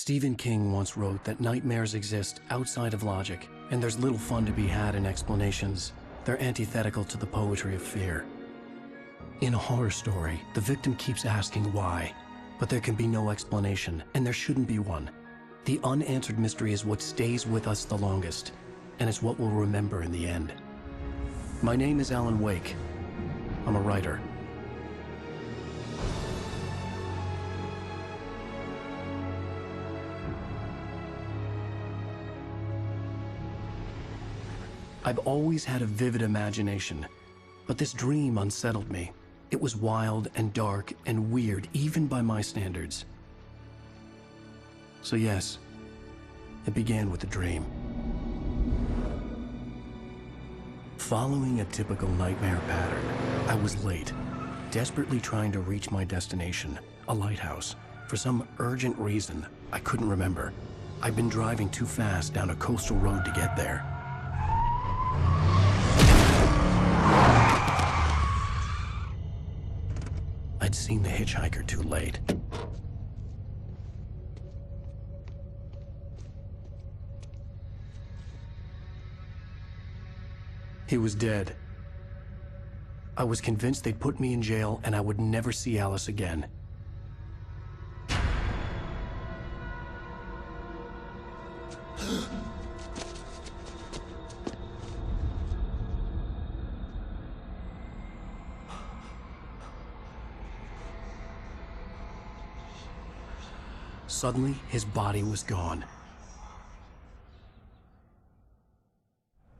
Stephen King once wrote that nightmares exist outside of logic, and there's little fun to be had in explanations. They're antithetical to the poetry of fear. In a horror story, the victim keeps asking why, but there can be no explanation, and there shouldn't be one. The unanswered mystery is what stays with us the longest, and it's what we'll remember in the end. My name is Alan Wake. I'm a writer. I've always had a vivid imagination, but this dream unsettled me. It was wild and dark and weird, even by my standards. So yes, it began with a dream. Following a typical nightmare pattern, I was late, desperately trying to reach my destination, a lighthouse. For some urgent reason, I couldn't remember. I'd been driving too fast down a coastal road to get there. I'd seen the hitchhiker too late. He was dead. I was convinced they'd put me in jail and I would never see Alice again. Suddenly, his body was gone.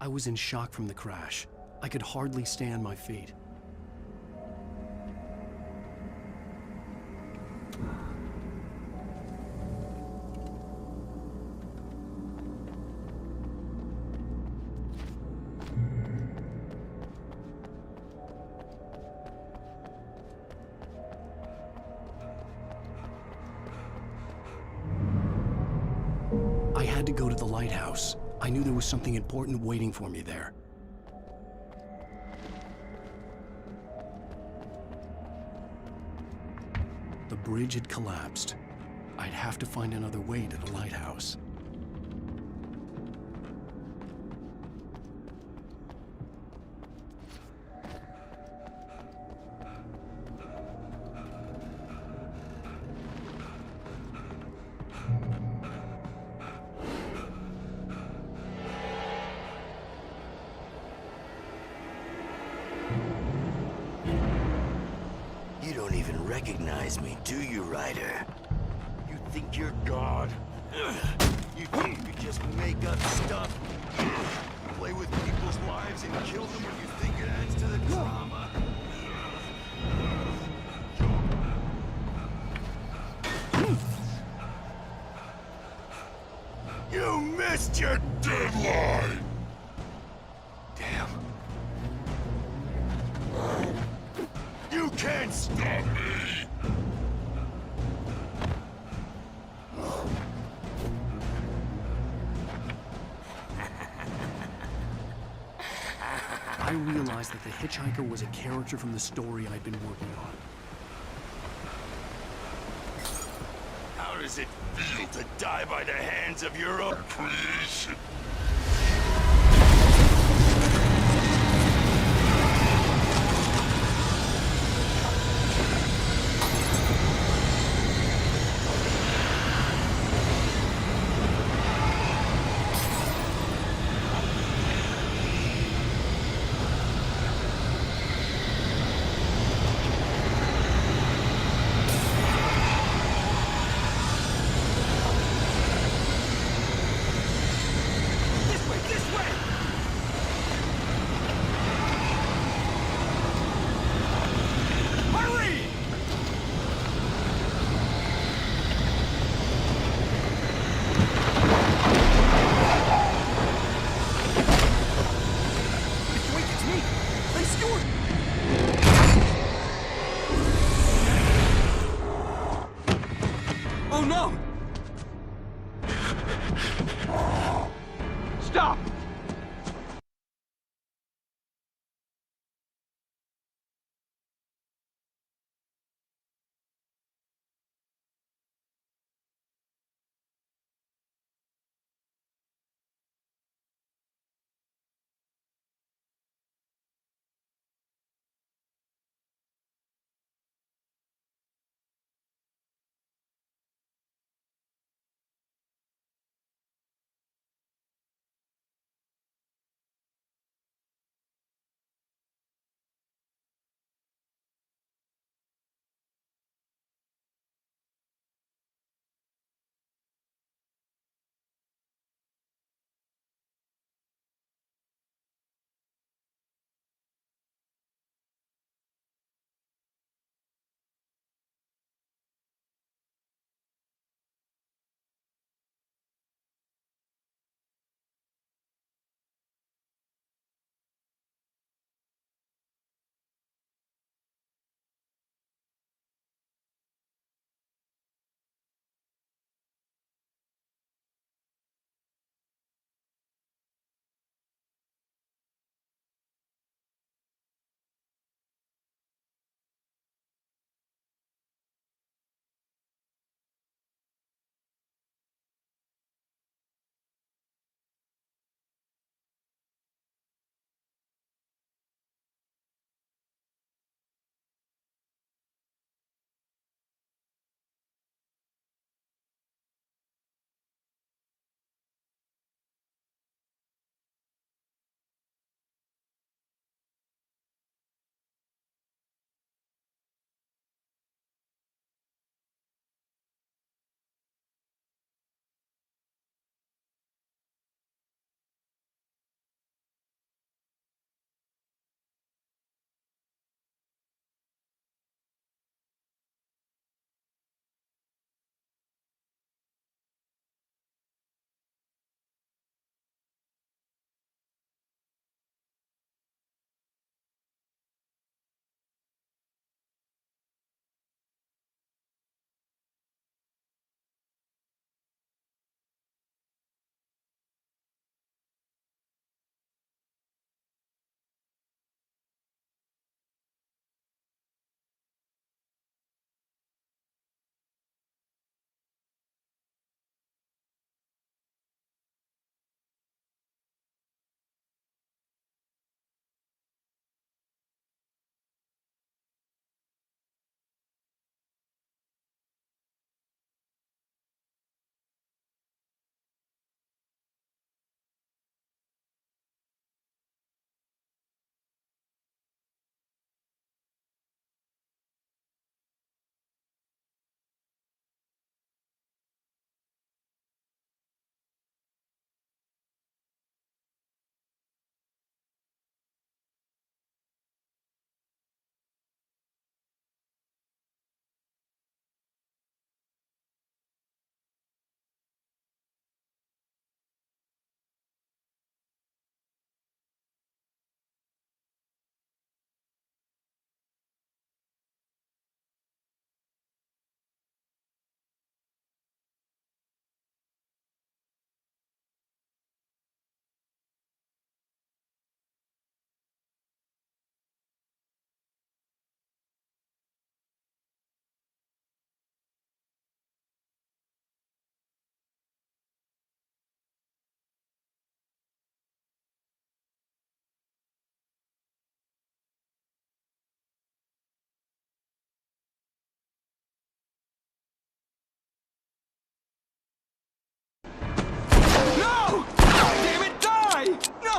I was in shock from the crash. I could hardly stay on my feet. I had to go to the lighthouse. I knew there was something important waiting for me there. The bridge had collapsed. I'd have to find another way to the lighthouse. You don't even recognize me, do you, Ryder? You think you're God? You think you just make up stuff? Play with people's lives and kill them when you think it adds to the drama? You missed your deadline! Damn. You can't stop me! I realized that the hitchhiker was a character from the story I'd been working on. How does it feel to die by the hands of your own creation?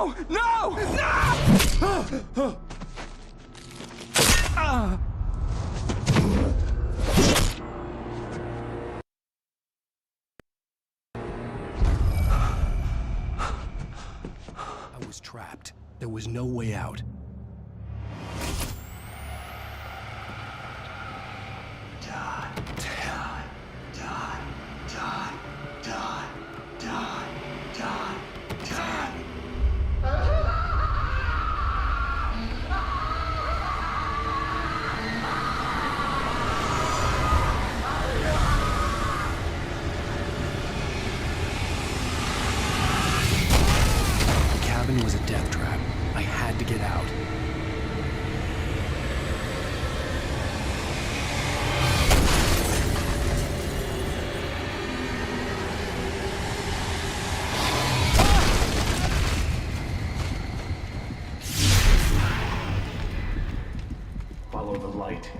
No! No! No! I was trapped. There was no way out. The cabin was a death trap. I had to get out. Follow the light.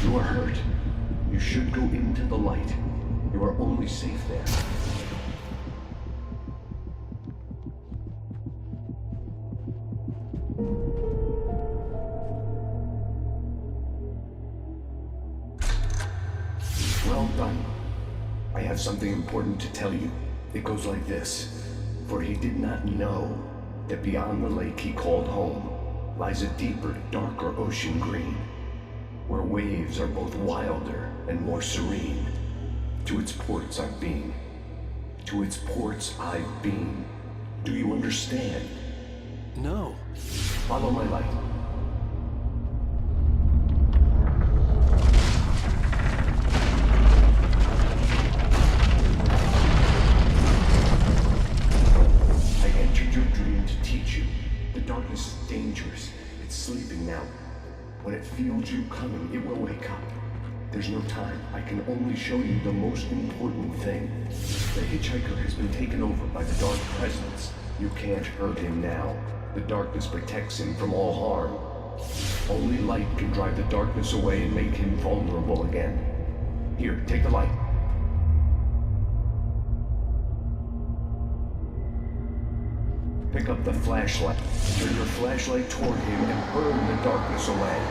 You are hurt. You should go into the light. You are only safe there. Well done. I have something important to tell you. It goes like this. For he did not know that beyond the lake he called home lies a deeper, darker ocean green, where waves are both wilder and more serene. To its ports I've been. To its ports I've been. Do you understand? No. Follow my light. I entered your dream to teach you. The darkness is dangerous. It's sleeping now. When it feels you coming, it will wake up. There's no time. I can only show you the most important thing. The hitchhiker has been taken over by the dark presence. You can't hurt him now. The darkness protects him from all harm. Only light can drive the darkness away and make him vulnerable again. Here, take the light. Pick up the flashlight. Turn your flashlight toward him and burn the darkness away.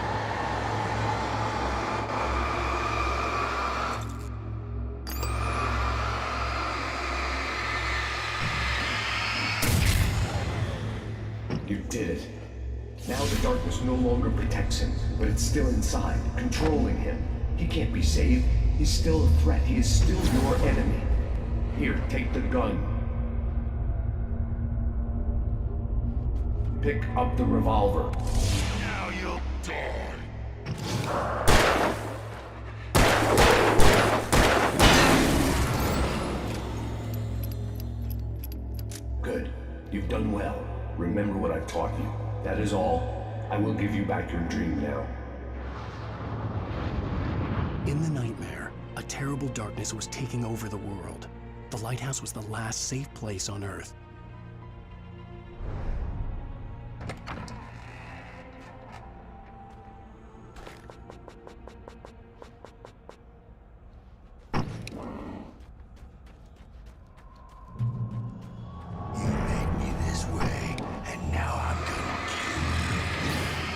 You did it. Now the darkness no longer protects him, but it's still inside, controlling him. He can't be saved. He's still a threat. He is still your enemy. Here, take the gun. Pick up the revolver. Now you'll die. Good. You've done well. Remember what I've taught you. That is all. I will give you back your dream now. In the nightmare, a terrible darkness was taking over the world. The lighthouse was the last safe place on Earth. You made me this way, and now I'm gonna kill you.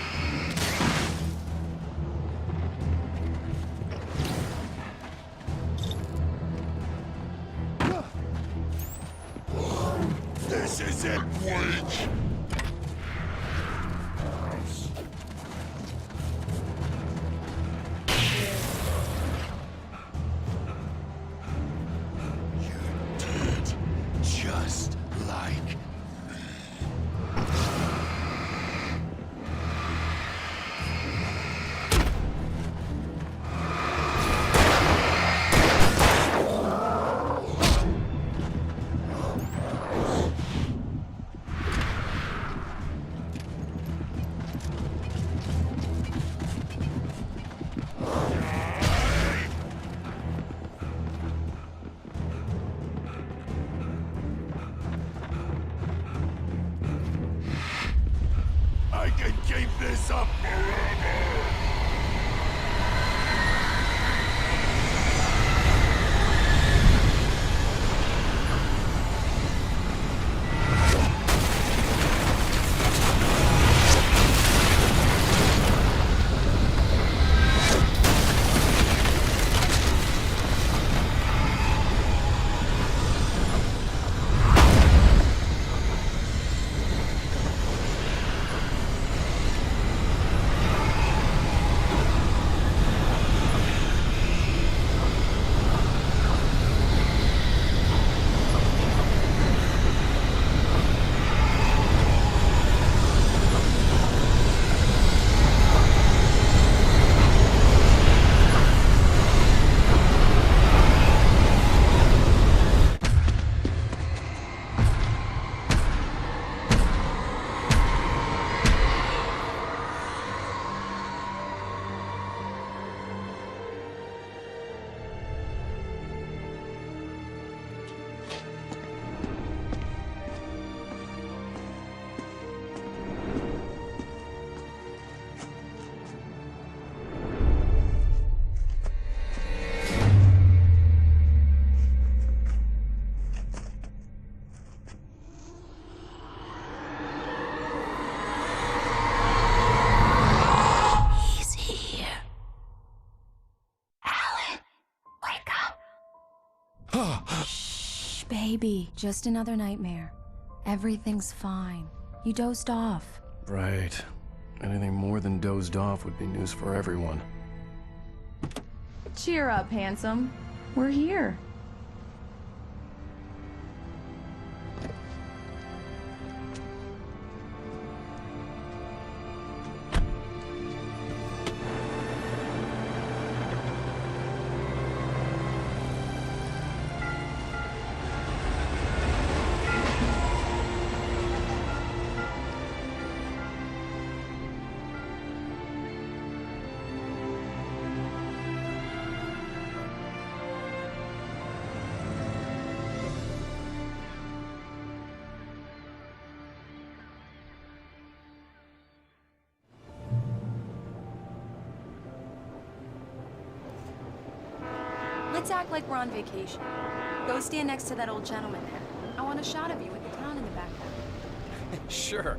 This isn't weak. You did just like I can keep this up forever. baby. Just another nightmare. Everything's fine. You dozed off. Right. Anything more than dozed off would be news for everyone. Cheer up, handsome. We're here. Let's act like we're on vacation. Go stand next to that old gentleman there. I want a shot of you with the town in the background. Sure.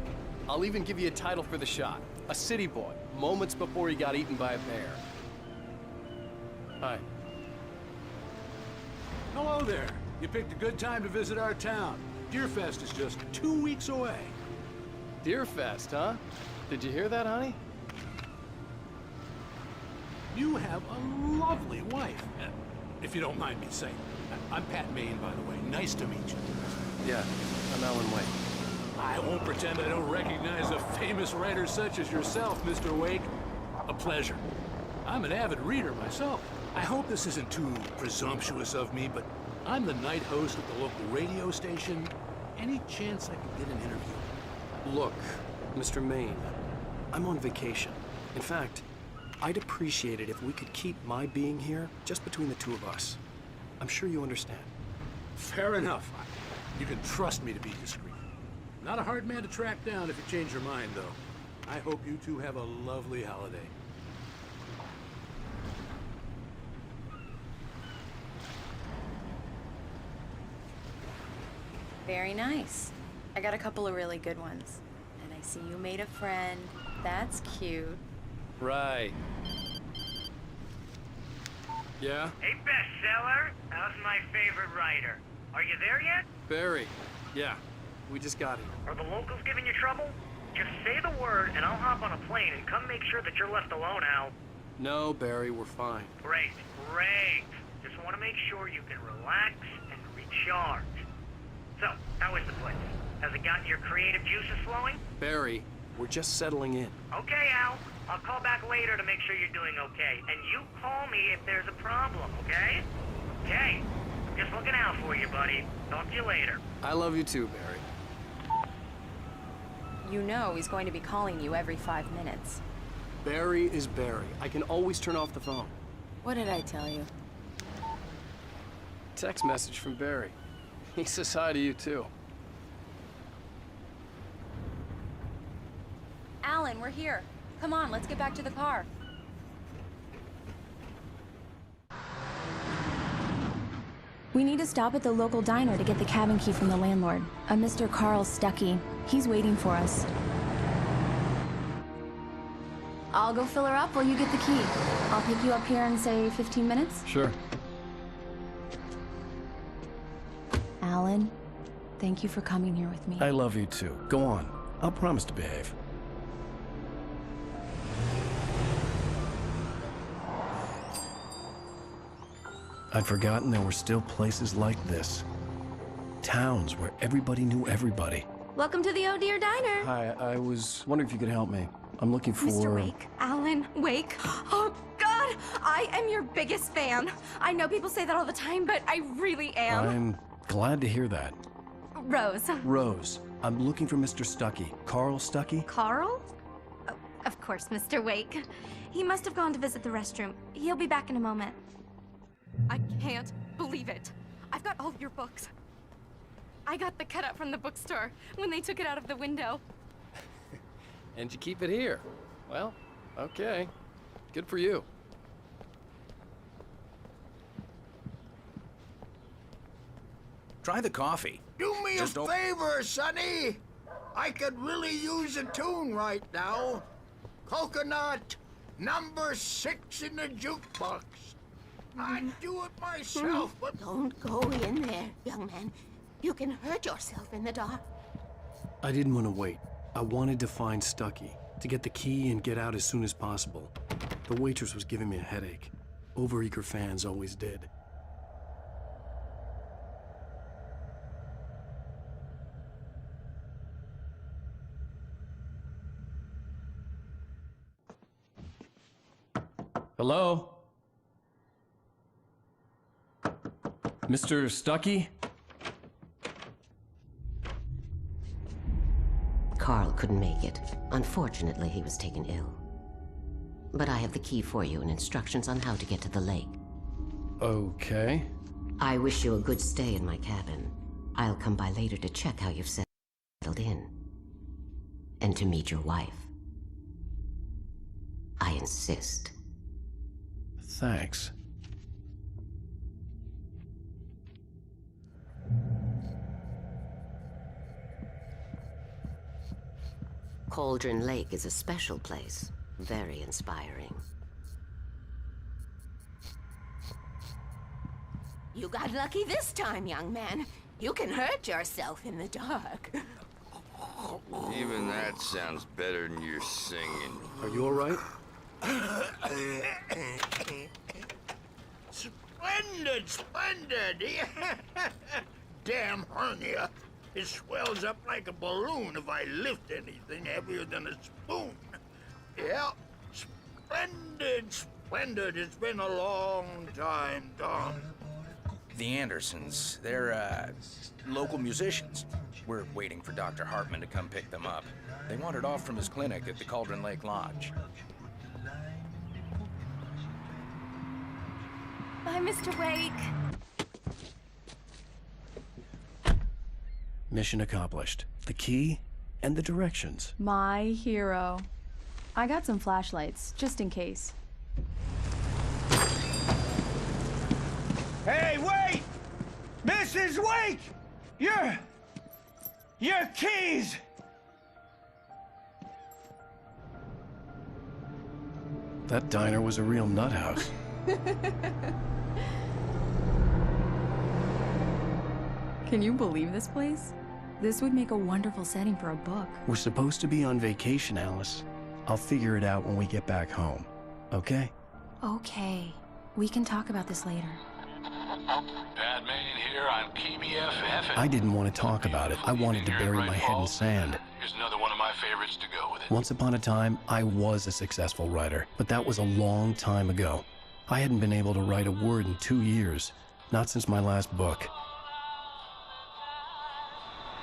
I'll even give you a title for the shot. A city boy, moments before he got eaten by a bear. Hi. Hello there. You picked a good time to visit our town. Deerfest is just 2 weeks away. Deerfest, huh? Did you hear that, honey? You have a lovely wife, if you don't mind me saying. I'm Pat Maine, by the way. Nice to meet you. Yeah, I'm Alan Wake. I won't pretend I don't recognize a famous writer such as yourself, Mr. Wake. A pleasure. I'm an avid reader myself. I hope this isn't too presumptuous of me, but I'm the night host at the local radio station. Any chance I could get an interview? Look, Mr. Maine, I'm on vacation. In fact, I'd appreciate it if we could keep my being here just between the two of us. I'm sure you understand. Fair enough. You can trust me to be discreet. Not a hard man to track down if you change your mind, though. I hope you two have a lovely holiday. Very nice. I got a couple of really good ones. And I see you made a friend. That's cute. Right. Yeah? Hey, bestseller. How's my favorite writer? Are you there yet? Barry. Yeah. We just got here. Are the locals giving you trouble? Just say the word and I'll hop on a plane and come make sure that you're left alone, Al. No, Barry, we're fine. Great, great. Just want to make sure you can relax and recharge. So, how is the place? Has it gotten your creative juices flowing? Barry, we're just settling in. Okay, Al. I'll call back later to make sure you're doing okay. And you call me if there's a problem, okay? Okay. I'm just looking out for you, buddy. Talk to you later. I love you too, Barry. You know he's going to be calling you every 5 minutes. Barry is Barry. I can always turn off the phone. What did I tell you? Text message from Barry. He says hi to you too. Alan, we're here. Come on, let's get back to the car. We need to stop at the local diner to get the cabin key from the landlord, a Mr. Carl Stuckey. He's waiting for us. I'll go fill her up while you get the key. I'll pick you up here in, say, 15 minutes? Sure. Alan, thank you for coming here with me. I love you too. Go on. I'll promise to behave. I'd forgotten there were still places like this. Towns where everybody knew everybody. Welcome to the Oh Dear Diner. Hi, I was wondering if you could help me. I'm looking for... Mr. Wake. Alan Wake. Oh, God! I am your biggest fan. I know people say that all the time, but I really am. I'm glad to hear that. Rose. Rose, I'm looking for Mr. Stuckey. Carl Stuckey? Carl? Oh, of course, Mr. Wake. He must have gone to visit the restroom. He'll be back in a moment. I can't believe it. I've got all of your books. I got the cutout from the bookstore when they took it out of the window. And you keep it here. Well, okay. Good for you. Try the coffee. Do me a favor, Sonny. I could really use a tune right now. Coconut, number 6 in the jukebox. I'd do it myself, but... Don't go in there, young man. You can hurt yourself in the dark. I didn't want to wait. I wanted to find Stucky, to get the key and get out as soon as possible. The waitress was giving me a headache. Overeager fans always did. Hello? Mr. Stucky? Carl couldn't make it. Unfortunately, he was taken ill. But I have the key for you and instructions on how to get to the lake. Okay. I wish you a good stay in my cabin. I'll come by later to check how you've settled in. And to meet your wife. I insist. Thanks. Cauldron Lake is a special place. Very inspiring. You got lucky this time, young man. You can hurt yourself in the dark. Even that sounds better than your singing. Are you all right? Splendid, splendid! Damn hernia. It swells up like a balloon if I lift anything heavier than a spoon. Yeah, splendid, splendid. It's been a long time, Tom. The Andersons, they're, local musicians. We're waiting for Dr. Hartman to come pick them up. They wandered off from his clinic at the Cauldron Lake Lodge. Bye, Mr. Wake. Mission accomplished. The key and the directions. My hero. I got some flashlights, just in case. Hey, wait! Mrs. Wake! Your keys! That diner was a real nut house. Can you believe this place? This would make a wonderful setting for a book. We're supposed to be on vacation, Alice. I'll figure it out when we get back home. Okay? Okay. We can talk about this later. Bad man here on KBFF. I didn't want to talk about it. I wanted to bury my head in sand. Here's another one of my favorites to go with it. Once upon a time, I was a successful writer, but that was a long time ago. I hadn't been able to write a word in 2 years, not since my last book.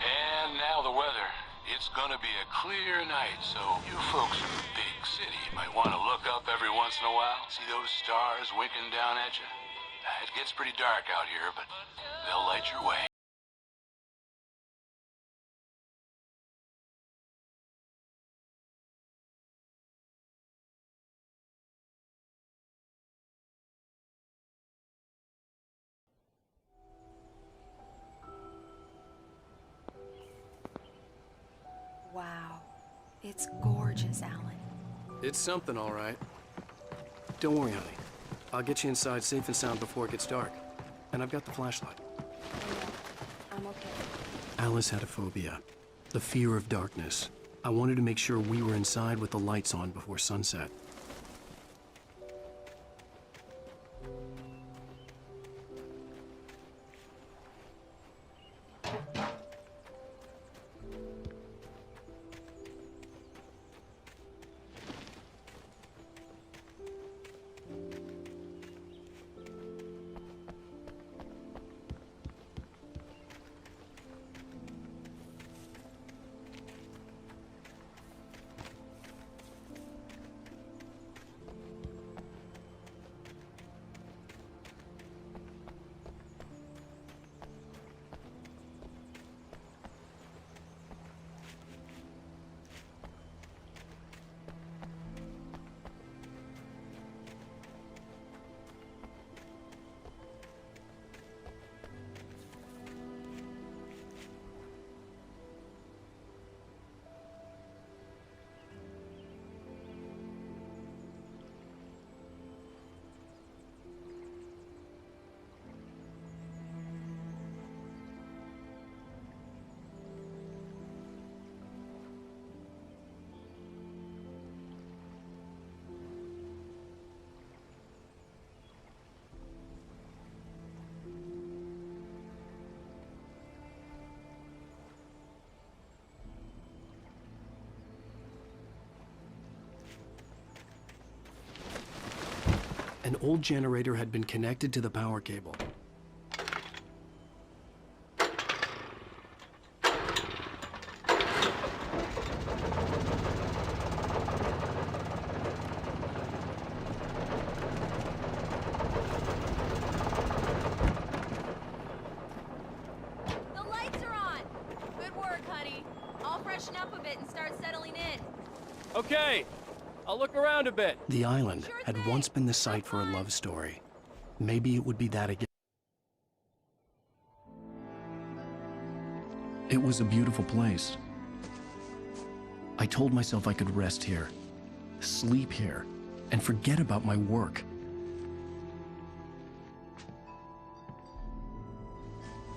And now the weather. It's gonna be a clear night, so you folks in the big city might want to look up every once in a while. See those stars winking down at you? It gets pretty dark out here, but they'll light your way. Wow. It's gorgeous, Alan. It's something, all right. Don't worry, honey. I'll get you inside safe and sound before it gets dark. And I've got the flashlight. I'm okay. Alice had a phobia, the fear of darkness. I wanted to make sure we were inside with the lights on before sunset. An old generator had been connected to the power cable. The lights are on! Good work, honey. I'll freshen up a bit and start settling in. Okay, I'll look around a bit. The island had once been the site for a love story. Maybe it would be that again. It was a beautiful place. I told myself I could rest here, sleep here, and forget about my work.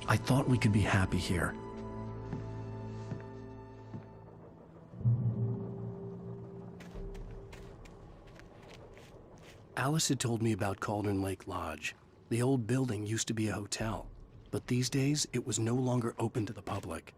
I thought we could be happy here. Alice had told me about Cauldron Lake Lodge. The old building used to be a hotel, but these days it was no longer open to the public.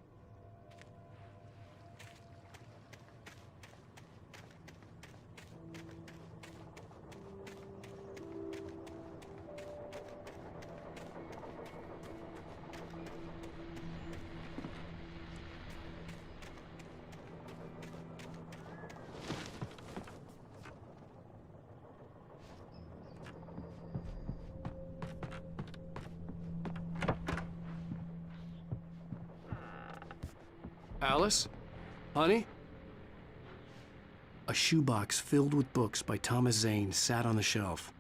Alice? Honey? A shoebox filled with books by Thomas Zane sat on the shelf.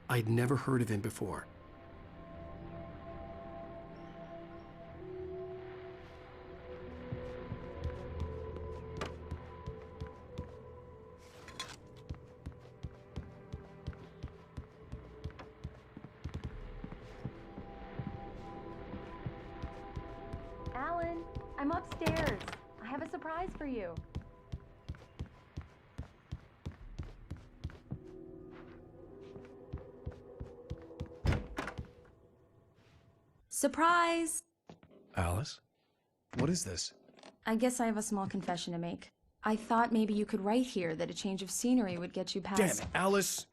I'd never heard of him before. Alan, I'm upstairs. I have a surprise for you. Surprise! Alice? What is this? I guess I have a small confession to make. I thought maybe you could write here that a change of scenery would get you past... Damn it, Alice!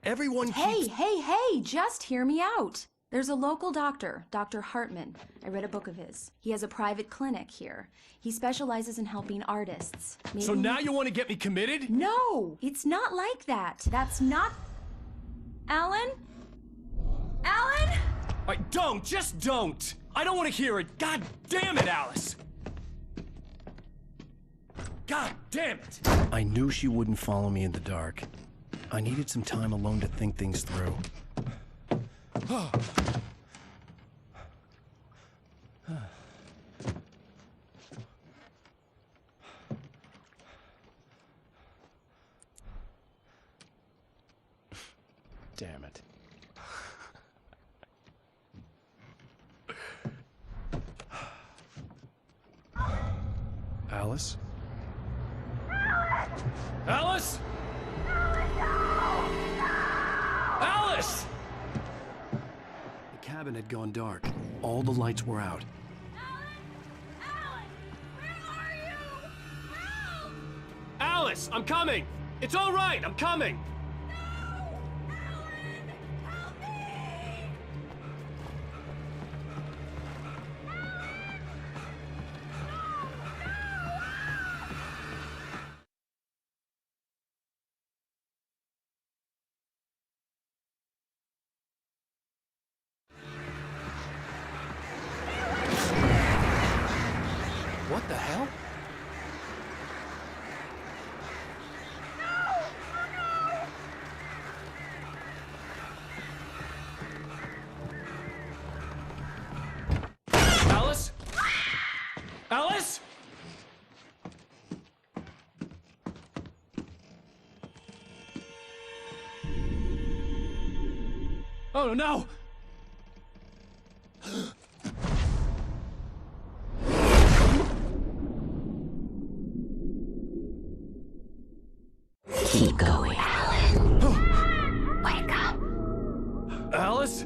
Everyone keeps... Hey! Just hear me out! There's a local doctor, Dr. Hartman. I read a book of his. He has a private clinic here. He specializes in helping artists. Maybe... So now you want to get me committed? No! It's not like that. That's not... Alan? Alan? Just don't! I don't want to hear it! God damn it, Alice! God damn it! I knew she wouldn't follow me in the dark. I needed some time alone to think things through. Damn it. Alice? Alice? Alice! The cabin had gone dark. All the lights were out. Alice, I'm coming! It's all right, I'm coming! What the hell? Alice? Alice? Oh no! Keep going, Alan. Wake up. Alice?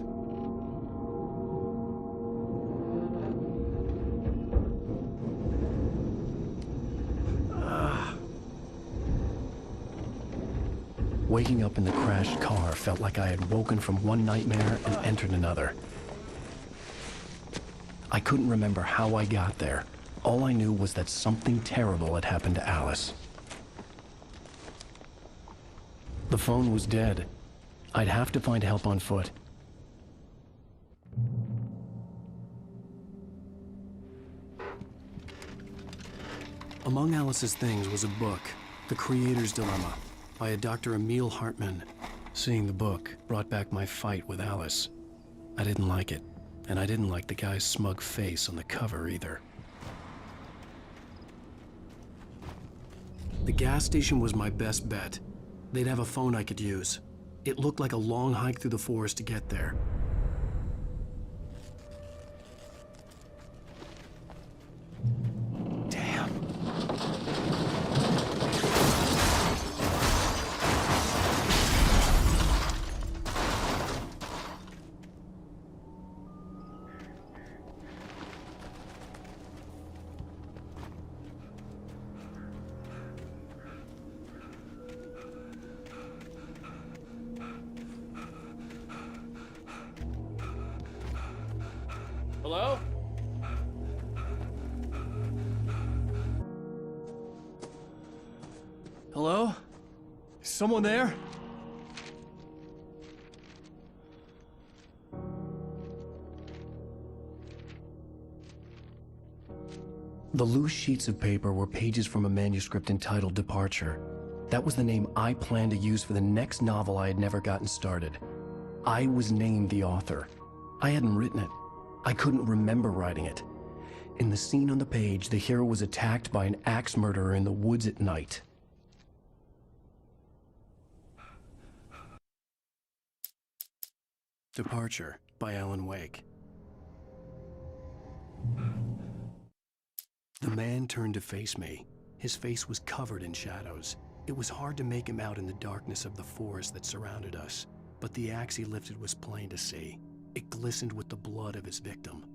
Waking up in the crashed car felt like I had woken from one nightmare and entered another. I couldn't remember how I got there. All I knew was that something terrible had happened to Alice. The phone was dead. I'd have to find help on foot. Among Alice's things was a book, The Creator's Dilemma, by a Dr. Emil Hartmann. Seeing the book brought back my fight with Alice. I didn't like it, and I didn't like the guy's smug face on the cover either. The gas station was my best bet. They'd have a phone I could use. It looked like a long hike through the forest to get there. Hello? Hello? Is someone there? The loose sheets of paper were pages from a manuscript entitled Departure. That was the name I planned to use for the next novel I had never gotten started. I was named the author. I hadn't written it. I couldn't remember writing it. In the scene on the page, the hero was attacked by an axe murderer in the woods at night. Departure by Alan Wake. The man turned to face me. His face was covered in shadows. It was hard to make him out in the darkness of the forest that surrounded us, but the axe he lifted was plain to see. It glistened with the blood of his victim.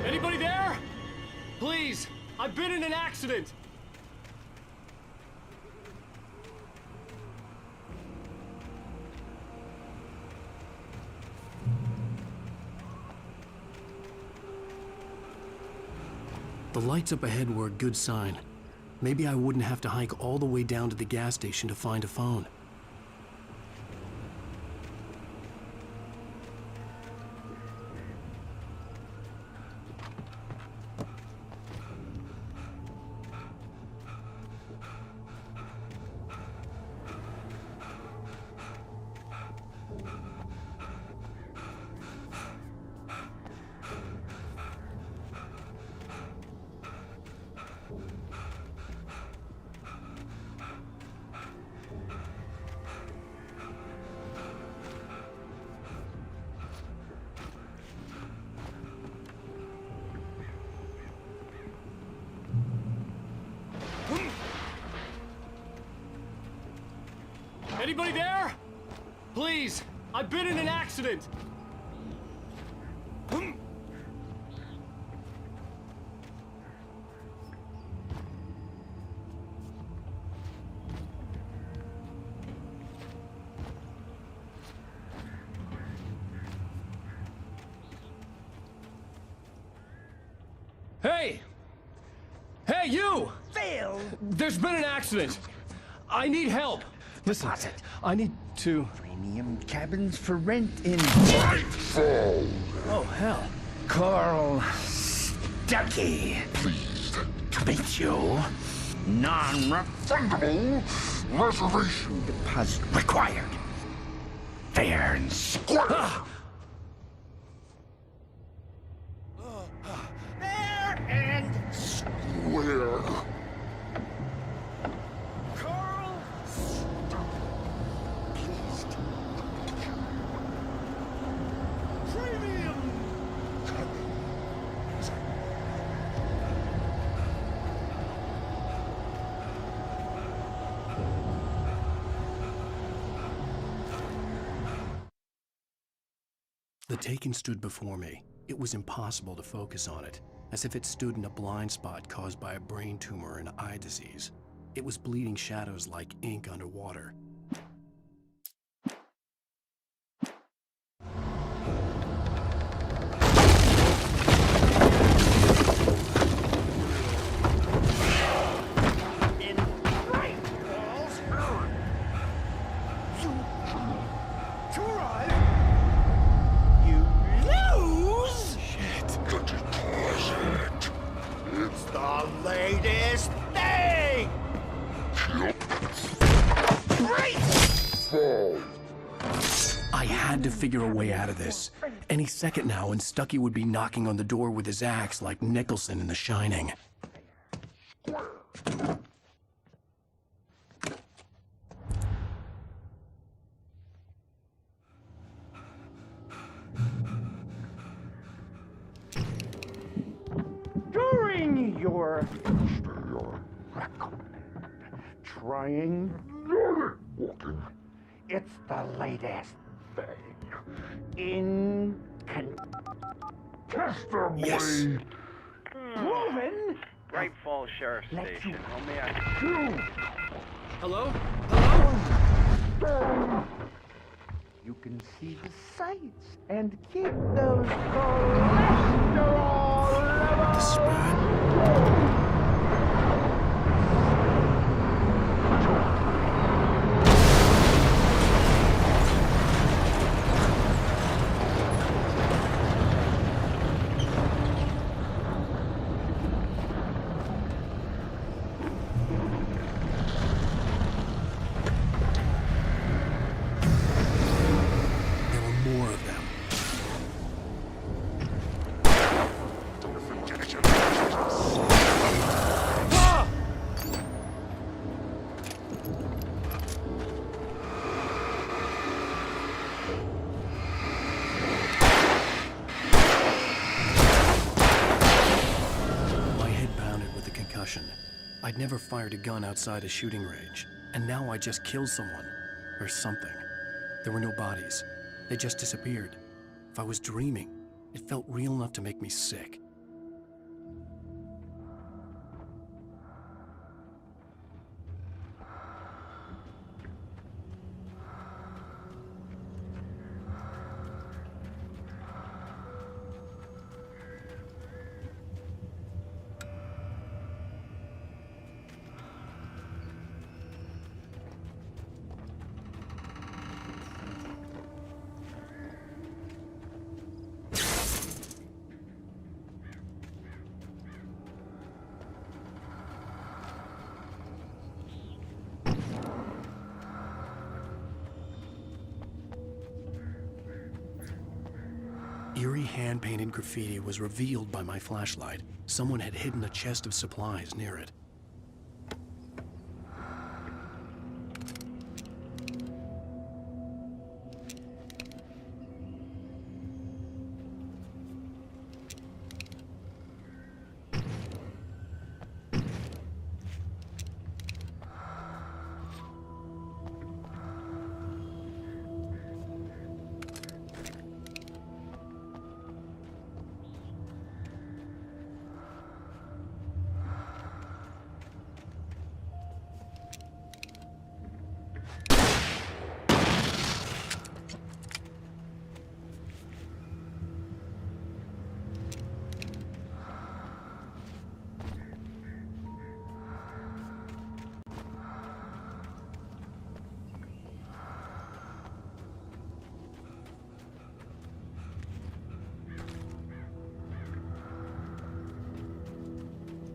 Anybody there? Please, I've been in an accident. The lights up ahead were a good sign. Maybe I wouldn't have to hike all the way down to the gas station to find a phone. Anybody there? Please, I've been in an accident. Hey! Hey, you! Phil! There's been an accident. I need help. Listen, I need to... Premium cabins for rent in... Nightfall! Oh, hell. Carl Stuckey. Pleased To meet you. Non-refundable reservation deposit required. Fair and square. Fair and Where? Carl Pleased. Premium. The Taken stood before me. It was impossible to focus on it, as if it stood in a blind spot caused by a brain tumor and eye disease. It was bleeding shadows like ink underwater. I had to figure a way out of this. Any second now, and Stucky would be knocking on the door with his axe like Nicholson in The Shining. During your trying walking, it's the latest thing in contestably Yes. proven. Great Falls Sheriff Station. How may I? Hello? You can see the sights and keep those cholesterol levels. I'd never fired a gun outside a shooting range, and now I just killed someone. Or something. There were no bodies. They just disappeared. If I was dreaming, it felt real enough to make me sick. Eerie hand-painted graffiti was revealed by my flashlight. Someone had hidden a chest of supplies near it.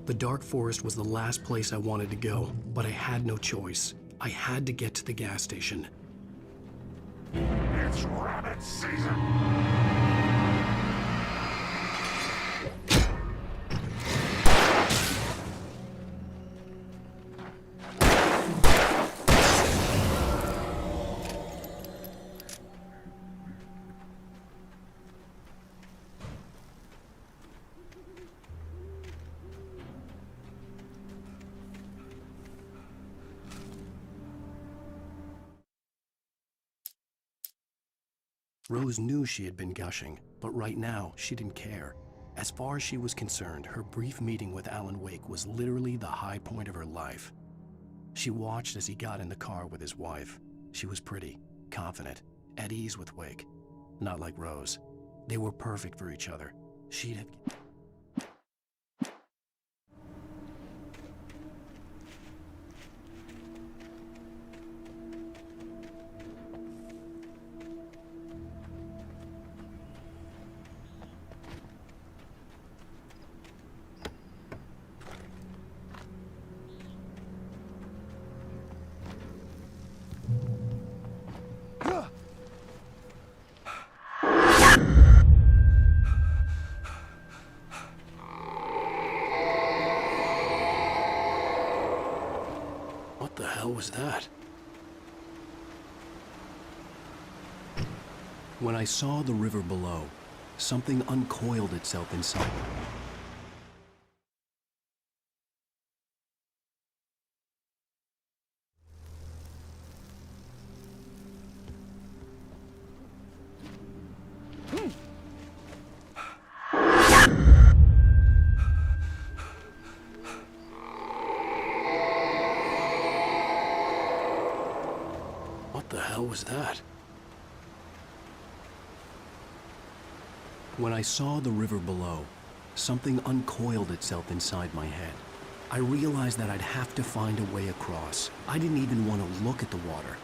The dark forest was the last place I wanted to go, but I had no choice. I had to get to the gas station. It's rabbit season. Rose knew she had been gushing, but right now she didn't care. As far as she was concerned, her brief meeting with Alan Wake was literally the high point of her life. She watched as he got in the car with his wife. She was pretty, confident, at ease with Wake. Not like Rose. They were perfect for each other. She'd have... What the hell was that? When I saw the river below, something uncoiled itself inside me. What the hell was that? When I saw the river below, something uncoiled itself inside my head. I realized that I'd have to find a way across. I didn't even want to look at the water.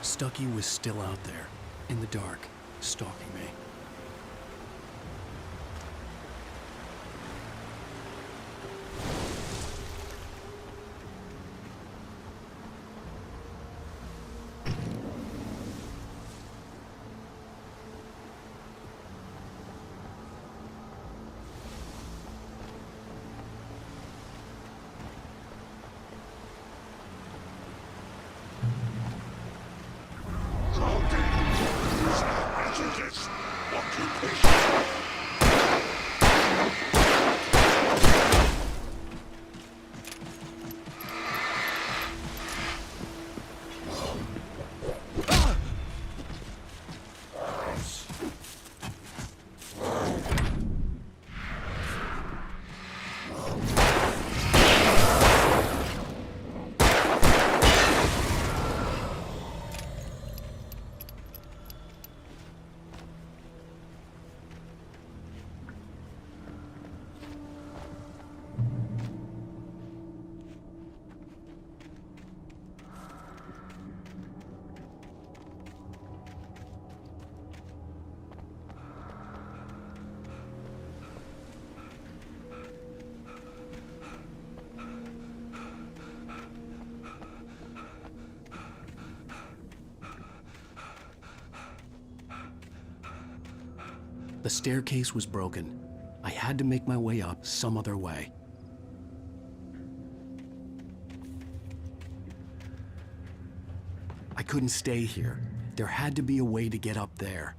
Stucky was still out there, in the dark, stalking me. The staircase was broken. I had to make my way up some other way. I couldn't stay here. There had to be a way to get up there.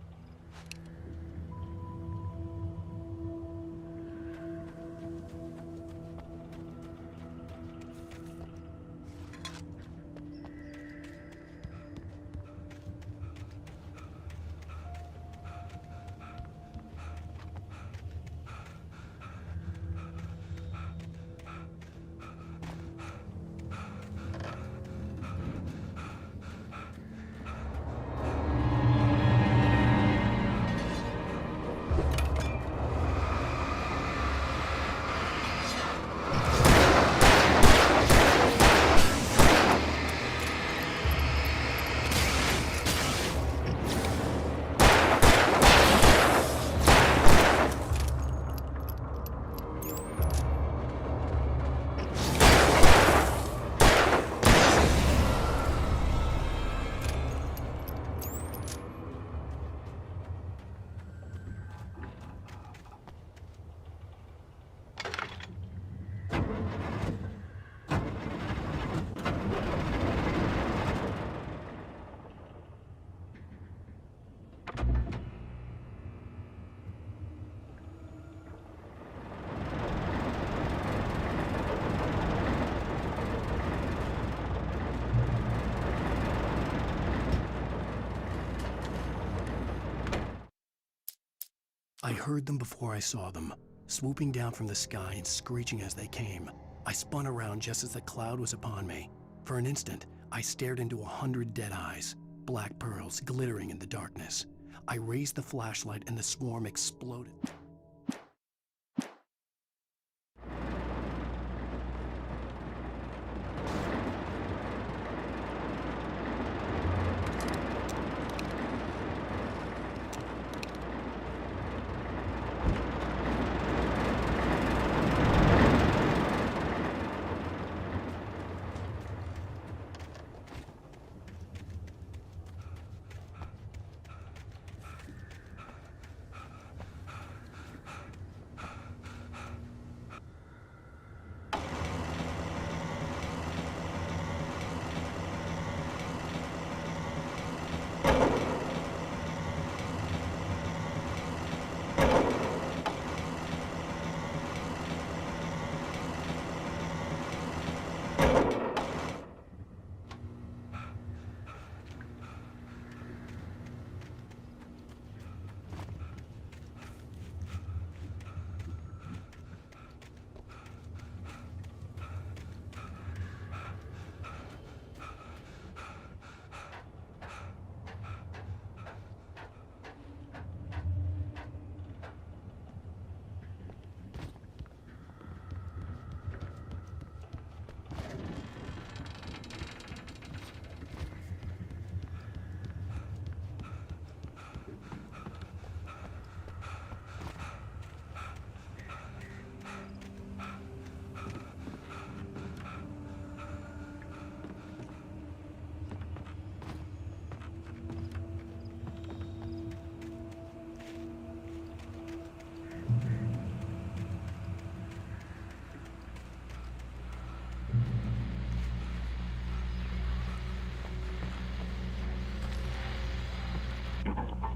I heard them before I saw them, swooping down from the sky and screeching as they came. I spun around just as the cloud was upon me. For an instant, I stared into 100 dead eyes, black pearls glittering in the darkness. I raised the flashlight and the swarm exploded.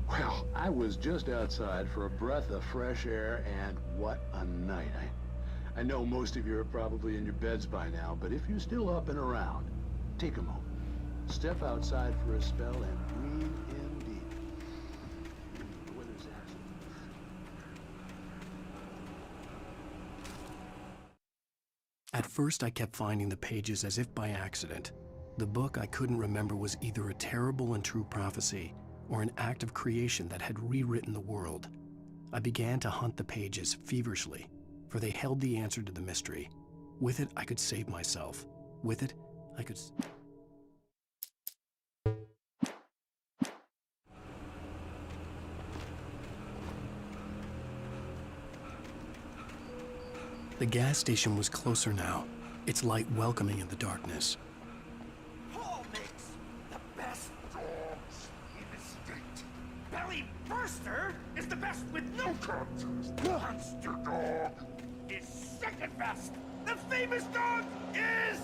Well, I was just outside for a breath of fresh air, and what a night. I know most of you are probably in your beds by now, but if you're still up and around, take a moment. Step outside for a spell and breathe in deep. The weather's absolutely... At first, I kept finding the pages as if by accident. The book I couldn't remember was either a terrible and true prophecy or an act of creation that had rewritten the world. I began to hunt the pages feverishly, for they held the answer to the mystery. With it, I could save myself. With it, I could... The gas station was closer now, its light welcoming in the darkness. Paul makes the best dogs in the state. Belly Burster is the best with no contest. Monster Dog is second best. The famous dog is...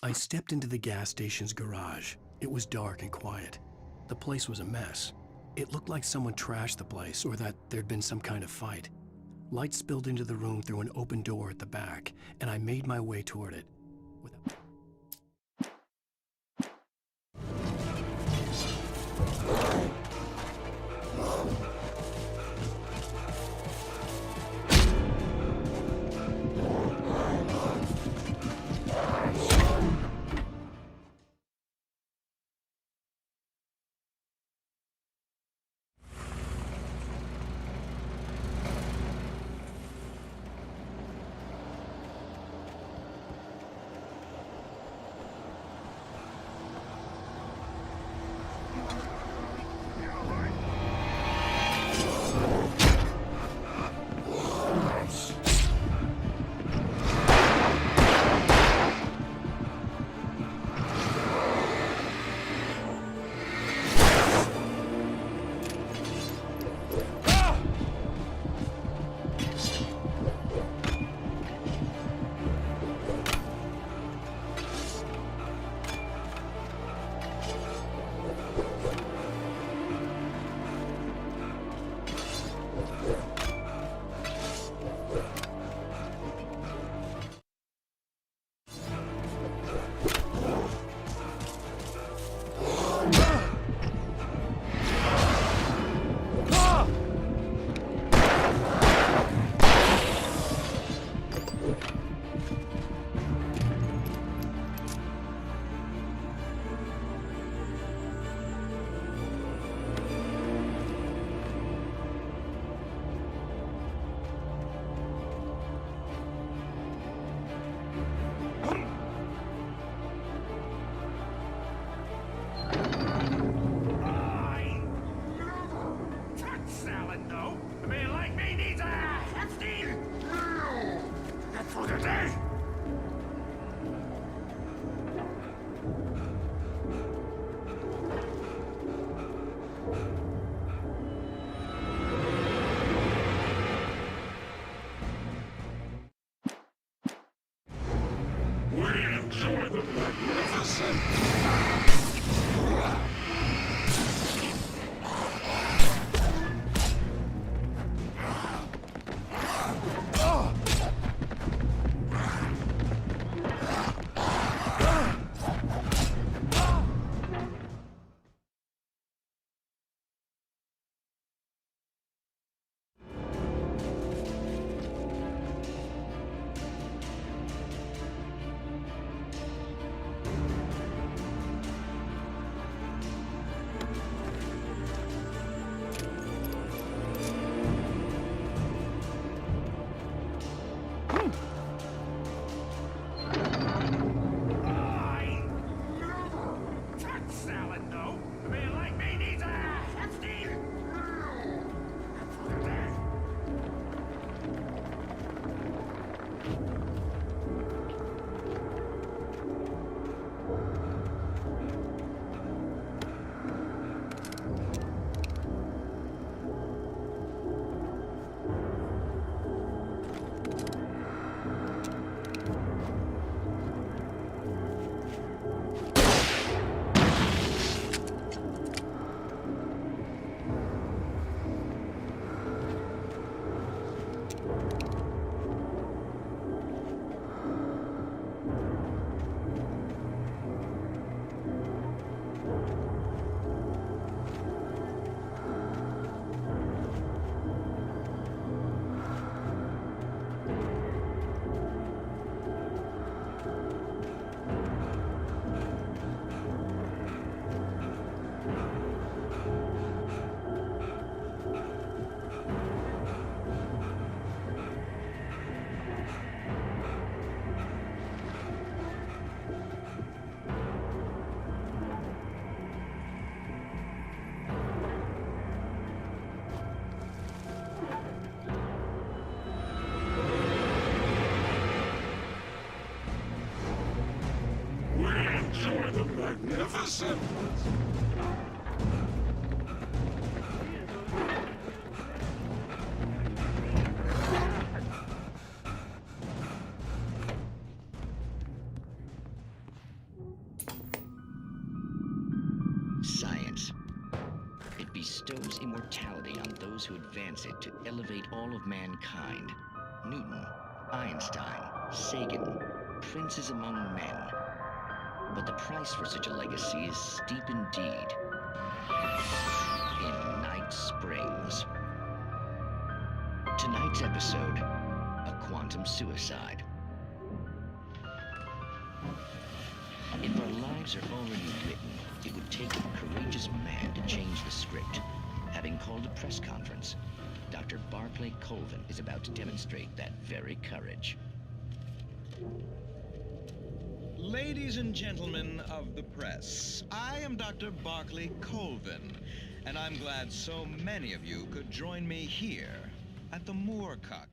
I stepped into the gas station's garage. It was dark and quiet. The place was a mess. It looked like someone trashed the place or that there'd been some kind of fight. Light spilled into the room through an open door at the back, and I made my way toward it. magnificent! Science. It bestows immortality on those who advance it to elevate all of mankind. Newton, Einstein, Sagan, princes among men. But the price for such a legacy is steep indeed. In Night Springs. Tonight's episode, a quantum suicide. If our lives are already written, it would take a courageous man to change the script. Having called a press conference, Dr. Barclay Colvin is about to demonstrate that very courage. Ladies and gentlemen of the press, I am Dr. Barclay Colvin, and I'm glad so many of you could join me here at the Moorcock.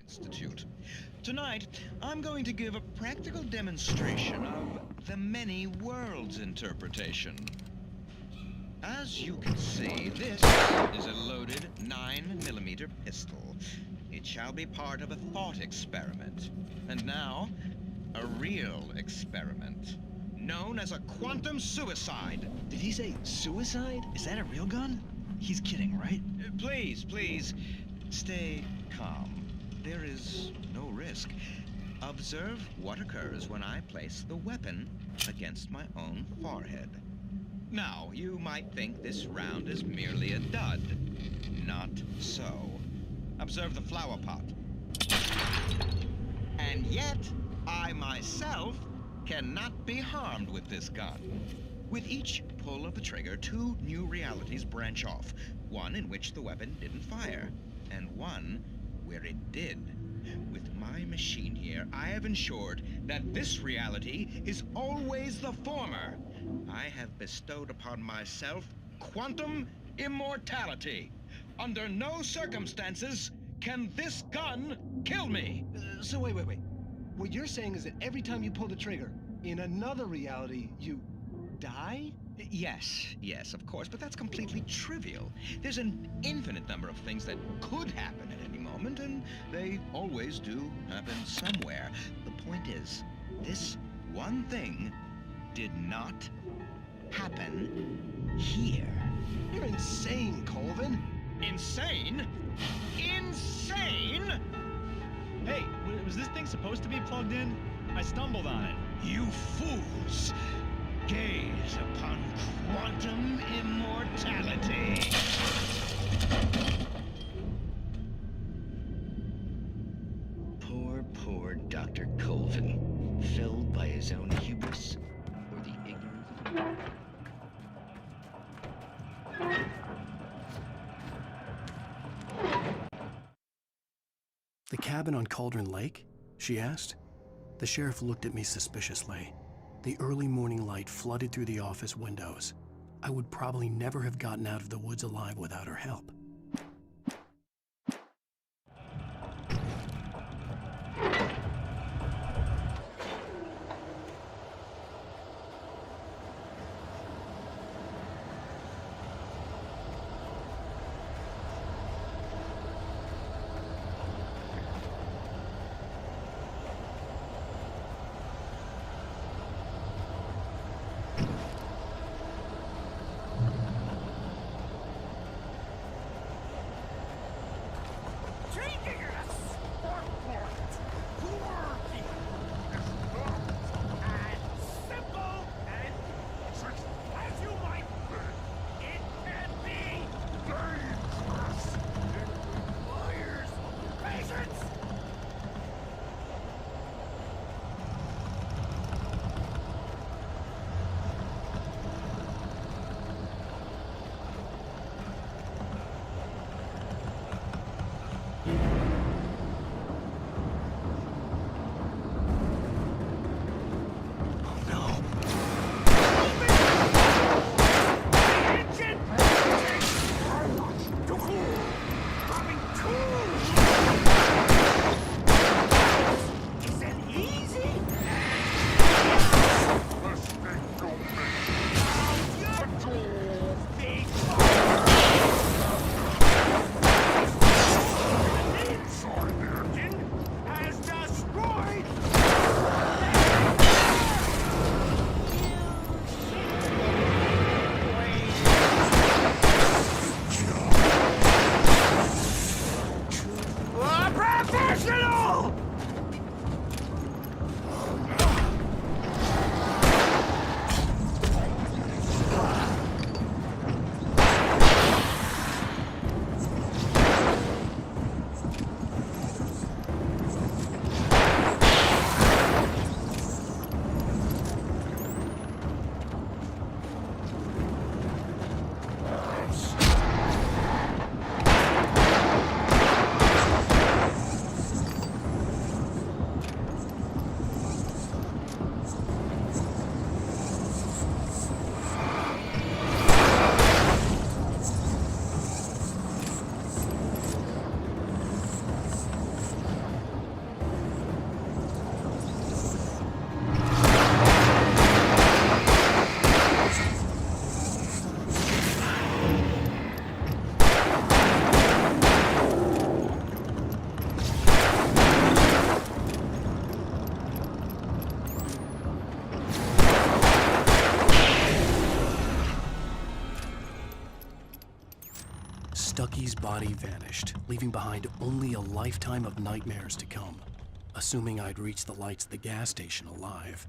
Institute. Tonight, I'm going to give a practical demonstration of the many worlds interpretation. As you can see, this is a loaded 9mm pistol. It shall be part of a thought experiment. And now, a real experiment, known as a quantum suicide. Did he say suicide? Is that a real gun? He's kidding, right? Please, please, stay calm. There is no risk. Observe what occurs when I place the weapon against my own forehead. Now, you might think this round is merely a dud. Not so. Observe the flower pot. And yet, I myself cannot be harmed with this gun. With each pull of the trigger, two new realities branch off. One in which the weapon didn't fire, and one where it did. With my machine here, I have ensured that this reality is always the former. I have bestowed upon myself quantum immortality. Under no circumstances can this gun kill me. So wait. What you're saying is that every time you pull the trigger, in another reality, you die? Yes, of course, but that's completely trivial. There's an infinite number of things that could happen at any moment, and they always do happen somewhere. The point is, this one thing did not happen here. You're insane, Colvin. Insane? Insane? Hey, was this thing supposed to be plugged in? I stumbled on it. You fools! Gaze upon quantum immortality. Poor Dr. Colvin, filled by his own hubris or the ignorance. The cabin on Cauldron Lake? She asked. The sheriff looked at me suspiciously. The early morning light flooded through the office windows. I would probably never have gotten out of the woods alive without her help. Stucky's body vanished, leaving behind only a lifetime of nightmares to come, assuming I'd reached the lights of the gas station alive.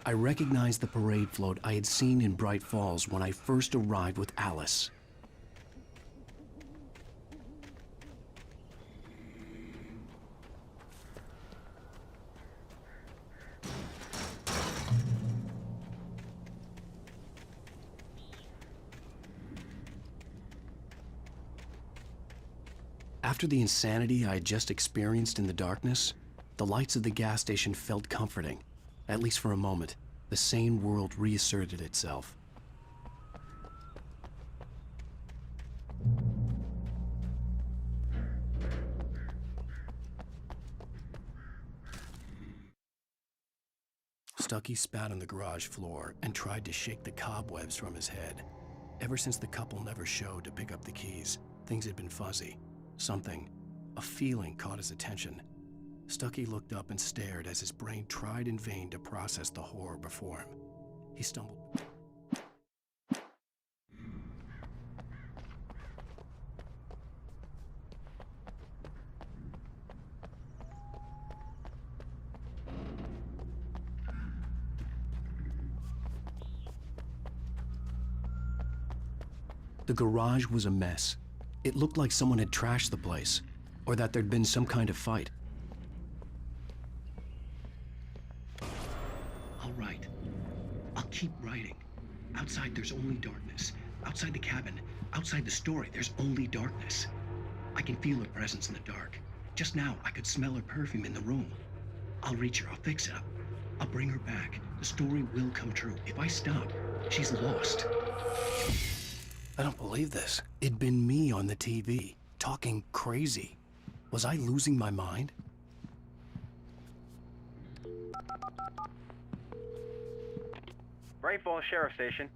I recognized the parade float I had seen in Bright Falls when I first arrived with Alice. After the insanity I had just experienced in the darkness, the lights of the gas station felt comforting. At least for a moment, the sane world reasserted itself. Stucky spat on the garage floor and tried to shake the cobwebs from his head. Ever since the couple never showed to pick up the keys, things had been fuzzy. Something, a feeling caught his attention. Stucky looked up and stared as his brain tried in vain to process the horror before him. He stumbled. The garage was a mess. It looked like someone had trashed the place, or that there'd been some kind of fight. All right. I'll keep writing. Outside, there's only darkness. Outside the cabin, outside the story, there's only darkness. I can feel her presence in the dark. Just now, I could smell her perfume in the room. I'll reach her, I'll fix it up. I'll bring her back. The story will come true. If I stop, she's lost. I don't believe this. It'd been me on the TV, talking crazy. Was I losing my mind? Bright Falls Sheriff Station.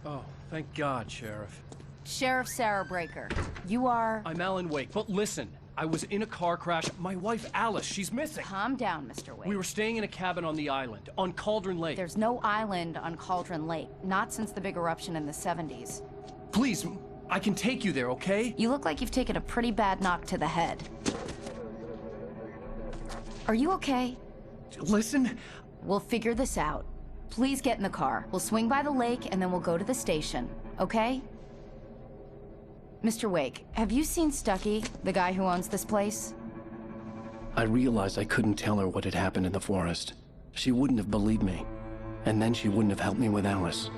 Oh, thank God, Sheriff. Sheriff Sarah Breaker, you are... I'm Alan Wake, but listen. I was in a car crash. My wife, Alice, she's missing. Calm down, Mr. Wake. We were staying in a cabin on the island, on Cauldron Lake. There's no island on Cauldron Lake, not since the big eruption in the 70s. Please, I can take you there, okay? You look like you've taken a pretty bad knock to the head. Are you okay? Listen. We'll figure this out. Please get in the car. We'll swing by the lake and then we'll go to the station, okay? Mr. Wake, have you seen Stucky, the guy who owns this place? I realized I couldn't tell her what had happened in the forest. She wouldn't have believed me. And then she wouldn't have helped me with Alice.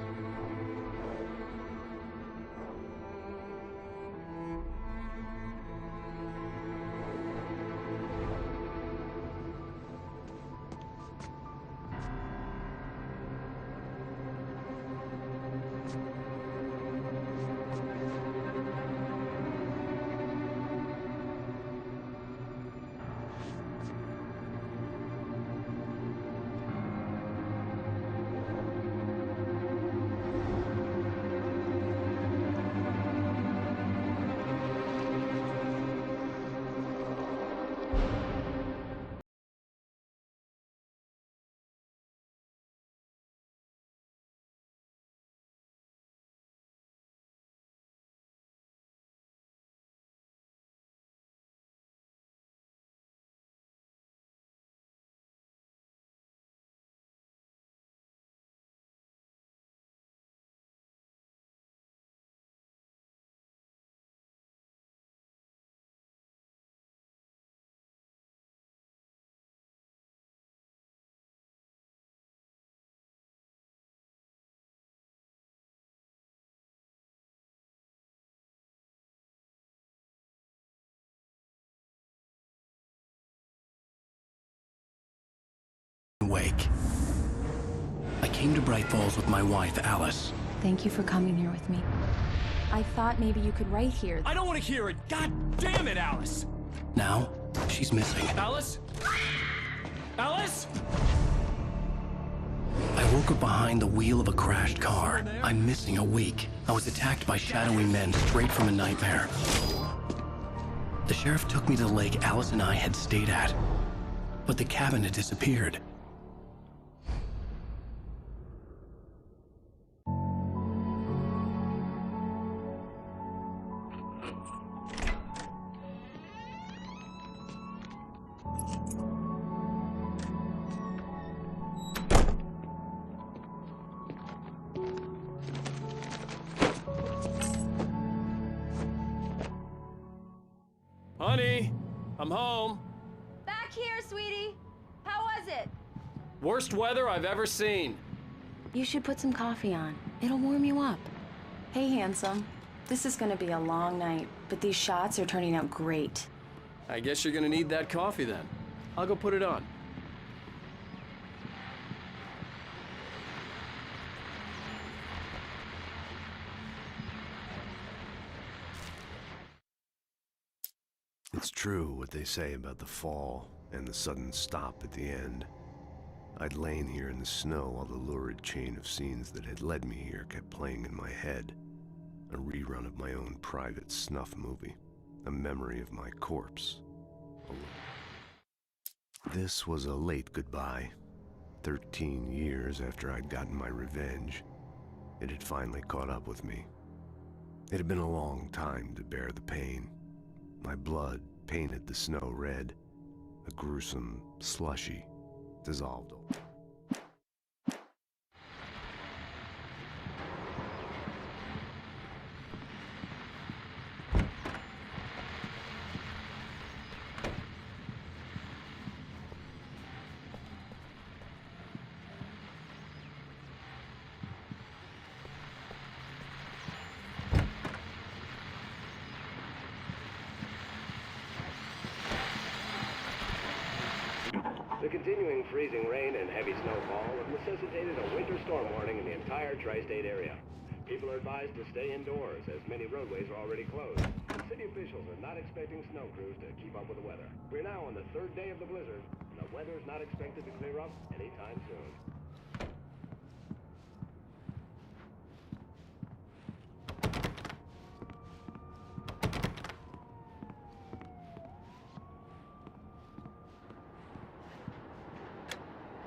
Wake. I came to Bright Falls with my wife, Alice. Thank you for coming here with me. I thought maybe you could write here. I don't want to hear it! God damn it, Alice! Now, she's missing. Alice? Alice? I woke up behind the wheel of a crashed car. I'm missing a week. I was attacked by shadowy men straight from a nightmare. The sheriff took me to the lake Alice and I had stayed at. But the cabin had disappeared. Honey, I'm home. Back here, sweetie. How was it? Worst weather I've ever seen. You should put some coffee on. It'll warm you up. Hey, handsome. This is gonna be a long night, but these shots are turning out great. I guess you're gonna need that coffee then. I'll go put it on. It's true what they say about the fall and the sudden stop at the end. I'd lain here in the snow while the lurid chain of scenes that had led me here kept playing in my head. A rerun of my own private snuff movie. A memory of my corpse. This was a late goodbye. 13 years after I'd gotten my revenge, it had finally caught up with me. It had been a long time to bear the pain. My blood painted the snow red, a gruesome slushy dissolved. The continuing freezing rain and heavy snowfall have necessitated a winter storm warning in the entire tri-state area. People are advised to stay indoors as many roadways are already closed. And city officials are not expecting snow crews to keep up with the weather. We're now on the third day of the blizzard, and the weather is not expected to clear up anytime soon.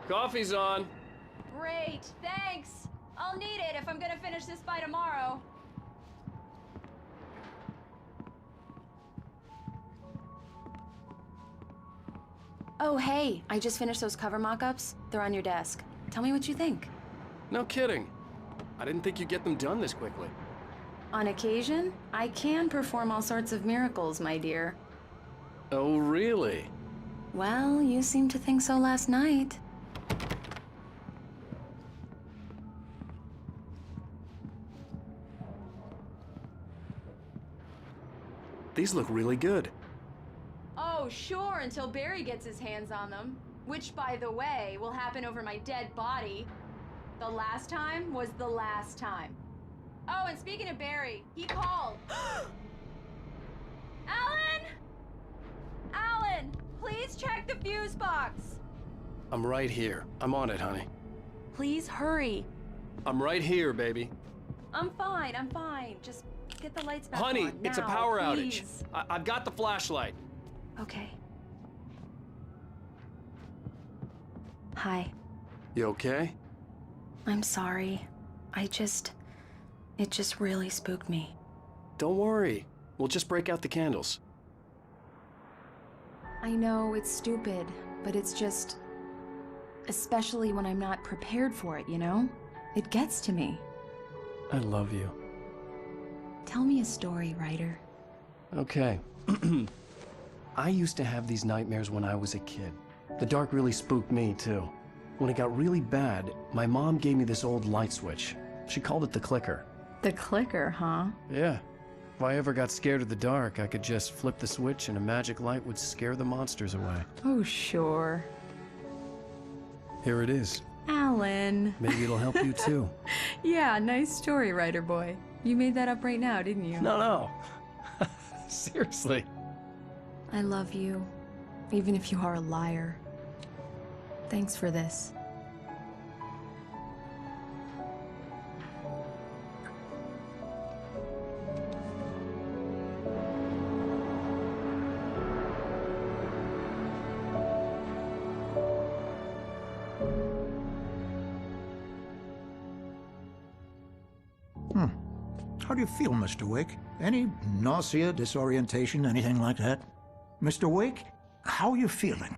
Coffee's on. Great, thanks. I'll need it if I'm gonna finish this by tomorrow. Oh, hey, I just finished those cover mock-ups. They're on your desk. Tell me what you think. No kidding. I didn't think you'd get them done this quickly. On occasion, I can perform all sorts of miracles, my dear. Oh, really? Well, you seemed to think so last night. These look really good. Oh, sure, until Barry gets his hands on them. Which, by the way, will happen over my dead body. The last time was the last time. Oh, and speaking of Barry, he called. Alan! Alan, please check the fuse box. I'm right here. I'm on it, honey. Please hurry. I'm right here, baby. I'm fine, I'm fine. Just get the lights back on. Honey, it's a now, power please. outage. I've got the flashlight. Okay. Hi. You okay? I'm sorry. It just really spooked me. Don't worry. We'll just break out the candles. I know it's stupid, but it's just... especially when I'm not prepared for it, you know? It gets to me. I love you. Tell me a story, writer. Okay. I used to have these nightmares when I was a kid. The dark really spooked me, too. When it got really bad, my mom gave me this old light switch. She called it the clicker. The clicker, huh? Yeah. If I ever got scared of the dark, I could just flip the switch and a magic light would scare the monsters away. Oh, sure. Here it is. Alan. Maybe it'll help you, too. Yeah, nice story, writer boy. You made that up right now, didn't you? No. Seriously. I love you, even if you are a liar. Thanks for this. How do you feel, Mr. Wake? Any nausea, disorientation, anything like that? Mr. Wake, how are you feeling?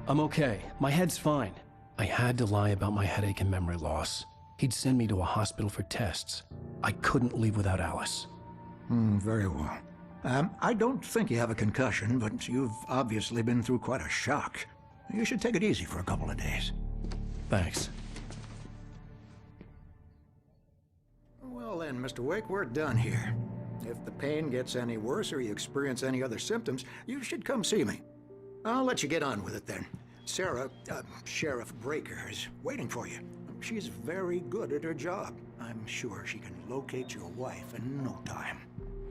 I'm okay. My head's fine. I had to lie about my headache and memory loss. He'd send me to a hospital for tests. I couldn't leave without Alice. Very well. I don't think you have a concussion, but you've obviously been through quite a shock. You should take it easy for a couple of days. Thanks. Well then, Mr. Wake, we're done here. If the pain gets any worse or you experience any other symptoms, you should come see me. I'll let you get on with it then. Sarah, Sheriff Breaker, is waiting for you. She's very good at her job. I'm sure she can locate your wife in no time.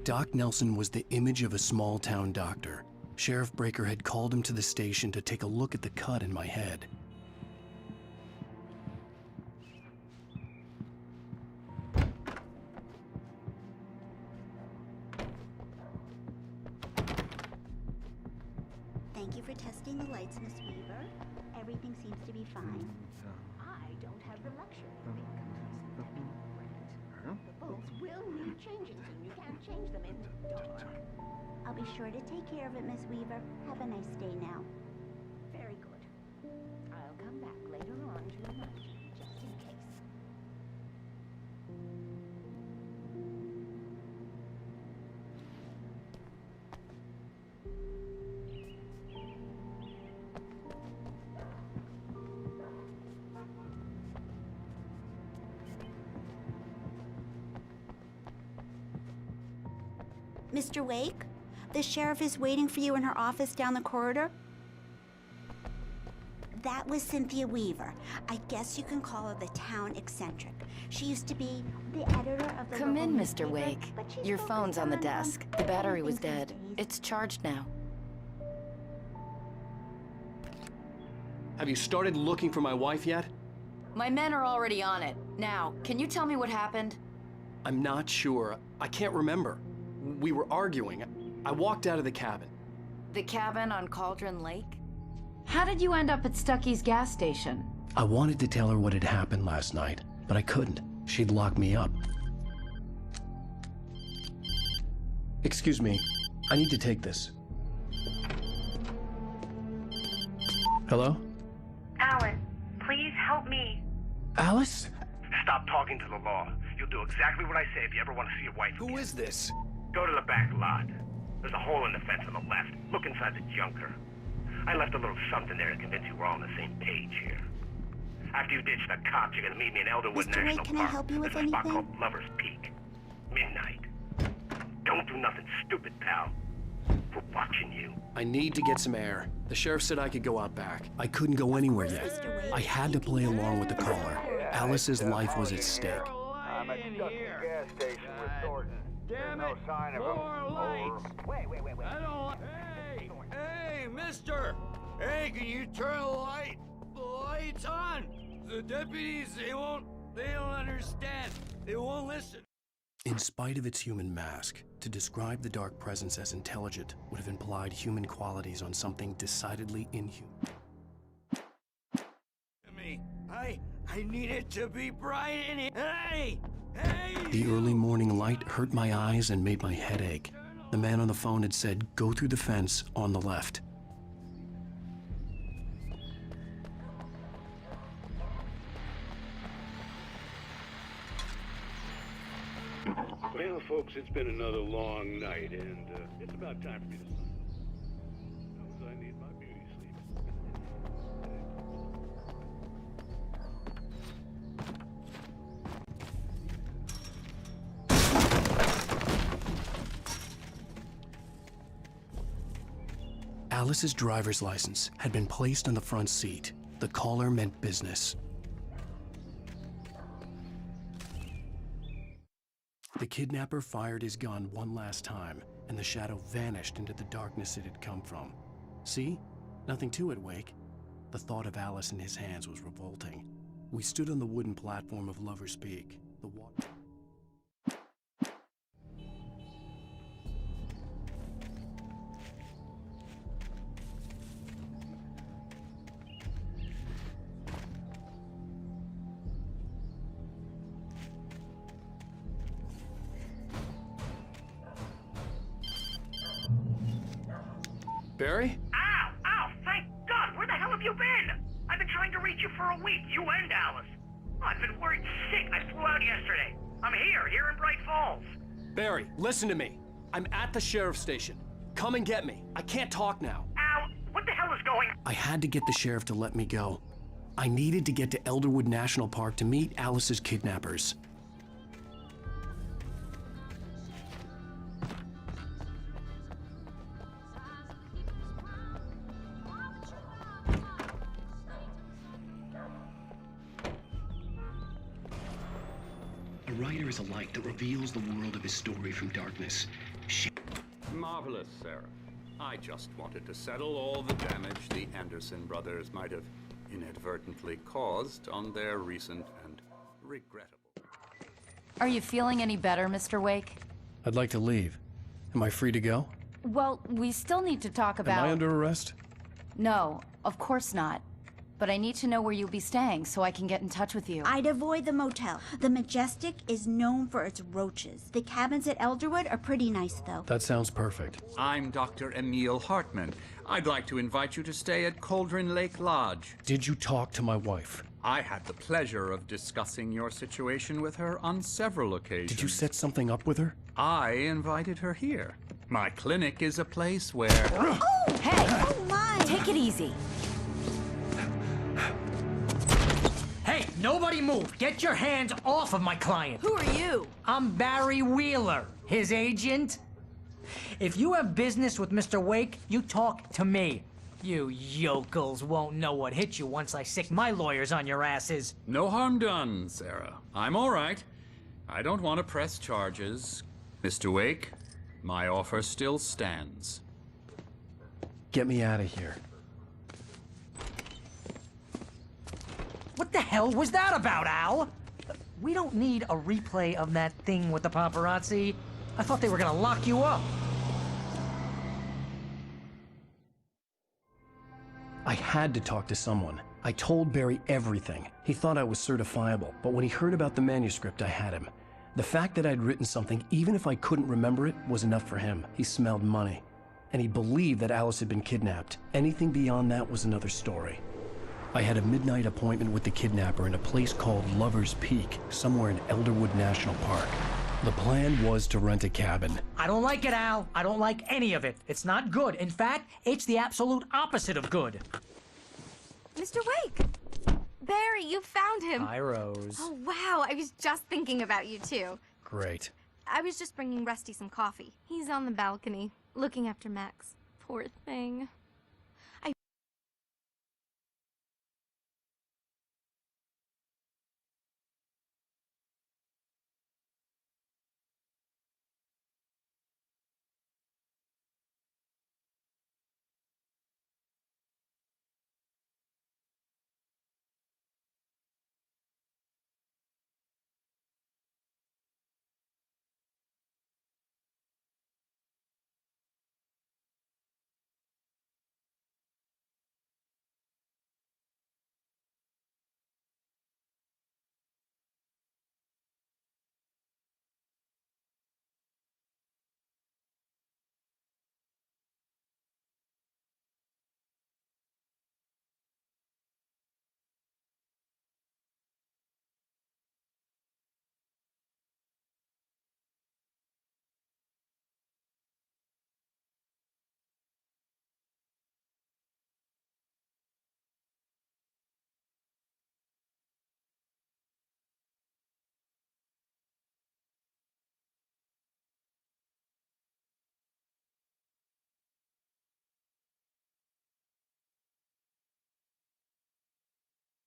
Doc Nelson was the image of a small-town doctor. Sheriff Breaker had called him to the station to take a look at the cut in my head. Thank you for testing the lights, Miss Weaver. Everything seems to be fine. I don't have the luxury of being complacent. The bulbs will need changing soon. You can't change them in the dark. I'll be sure to take care of it, Miss Weaver. Have a nice day now. Very good. I'll come back later on to remind you, just in case. Mr. Wake, the sheriff is waiting for you in her office down the corridor. That was Cynthia Weaver. I guess you can call her the town eccentric. She used to be the editor of the Come in, local Mr. newspaper, Wake. but she's Your focused phone's on the on desk. The battery was other things dead. these days. It's charged now. Have you started looking for my wife yet? My men are already on it. Now, can you tell me what happened? I'm not sure. I can't remember. We were arguing. I walked out of the cabin. The cabin on Cauldron Lake? How did you end up at Stucky's gas station? I wanted to tell her what had happened last night, but I couldn't. She'd lock me up. Excuse me, I need to take this. Hello? Alan, please help me. Alice? Stop talking to the law. You'll do exactly what I say if you ever want to see your wife again. Who is this? Go to the back lot. There's a hole in the fence on the left. Look inside the junker. I left a little something there to convince you we're all on the same page here. After you ditch the cops, you're gonna meet me in Elderwood Mr. National Wake, can I Park. help you with There's a spot anything? called Lover's Peak. Midnight. Don't do nothing stupid, pal. We're watching you. I need to get some air. The sheriff said I could go out back. I couldn't go anywhere yet. I had to play along with the caller. Alice's life was at stake. I'm at Stucky's gas station with Thornton. There's no sign of him. Wait. I don't... Hey, mister! Hey, can you turn the lights on? The deputies, they don't understand. They won't listen. In spite of its human mask, to describe the dark presence as intelligent would have implied human qualities on something decidedly inhuman. I need it to be bright in here. Hey! The early morning light hurt my eyes and made my head ache. The man on the phone had said, go through the fence on the left. Well, folks, it's been another long night, and it's about time for me to sign. Knows I need my beauty sleep. Alice's driver's license had been placed on the front seat. The caller meant business. The kidnapper fired his gun one last time, and the shadow vanished into the darkness it had come from. See? Nothing to it, Wake. The thought of Alice in his hands was revolting. We stood on the wooden platform of Lover's Peak. The water... Barry? Ow! Thank God! Where the hell have you been? I've been trying to reach you for a week, you and Alice. I've been worried sick I'm here in Bright Falls. Barry, listen to me. I'm at the sheriff's station. Come and get me. I can't talk now. Al, what the hell is going on? I had to get the sheriff to let me go. I needed to get to Elderwood National Park to meet Alice's kidnappers. A writer is a light that reveals the world of his story from darkness. Marvelous, Sarah. I just wanted to settle all the damage the Anderson brothers might have inadvertently caused on their recent and regrettable... Are you feeling any better, Mr. Wake? I'd like to leave. Am I free to go? Well, we still need to talk about... Am I under arrest? No, of course not. But I need to know where you'll be staying so I can get in touch with you. I'd avoid the motel. The Majestic is known for its roaches. The cabins at Elderwood are pretty nice, though. That sounds perfect. I'm Dr. Emil Hartman. I'd like to invite you to stay at Cauldron Lake Lodge. Did you talk to my wife? I had the pleasure of discussing your situation with her on several occasions. Did you set something up with her? I invited her here. My clinic is a place where... Oh, hey! Oh, my! Take it easy. Hey, nobody move! Get your hands off of my client! Who are you? I'm Barry Wheeler, his agent. If you have business with Mr. Wake, you talk to me. You yokels won't know what hit you once I sick my lawyers on your asses. No harm done, Sarah. I'm all right. I don't want to press charges. Mr. Wake, my offer still stands. Get me out of here. What the hell was that about, Al? We don't need a replay of that thing with the paparazzi. I thought they were gonna lock you up. I had to talk to someone. I told Barry everything. He thought I was certifiable, but when he heard about the manuscript, I had him. The fact that I'd written something, even if I couldn't remember it, was enough for him. He smelled money. And he believed that Alice had been kidnapped. Anything beyond that was another story. I had a midnight appointment with the kidnapper in a place called Lover's Peak, somewhere in Elderwood National Park. The plan was to rent a cabin. I don't like it, Al. I don't like any of it. It's not good. In fact, it's the absolute opposite of good. Mr. Wake! Barry, you found him. Hi, Rose. Oh, wow. I was just thinking about you, too. Great. I was just bringing Rusty some coffee. He's on the balcony, looking after Max. Poor thing.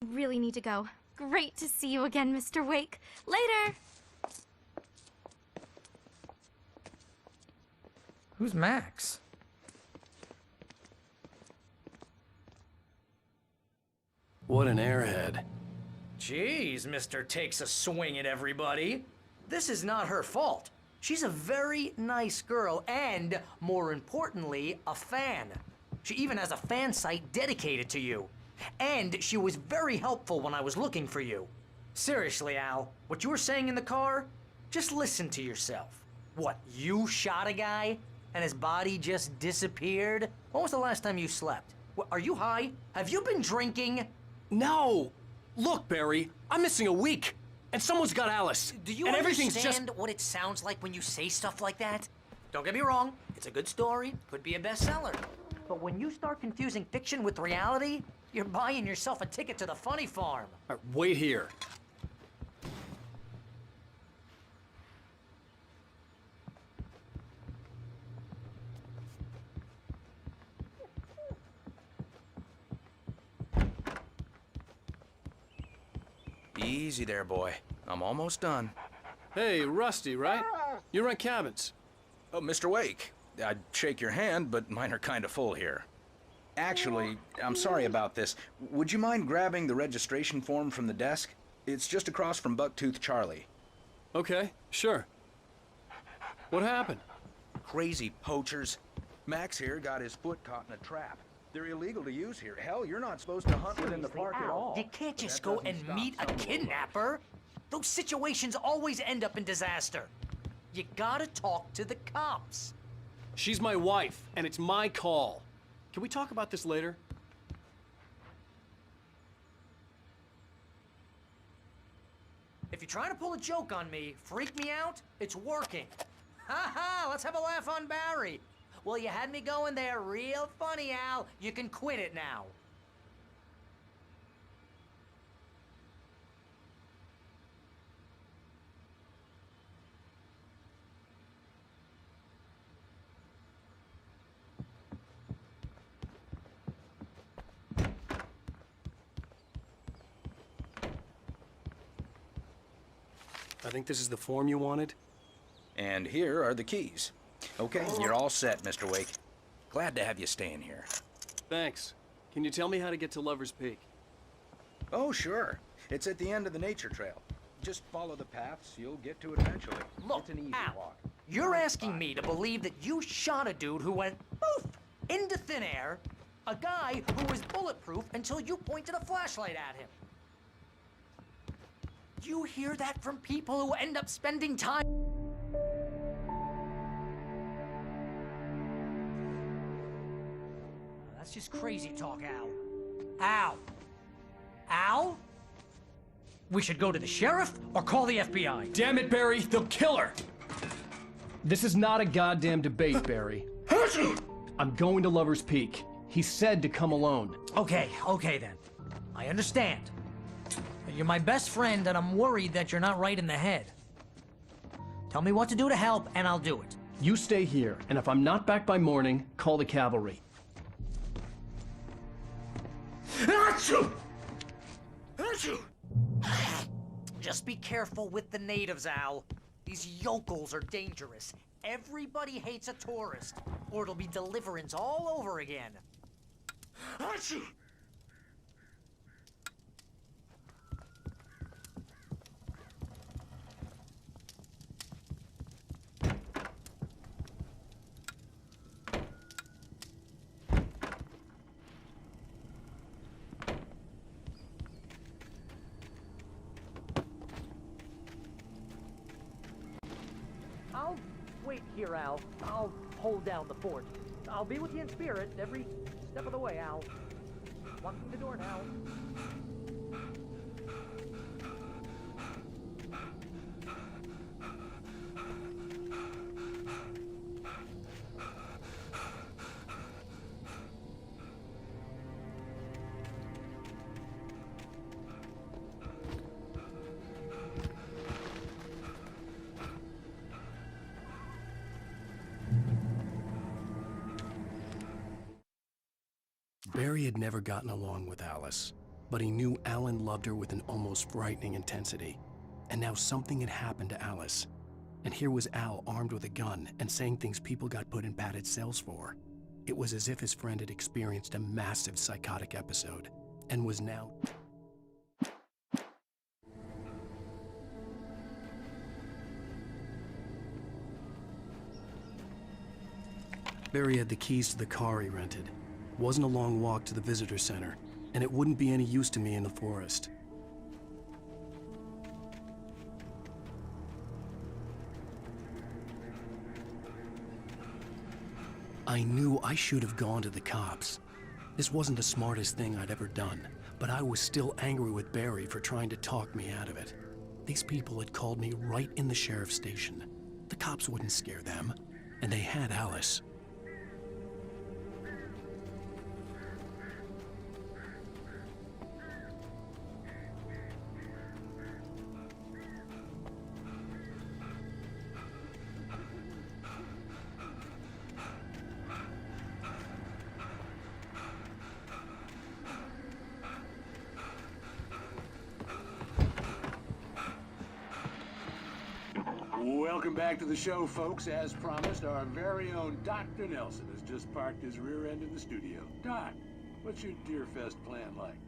Really need to go. Great to see you again, Mr. Wake. Later! Who's Max? What an airhead. Jeez, Mr. Takes a swing at everybody. This is not her fault. She's a very nice girl and, more importantly, a fan. She even has a fan site dedicated to you. And she was very helpful when I was looking for you. Seriously, Al, what you were saying in the car? Just listen to yourself. What, you shot a guy and his body just disappeared? When was the last time you slept? What, are you high? Have you been drinking? No! Look, Barry, I'm missing a week. And someone's got Alice. Do you and everything's understand what it sounds like when you say stuff like that? Don't get me wrong, it's a good story, could be a bestseller. But when you start confusing fiction with reality, you're buying yourself a ticket to the funny farm. All right, wait here. Easy there, boy. I'm almost done. Hey, Rusty, right? You rent cabins. Oh, Mr. Wake. I'd shake your hand, but mine are kind of full here. Actually, I'm sorry about this. Would you mind grabbing the registration form from the desk? It's just across from Bucktooth Charlie. Okay, sure. What happened? Crazy poachers. Max here got his foot caught in a trap. They're illegal to use here. Hell, you're not supposed to hunt within the park at all. You can't just go and meet a kidnapper. Those situations always end up in disaster. You gotta talk to the cops. She's my wife, and it's my call. Can we talk about this later? If you're trying to pull a joke on me, freak me out, it's working. Ha ha, let's have a laugh on Barry. Well, you had me going there real funny, Al. You can quit it now. I think this is the form you wanted. And here are the keys. Okay, you're all set, Mr. Wake. Glad to have you staying here. Thanks. Can you tell me how to get to Lover's Peak? Oh, sure. It's at the end of the nature trail. Just follow the paths, you'll get to it eventually. Look, it's an easy Al, walk. you're asking me to believe that you shot a dude who went poof into thin air, a guy who was bulletproof until you pointed a flashlight at him. You hear that from people who end up spending time... That's just crazy talk, Al. Al? Al? We should go to the sheriff or call the FBI. Damn it, Barry, they'll kill her! This is not a goddamn debate, Barry. I'm going to Lover's Peak. He said to come alone. Okay then. I understand. You're my best friend, and I'm worried that you're not right in the head. Tell me what to do to help, and I'll do it. You stay here, and if I'm not back by morning, call the cavalry. Achoo! Achoo! Just be careful with the natives, Al. These yokels are dangerous. Everybody hates a tourist, or it'll be deliverance all over again. Achoo! I'll wait here, Al. I'll hold down the fort. I'll be with you in spirit every step of the way, Al. Locking the door now. Barry had never gotten along with Alice, but he knew Alan loved her with an almost frightening intensity. And now something had happened to Alice. And here was Al armed with a gun and saying things people got put in padded cells for. It was as if his friend had experienced a massive psychotic episode and was now... Barry had the keys to the car he rented. Wasn't a long walk to the visitor center, and it wouldn't be any use to me in the forest. I knew I should have gone to the cops. This wasn't the smartest thing I'd ever done, but I was still angry with Barry for trying to talk me out of it. These people had called me right in the sheriff's station. The cops wouldn't scare them, and they had Alice. Welcome back to the show, folks. As promised, our very own Dr. Nelson has just parked his rear end in the studio. Doc, what's your Deerfest plan like?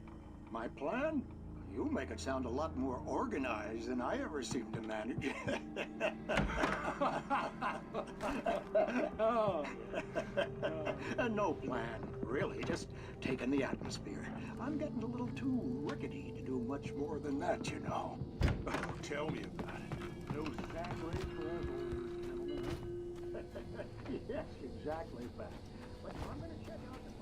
My plan? You make it sound a lot more organized than I ever seem to manage. No plan, really. Just taking the atmosphere. I'm getting a little too rickety to do much more than that, you know. Oh, tell me about it. No sack race for us old gentlemen, huh? Yes, exactly, Pat. But I'm going to check out the...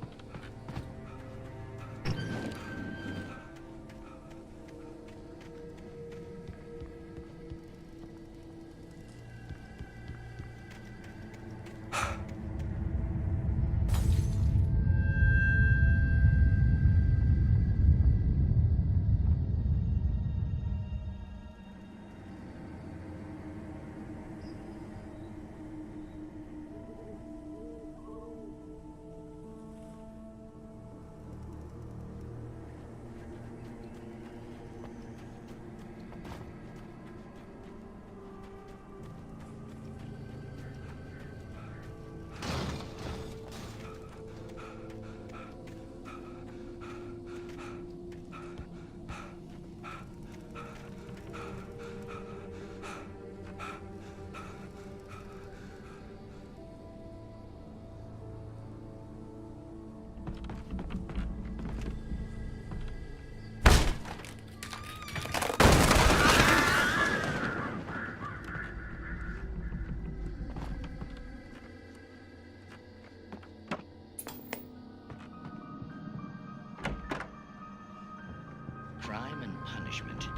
Crime and punishment.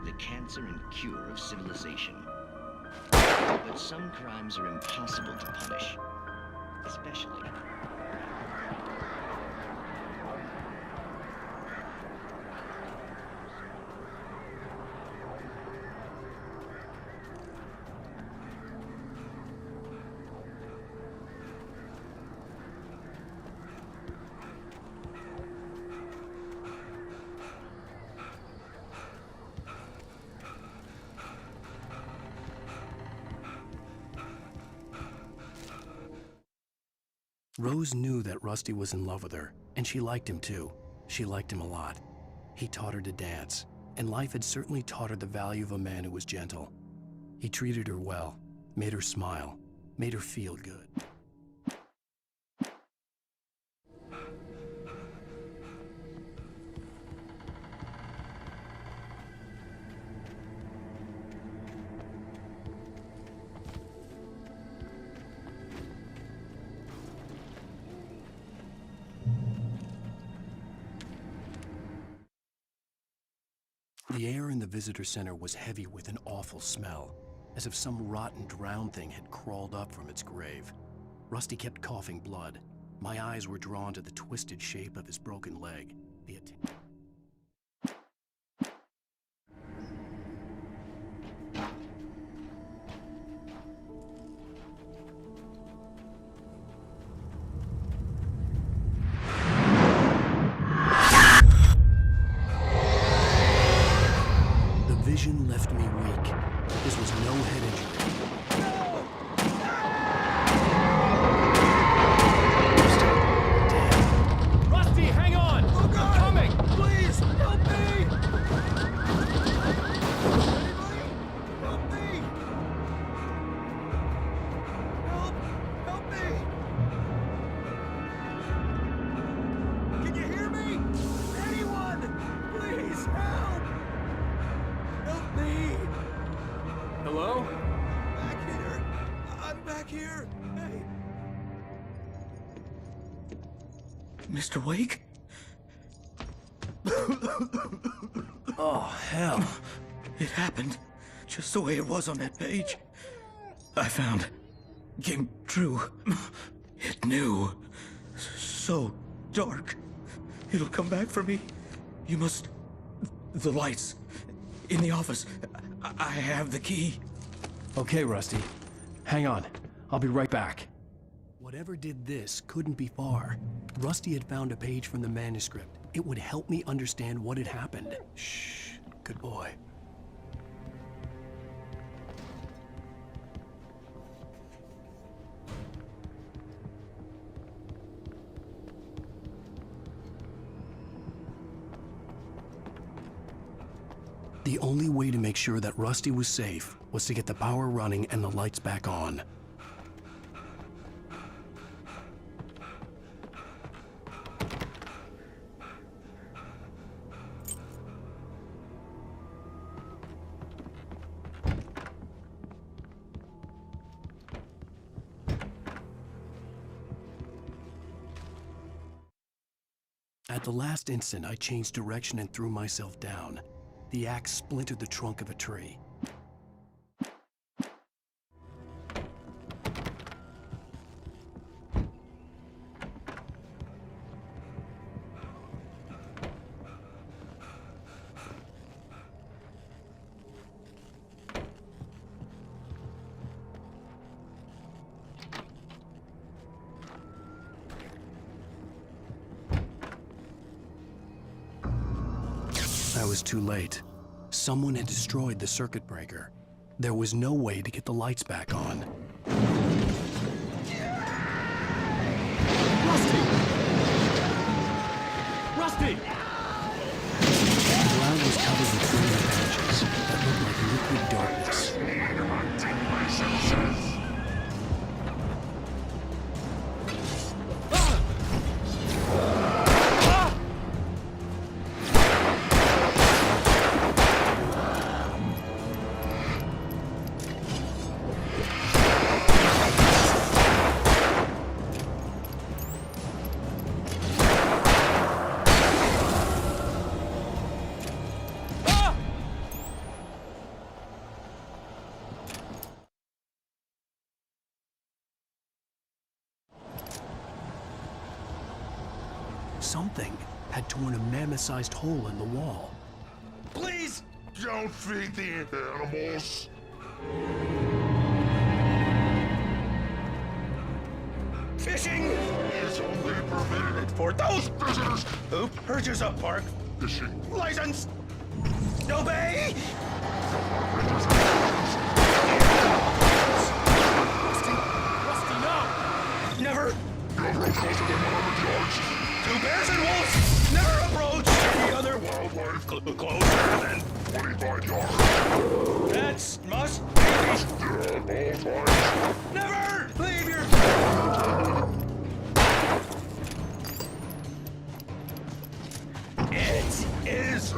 The cancer and cure of civilization. But some crimes are impossible to punish. Especially... Rose knew that Rusty was in love with her, and she liked him too. She liked him a lot. He taught her to dance, and life had certainly taught her the value of a man who was gentle. He treated her well, made her smile, made her feel good. The air in the visitor center was heavy with an awful smell, as if some rotten drowned thing had crawled up from its grave. Rusty kept coughing blood. My eyes were drawn to the twisted shape of his broken leg. Vision left me weak. This was no head injury. Damn. Rusty, hang on! Oh God! I'm coming! Please, help me! Help me! Help me! Can you hear me? Anyone! Please, help! Help me! Hello? Back here. I'm back here. Hey. Mr. Wake? Oh, hell. It happened just the way it was on that page. I found. Came true. It knew. So dark. It'll come back for me. You must... The lights. In the office. I have the key. Okay, Rusty. Hang on. I'll be right back. Whatever did this couldn't be far. Rusty had found a page from the manuscript. It would help me understand what had happened. Shh. Good boy. The only way to make sure that Rusty was safe was to get the power running and the lights back on. At the last instant, I changed direction and threw myself down. The axe splintered the trunk of a tree. I was too late. Someone had destroyed the circuit breaker. There was no way to get the lights back on. Rusty! Rusty! The ground was covered with green patches that looked like liquid darkness. Something had torn a mammoth-sized hole in the wall. Please! Don't feed the animals. Fishing is only permitted for those visitors who purchase a park fishing license. Obey! Rusty, no! Never! Two bears and wolves never approach any other wildlife closer than 25 yards. That's must be. Never leave your. It is.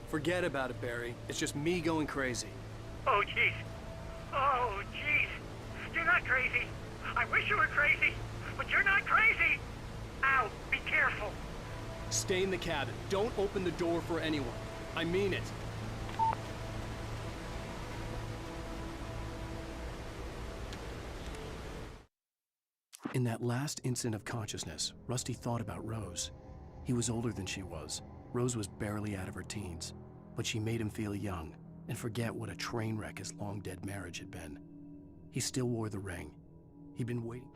Forget about it, Barry. It's just me going crazy. Oh, jeez. Oh, jeez. You're not crazy. I wish you were crazy, but you're not crazy. Ow, be careful. Stay in the cabin. Don't open the door for anyone. I mean it. In that last instant of consciousness, Rusty thought about Rose. He was older than she was. Rose was barely out of her teens, but she made him feel young and forget what a train wreck his long-dead marriage had been. He still wore the ring. He'd been waiting.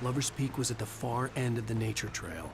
Lover's Peak was at the far end of the nature trail.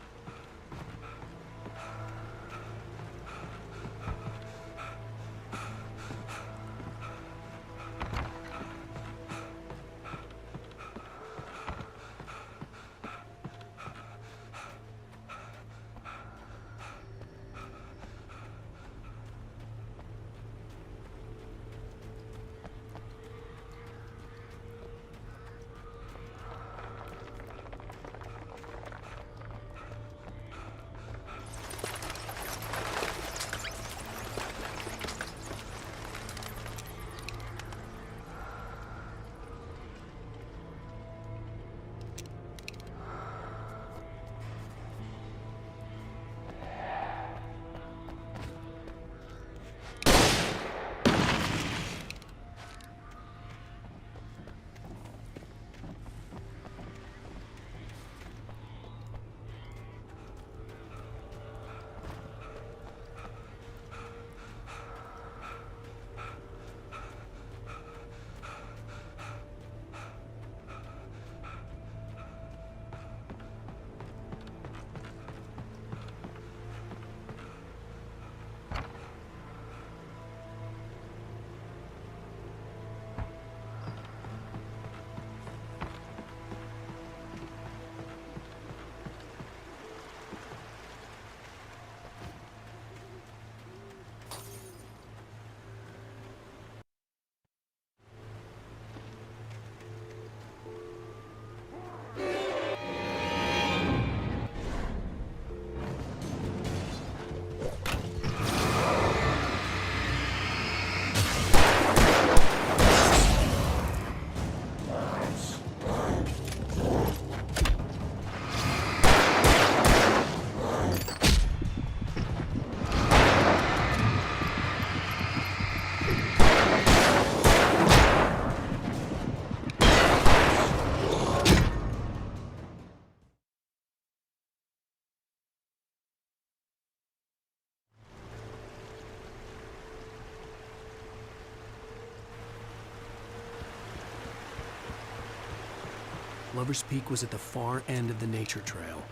Lover's Peak was at the far end of the nature trail.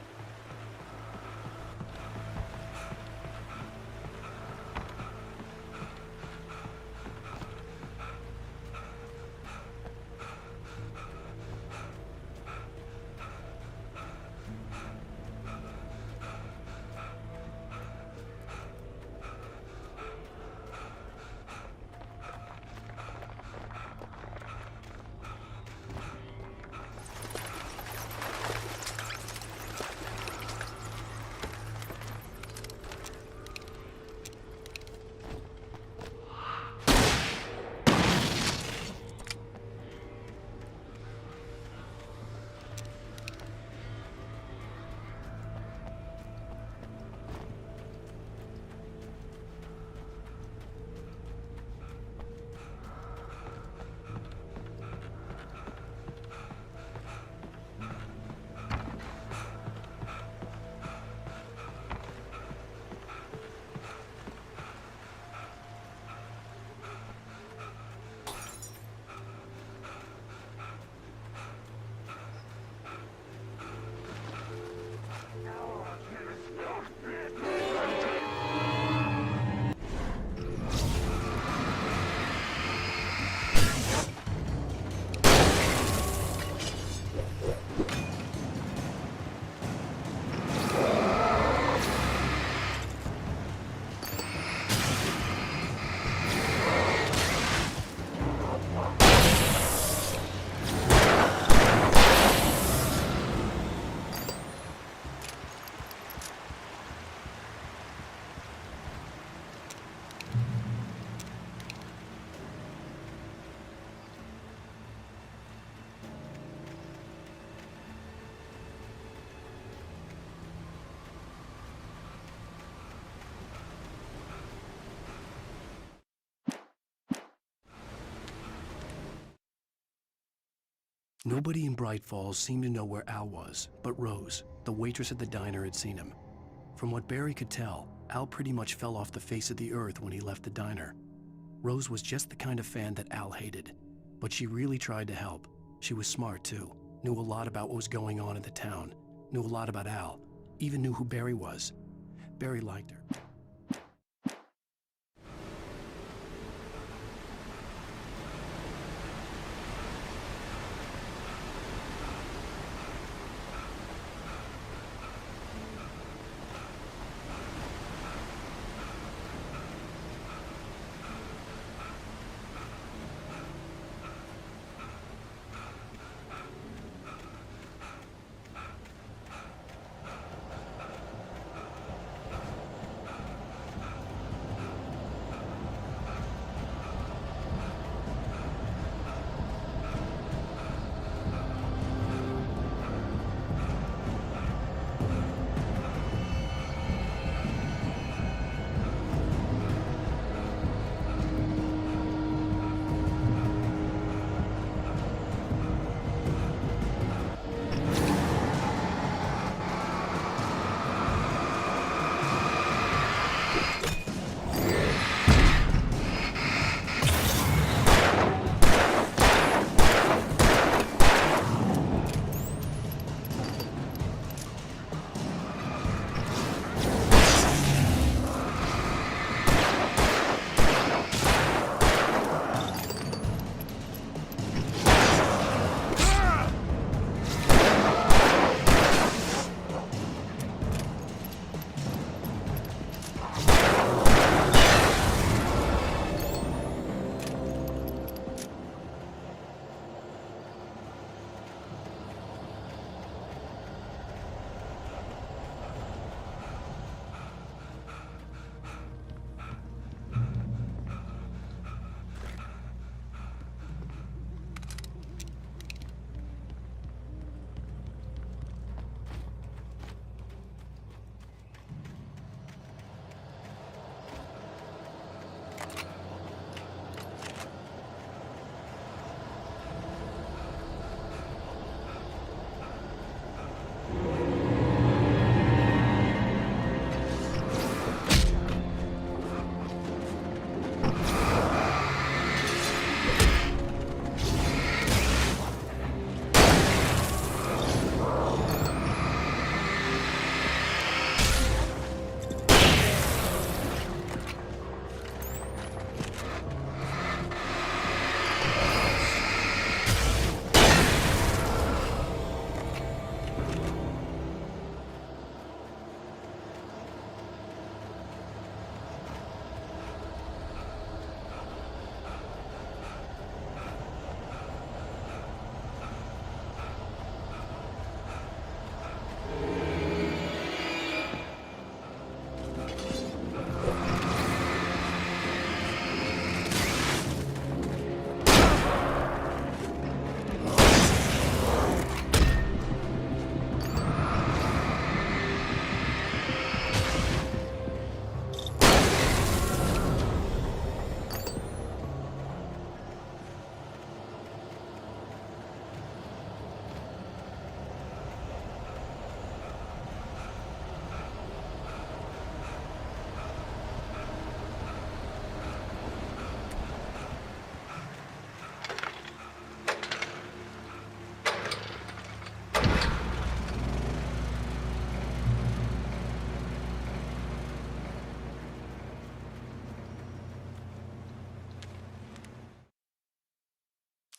Nobody in Bright Falls seemed to know where Al was, but Rose, the waitress at the diner, had seen him. From what Barry could tell, Al pretty much fell off the face of the earth when he left the diner. Rose was just the kind of fan that Al hated, but she really tried to help. She was smart too, knew a lot about what was going on in the town, knew a lot about Al, even knew who Barry was. Barry liked her.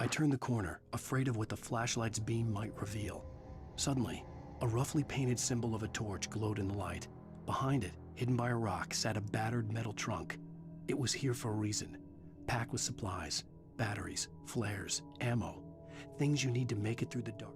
I turned the corner, afraid of what the flashlight's beam might reveal. Suddenly, a roughly painted symbol of a torch glowed in the light. Behind it, hidden by a rock, sat a battered metal trunk. It was here for a reason, packed with supplies, batteries, flares, ammo, things you need to make it through the dark.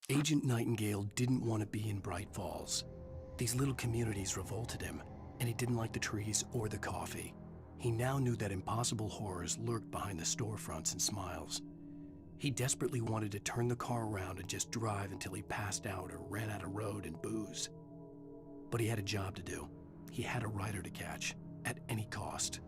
Agent Nightingale didn't want to be in Bright Falls. These little communities revolted him, and he didn't like the trees or the coffee. He now knew that impossible horrors lurked behind the storefronts and smiles. He desperately wanted to turn the car around and just drive until he passed out or ran out of road and booze. But he had a job to do. He had a rider to catch, at any cost.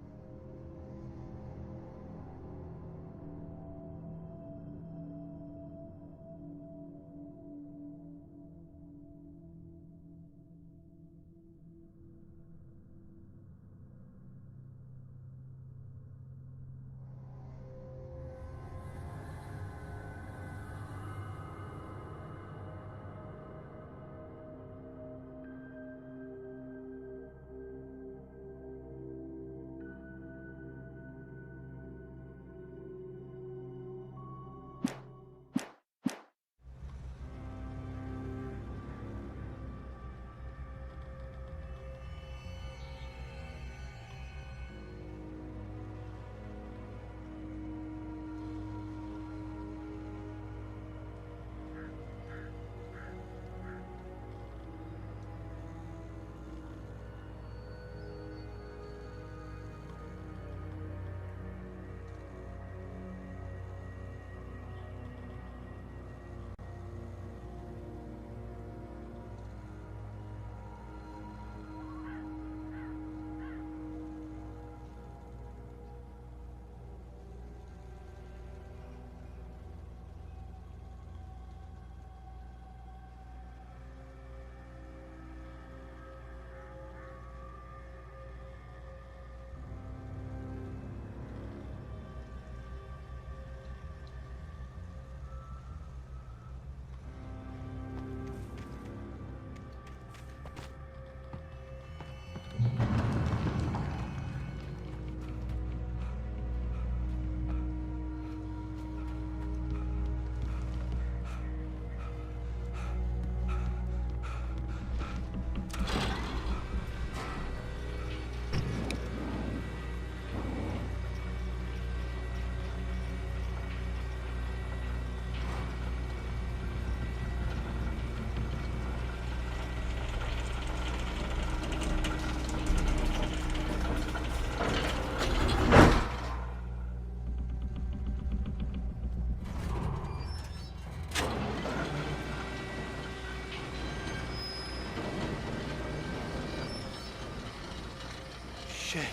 Shit.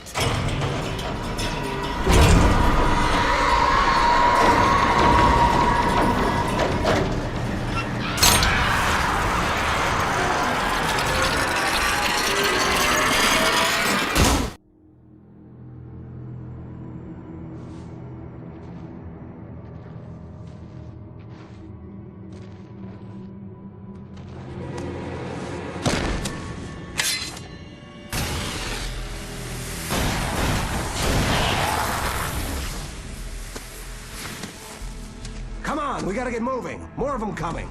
Come on, we gotta get moving. More of them coming.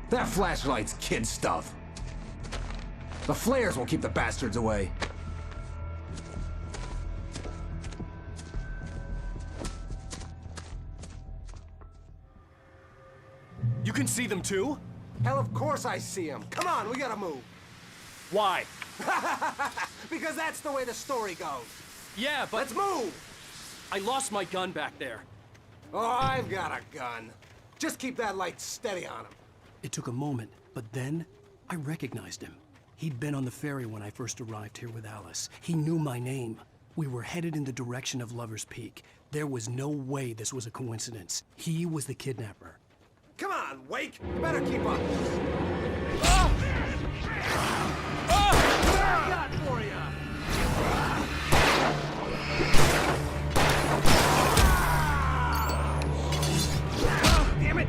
That flashlight's kid stuff. The flares will keep the bastards away. You can see them too? Hell, of course I see them. Come on, we gotta move. Why? Because that's the way the story goes. Yeah, but... Let's move! I lost my gun back there. Oh, I've got a gun. Just keep that light steady on him. It took a moment, but then I recognized him. He'd been on the ferry when I first arrived here with Alice. He knew my name. We were headed in the direction of Lover's Peak. There was no way this was a coincidence. He was the kidnapper. Come on, Wake! You better keep up. What I got for you? Damn it!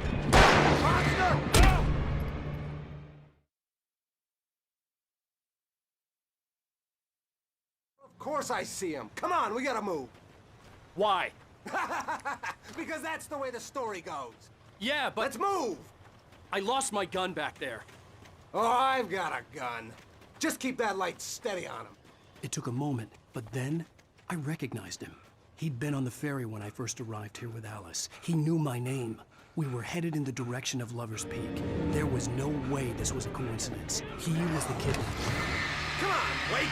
Monster! Of course I see him. Come on, we gotta move. Why? Because that's the way the story goes. Yeah, but... Let's move! I lost my gun back there. Oh, I've got a gun. Just keep that light steady on him. It took a moment, but then I recognized him. He'd been on the ferry when I first arrived here with Alice. He knew my name. We were headed in the direction of Lover's Peak. There was no way this was a coincidence. He was the kidnapper. Come on, Wake!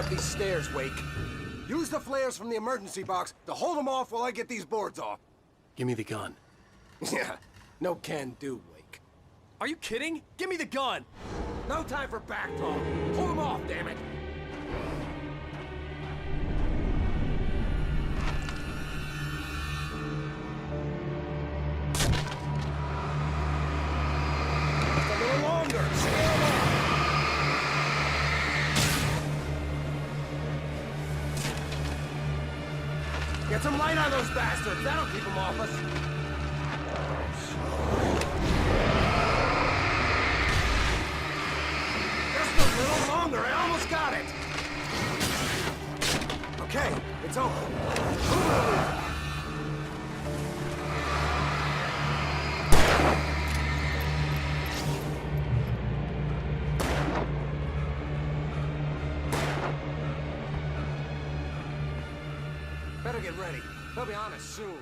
These stairs, Wake. Use the flares from the emergency box to hold them off while I get these boards off. Give me the gun. Yeah, no can do, Wake. Are you kidding? Give me the gun! No time for back talk. Hold them off, damn it. Just a little longer. Scale up. Get some light on those bastards. That'll keep them off us. Just a little longer. I almost got it. Okay, it's open. Move. Better get ready. They'll be on us soon.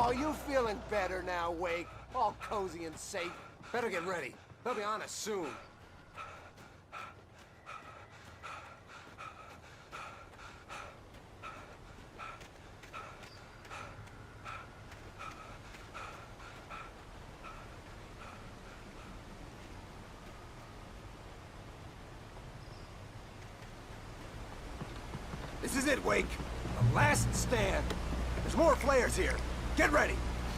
Oh, you feeling better now, Wake? All cozy and safe. Better get ready. They'll be on us soon. This is it, Wake. The last stand. There's more flares here. Get ready.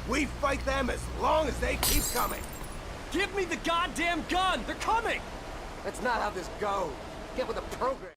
We fight them as long as they keep coming. Give me the goddamn gun! They're coming! That's not how this goes. Get with the program.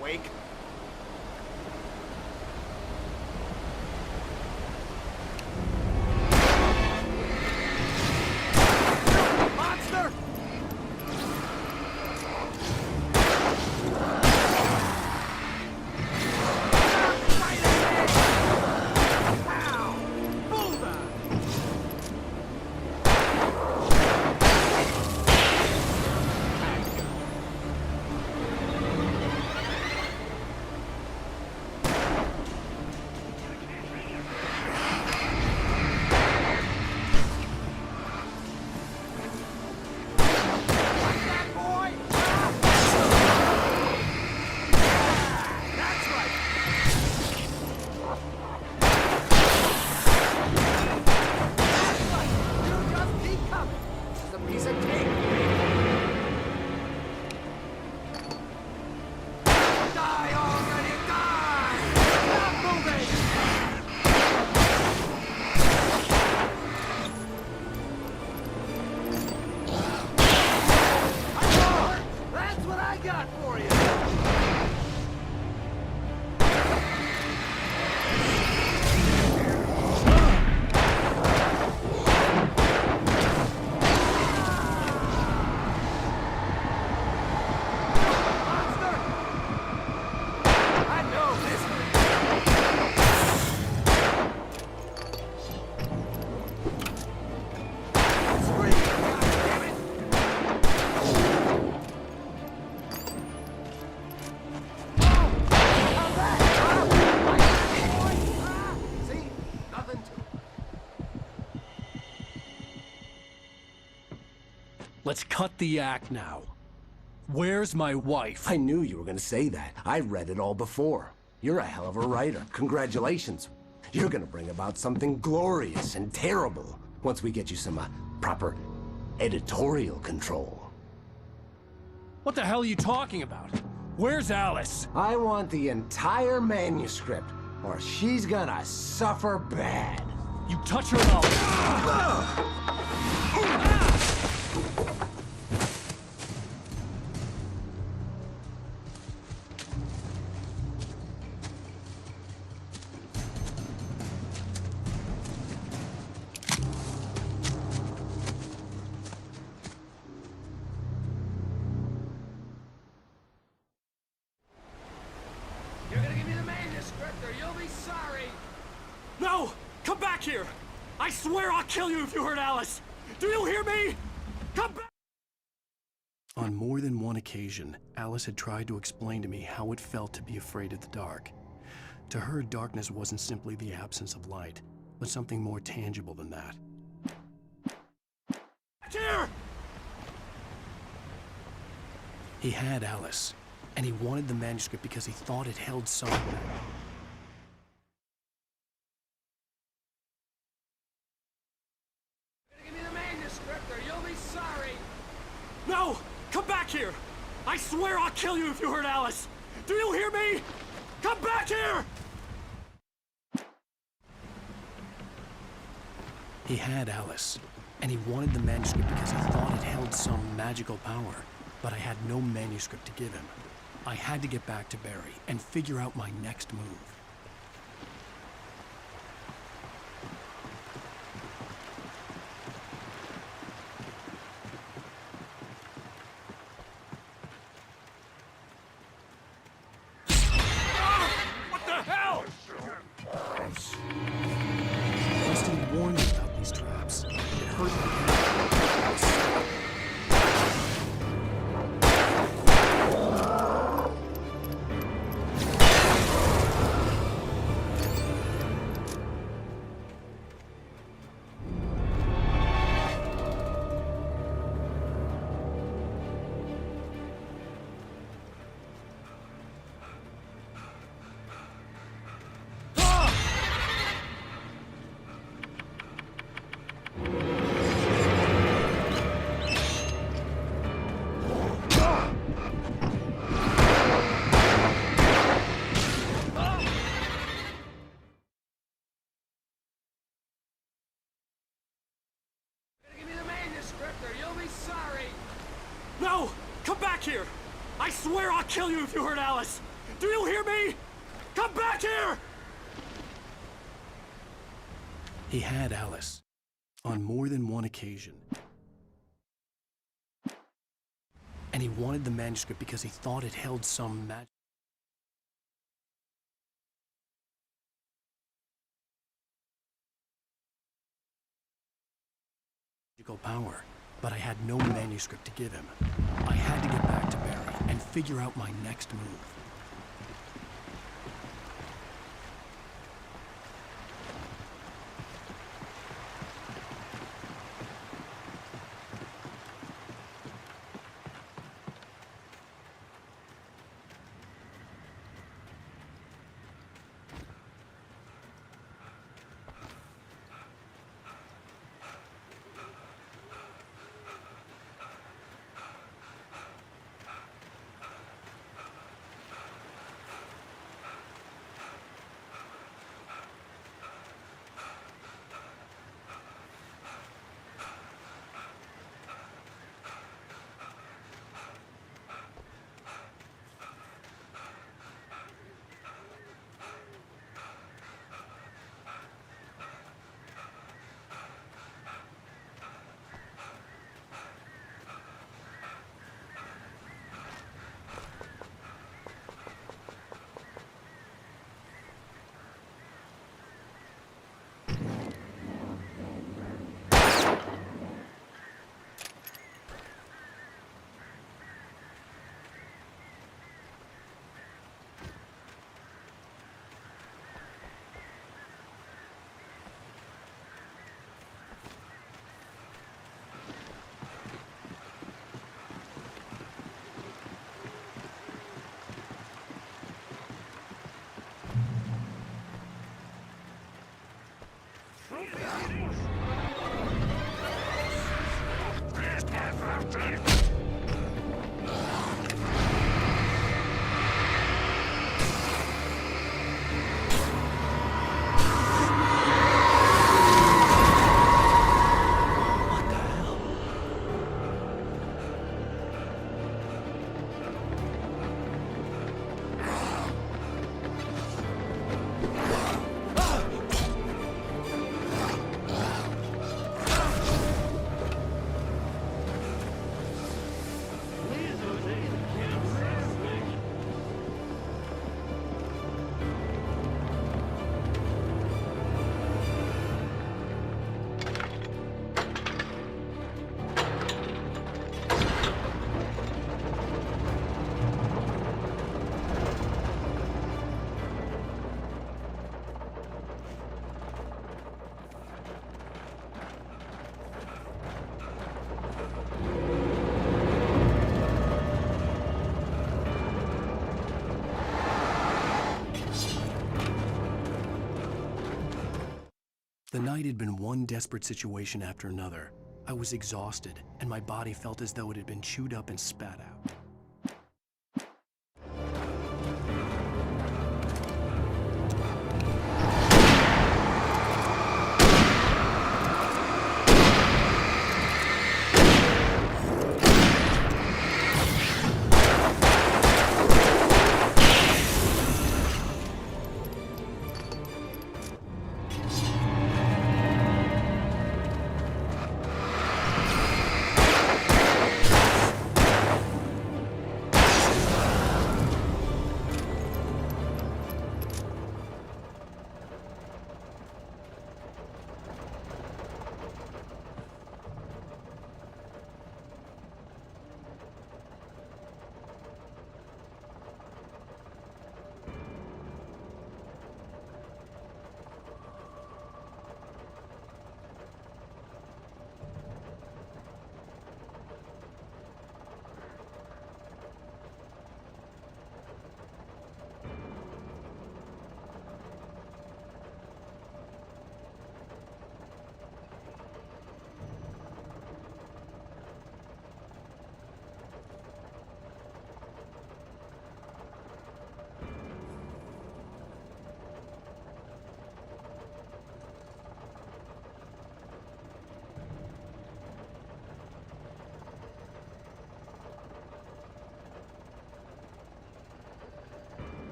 Wake. Monster! Let's cut the act now. Where's my wife? I knew you were gonna say that. I read it all before. You're a hell of a writer. Congratulations. You're gonna bring about something glorious and terrible once we get you some proper editorial control. What the hell are you talking about? Where's Alice? I want the entire manuscript, or she's gonna suffer bad. You touch her and You're gonna give me the manuscript or you'll be sorry. No! Come back here! I swear I'll kill you if you hurt Alice! Do you hear me? Come back! On more than one occasion, Alice had tried to explain to me how it felt to be afraid of the dark. To her, darkness wasn't simply the absence of light, but something more tangible than that. Here! He had Alice, and he wanted the manuscript because he thought it held something. swear I'll kill you if you hurt Alice! Do you hear me? Come back here! He had Alice, and he wanted the manuscript because he thought it held some magical power, but I had no manuscript to give him. I had to get back to Barry and figure out my next move. What the hell? Rusty warned me about these traps. It hurt my No! Come back here! I swear I'll kill you if you hurt Alice! Do you hear me? Come back here! He had Alice on more than one occasion. And he wanted the manuscript because he thought it held some magical power, but I had no manuscript to give him. I had to get back to Barry and figure out my next move. The night had been one desperate situation after another. I was exhausted, and my body felt as though it had been chewed up and spat out.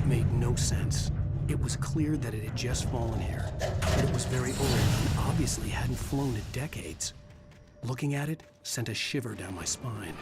made no sense. It was clear that it had just fallen here, but it was very old and obviously hadn't flown in decades. Looking at it sent a shiver down my spine.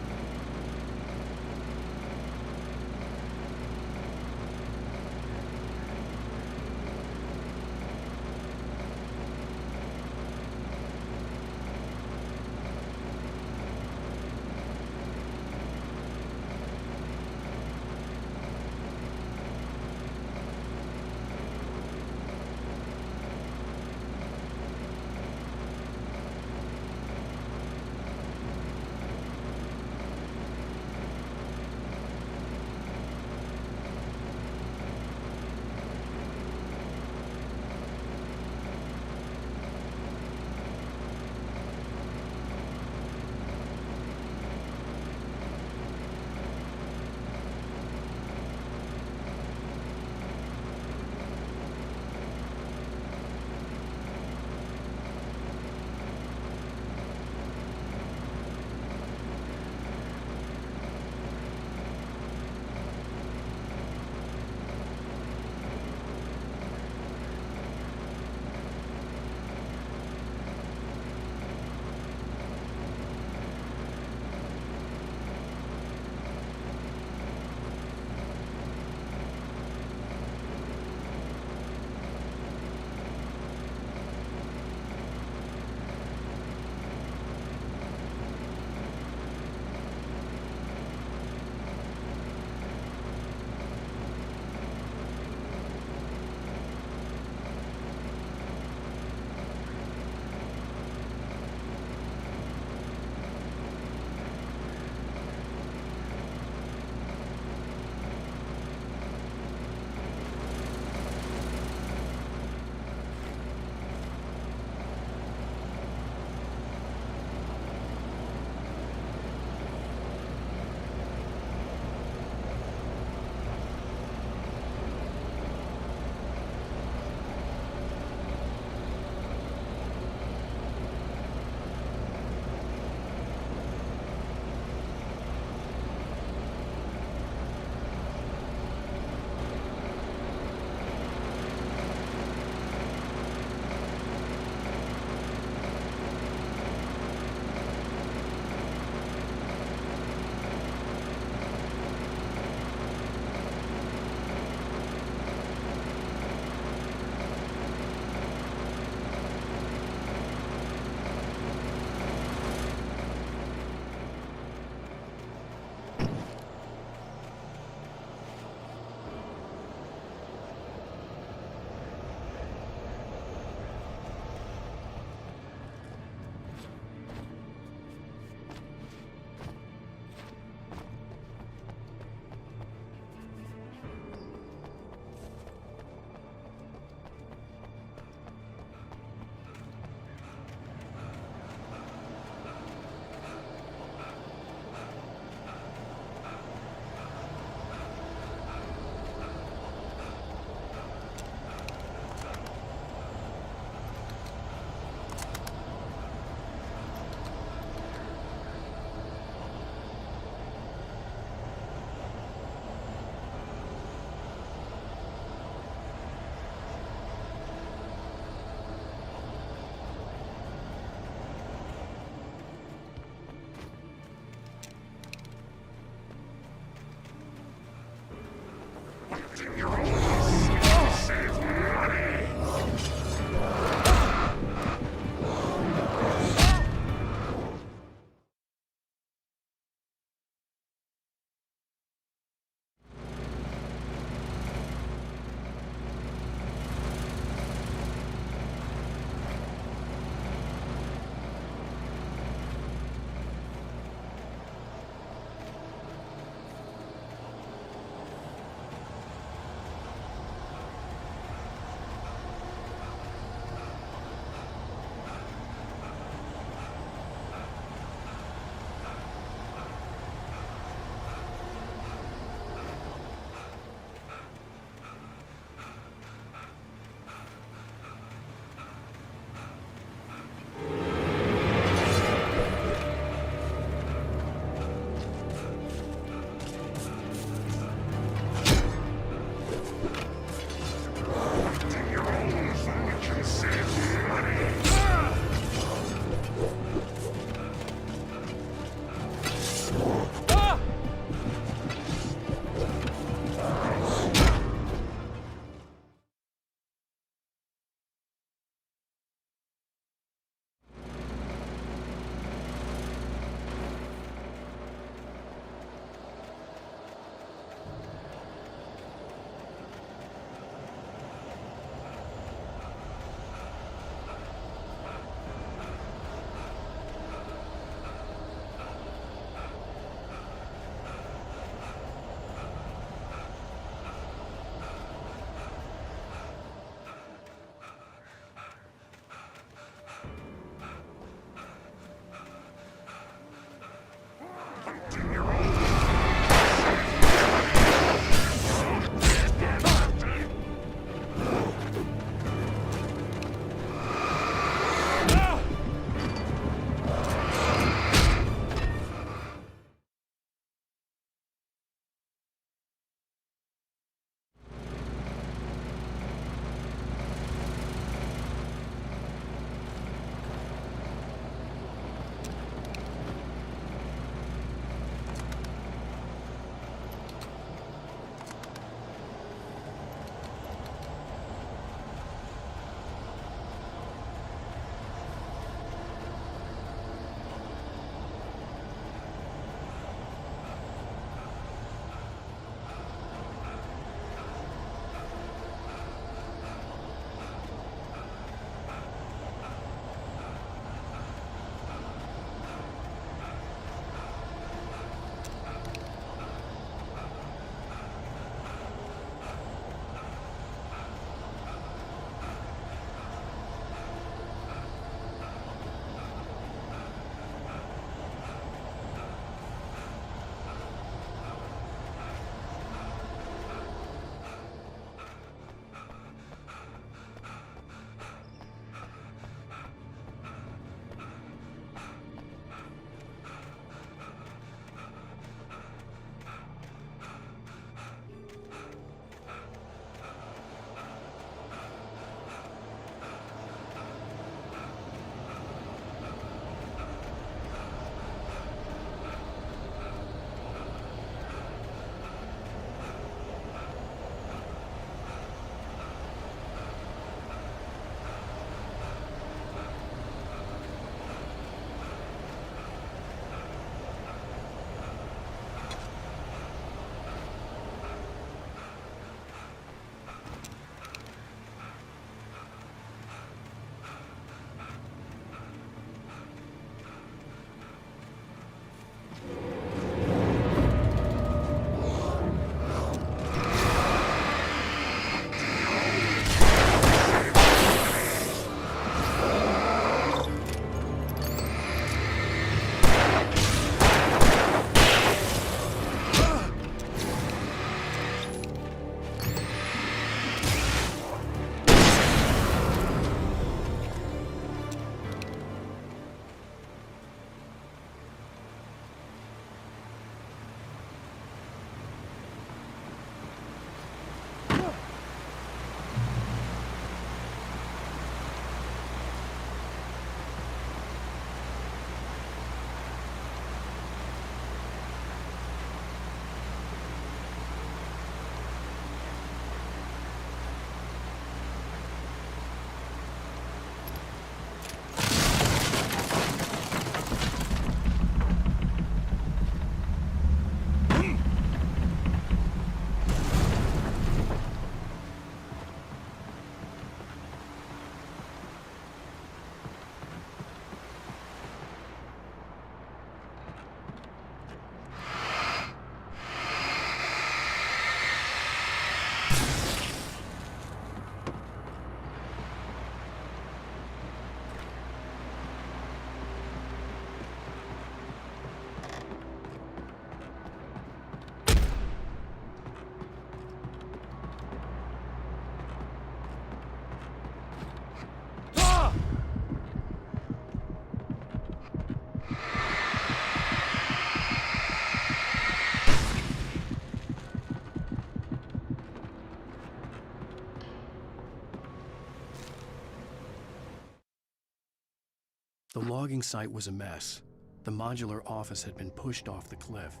logging site was a mess. The modular office had been pushed off the cliff.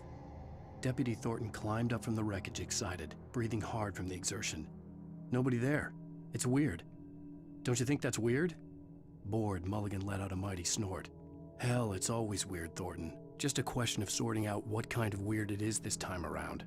Deputy Thornton climbed up from the wreckage excited, breathing hard from the exertion. Nobody there. It's weird. Don't you think that's weird? Bored, Mulligan let out a mighty snort. Hell, it's always weird, Thornton. Just a question of sorting out what kind of weird it is this time around.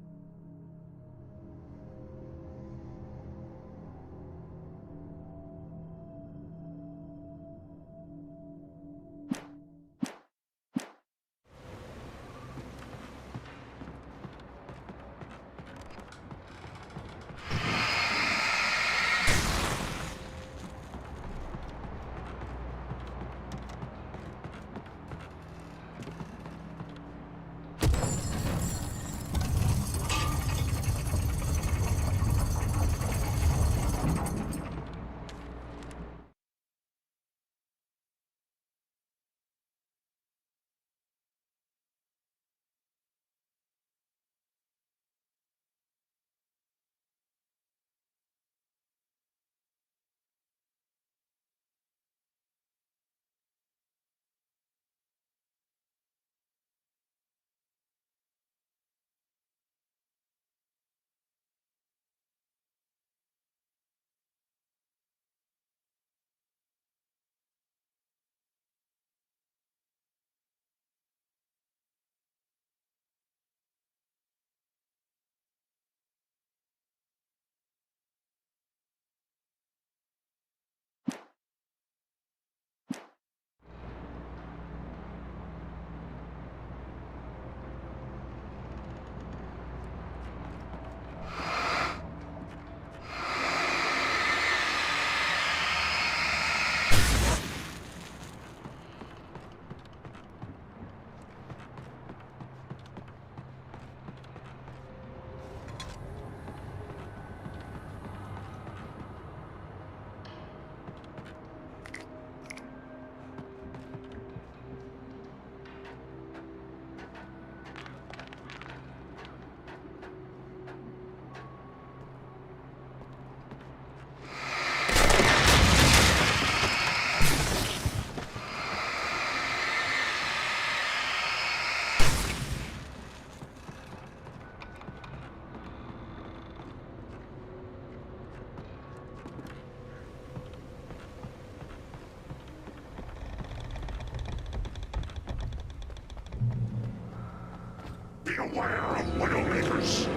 Beware of Widowmakers!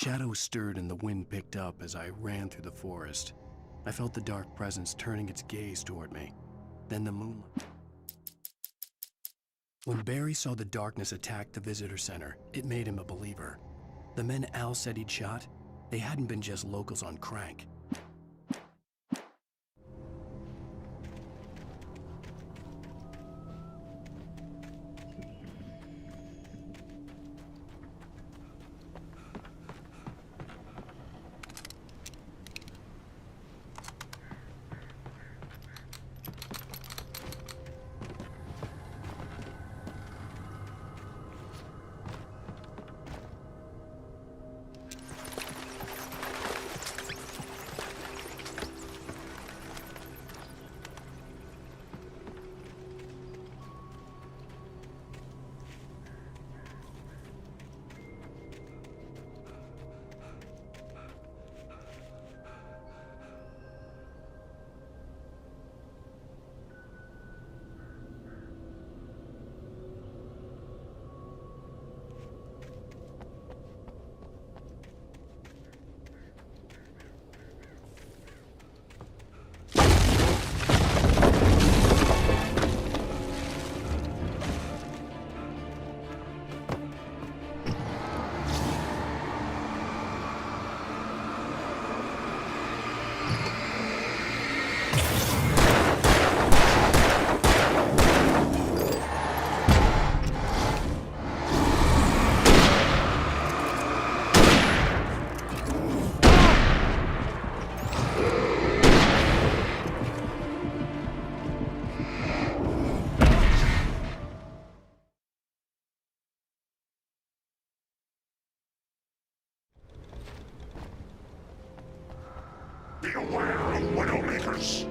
Shadows stirred and the wind picked up as I ran through the forest. I felt the dark presence turning its gaze toward me. Then the moonlight. When Barry saw the darkness attack the visitor center, it made him a believer. The men Al said he'd shot, they hadn't been just locals on crank. Be aware of widowmakers.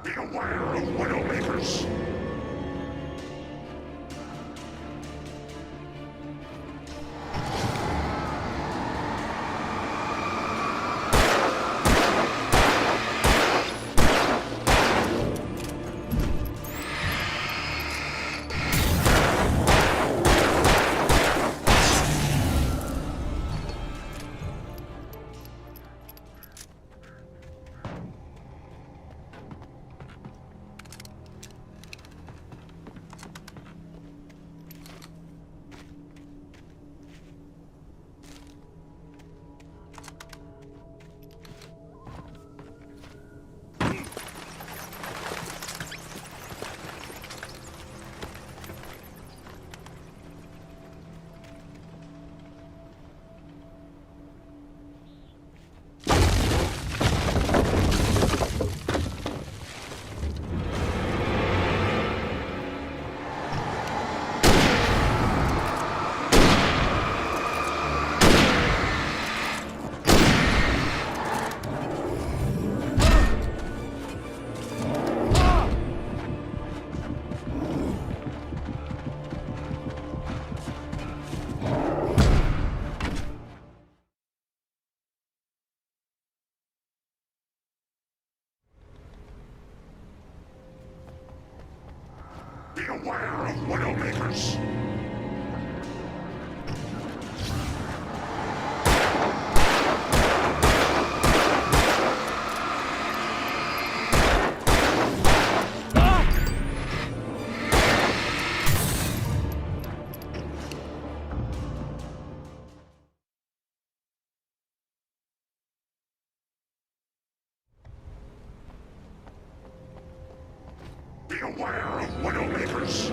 Be aware of widowmakers. Be aware of widowmakers. Be aware of widowmakers.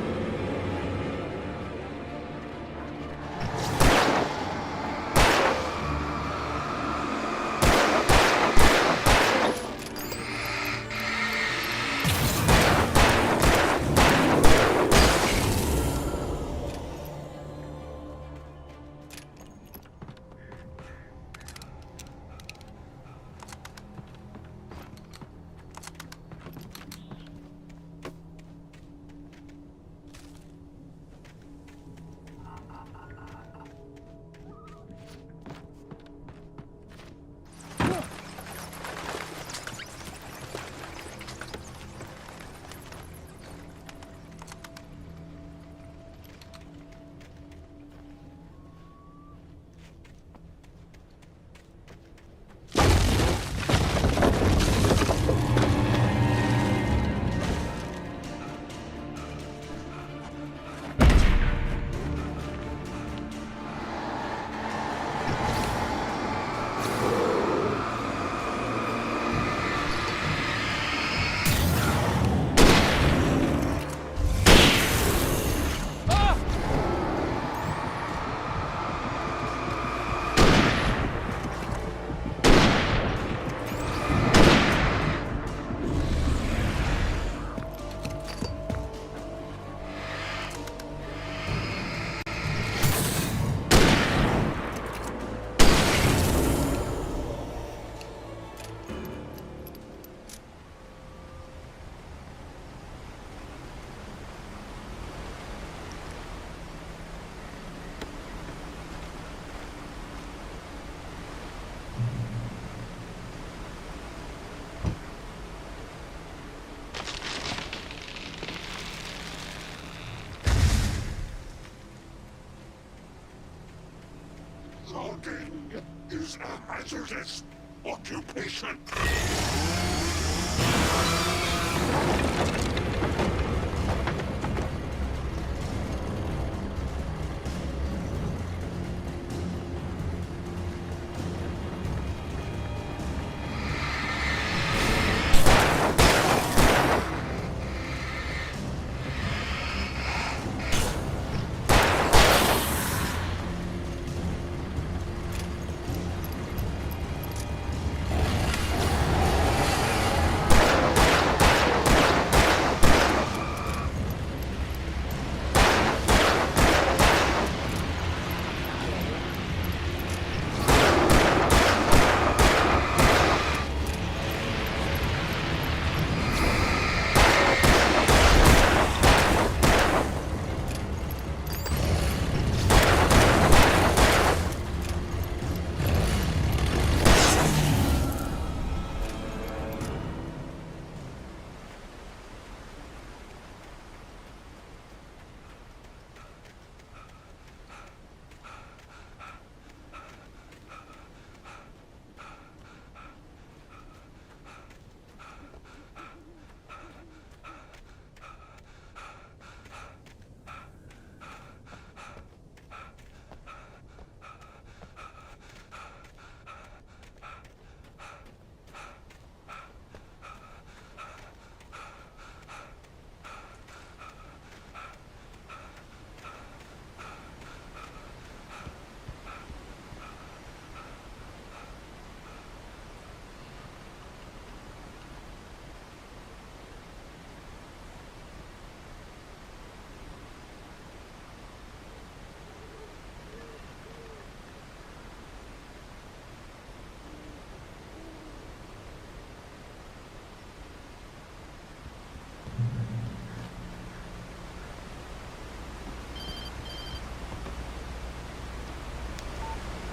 is a hazardous occupation.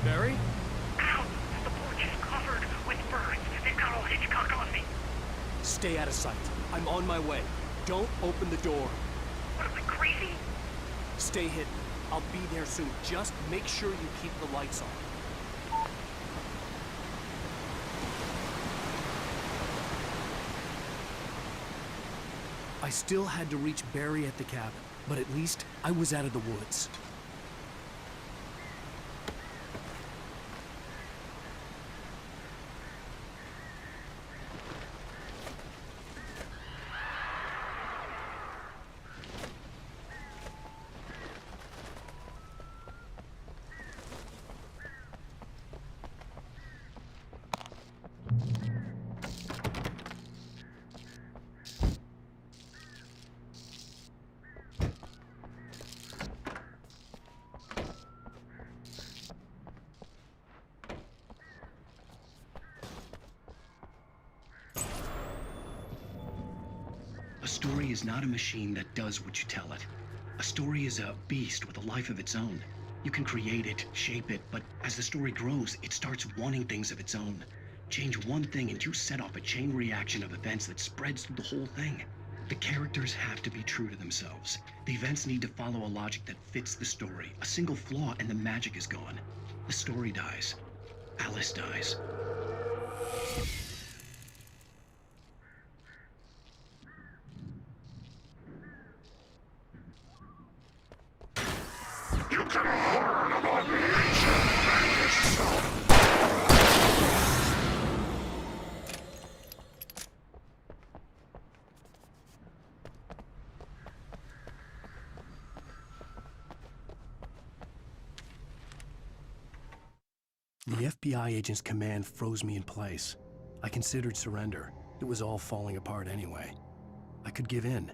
Barry? Ow! The porch is covered with birds. They've got all Hitchcock on me. Stay out of sight. I'm on my way. Don't open the door. What am I, crazy? Stay hidden. I'll be there soon. Just make sure you keep the lights on. I still had to reach Barry at the cabin, but at least I was out of the woods. A story is not a machine that does what you tell it. A story is a beast with a life of its own. You can create it, shape it, but as the story grows, it starts wanting things of its own. Change one thing and you set off a chain reaction of events that spreads through the whole thing. The characters have to be true to themselves. The events need to follow a logic that fits the story. A single flaw and the magic is gone. The story dies. Alice dies. You can learn about the ancient madness. The FBI agent's command froze me in place. I considered surrender. It was all falling apart anyway. I could give in.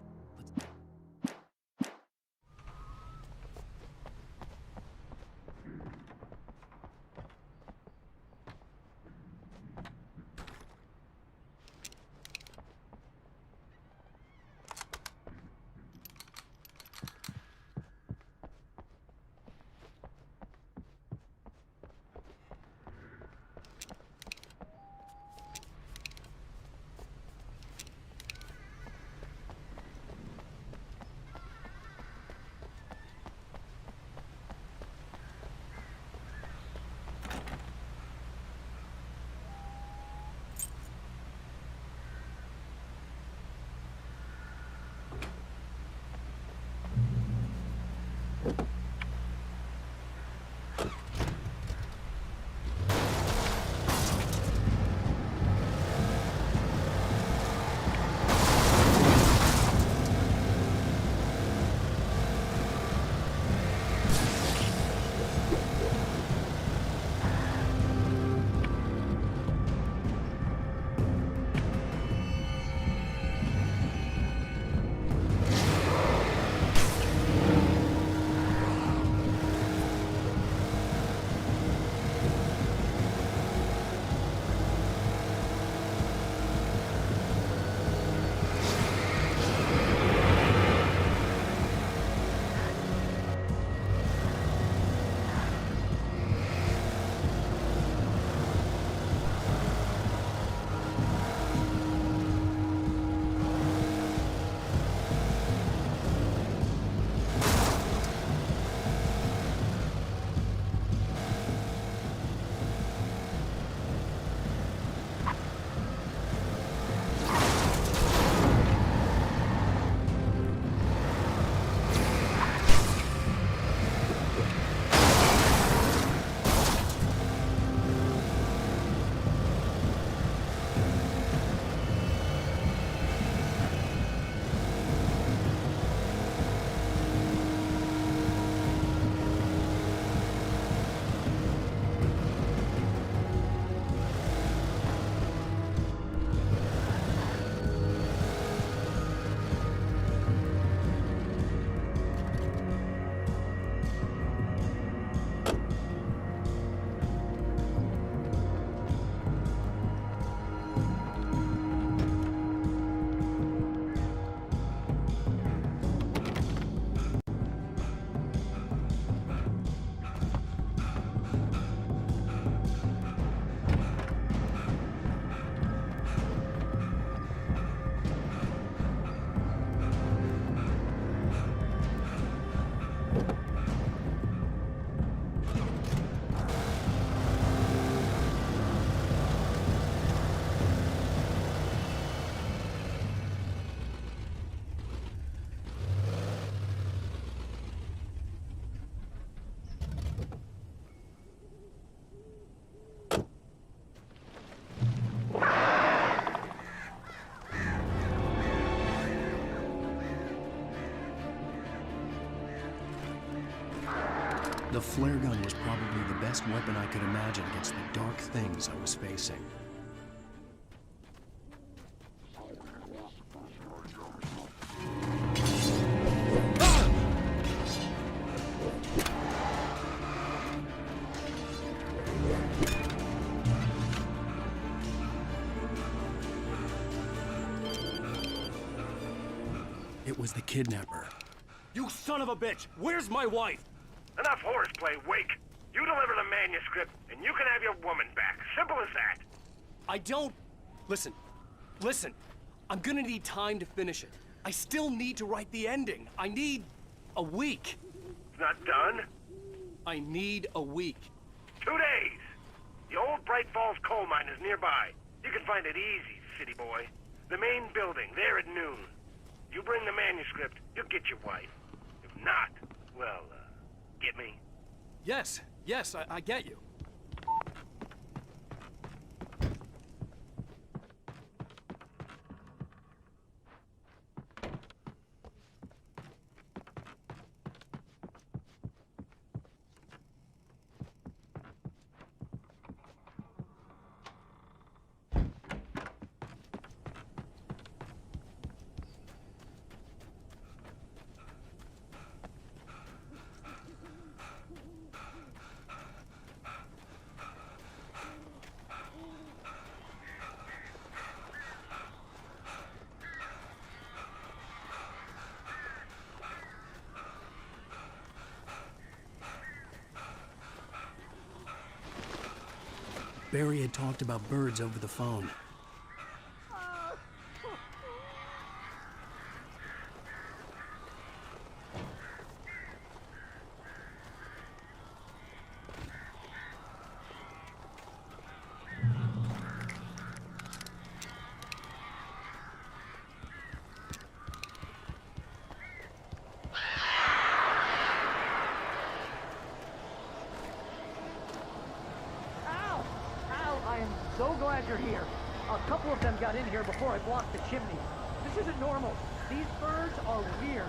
The flare gun was probably the best weapon I could imagine against the dark things I was facing. It was the kidnapper. You son of a bitch! Where's my wife? Enough horseplay, Wake. You deliver the manuscript, and you can have your woman back. Simple as that. I don't... Listen. I'm gonna need time to finish it. I still need to write the ending. I need a week. It's not done? I need a week. 2 days. The old Bright Falls coal mine is nearby. You can find it easy, city boy. The main building, there at noon. You bring the manuscript, you'll get your wife. If not, well, get me? Yes, I get you. Barry had talked about birds over the phone. So glad you're here. A couple of them got in here before I blocked the chimney. This isn't normal. These birds are weird.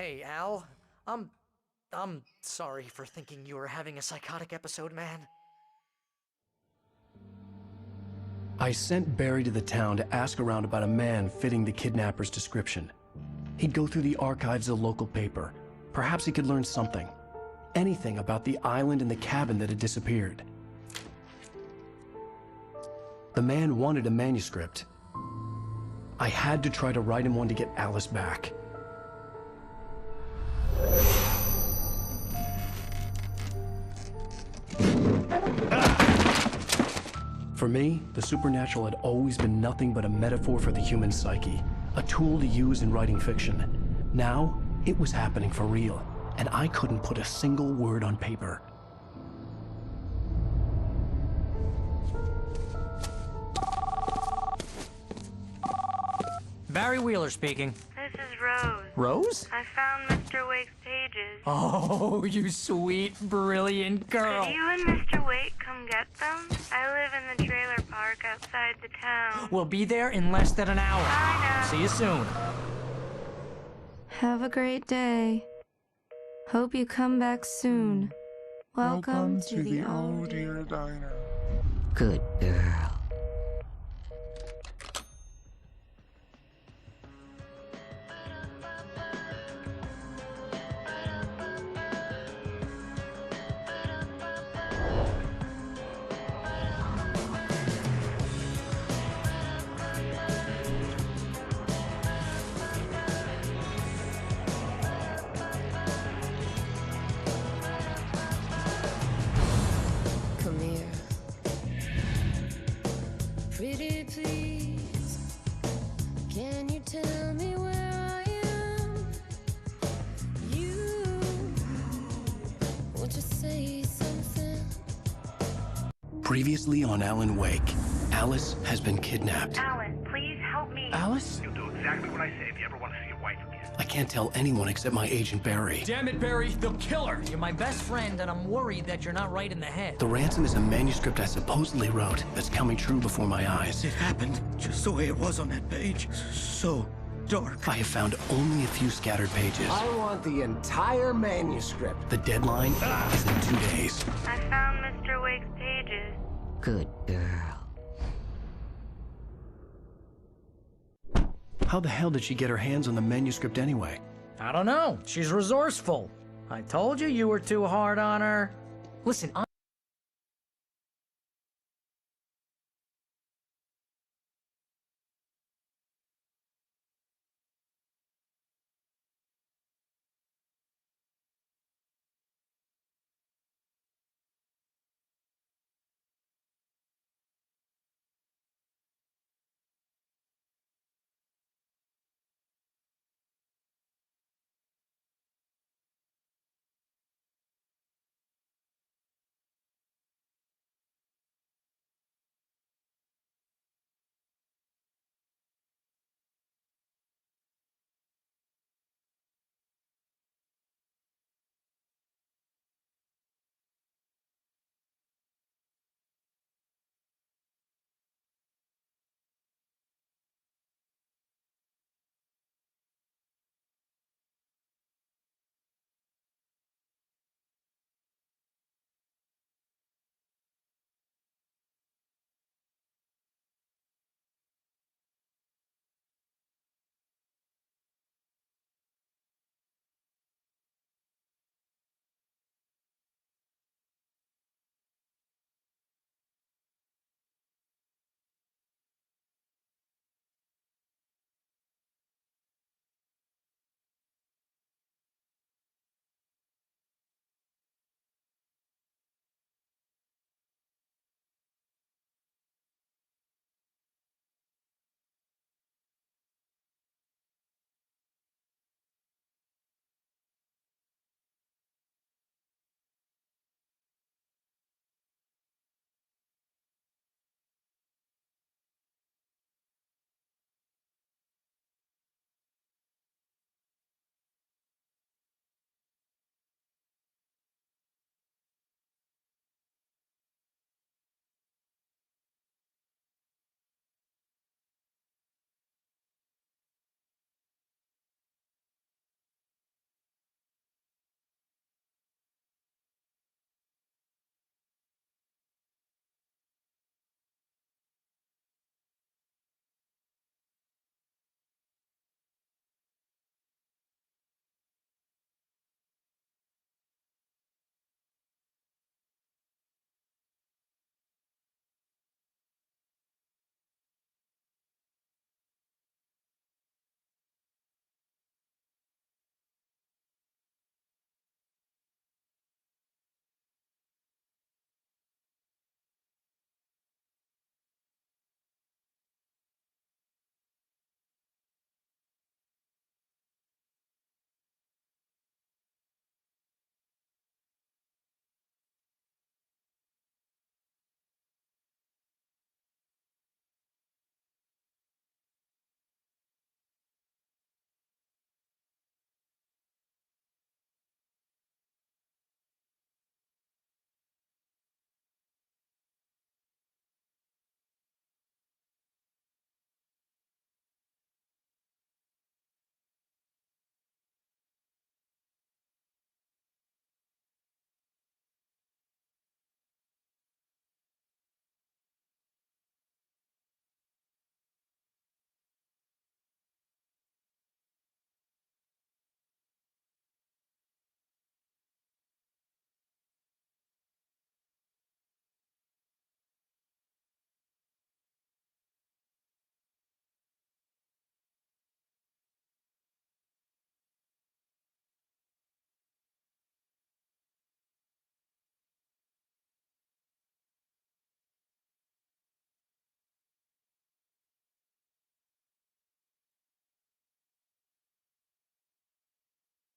Hey, Al. I'm sorry for thinking you were having a psychotic episode, man. I sent Barry to the town to ask around about a man fitting the kidnapper's description. He'd go through the archives of the local paper. Perhaps he could learn something. Anything about the island and the cabin that had disappeared. The man wanted a manuscript. I had to try to write him one to get Alice back. For me, the supernatural had always been nothing but a metaphor for the human psyche, a tool to use in writing fiction. Now, it was happening for real, and I couldn't put a single word on paper. Barry Wheeler speaking. This is Rose. Rose? I found Mr. Wake's pages. Oh, you sweet, brilliant girl. Could you and Mr. Wake come get them? I live in the trailer park outside the town. We'll be there in less than an hour. Bye now. See you soon. Have a great day. Hope you come back soon. Welcome to the Oh Dear Diner. Good girl. Come here. Pretty please, can you tell me where I am? You, won't you say something? Previously on Alan Wake, Alice has been kidnapped. Alan, please help me. Alice? You'll do exactly what I say if you ever want to see your wife again. I can't tell anyone except my agent Barry. Damn it, Barry, they'll kill her! You're my best friend, and I'm worried that you're not right in the head. The ransom is a manuscript I supposedly wrote that's coming true before my eyes. It happened just the way it was on that page. So dark. I have found only a few scattered pages. I want the entire manuscript. The deadline is in 2 days. I found Mr. Wake's pages. Good girl. How the hell did she get her hands on the manuscript anyway? I don't know. She's resourceful. I told you you were too hard on her. Listen,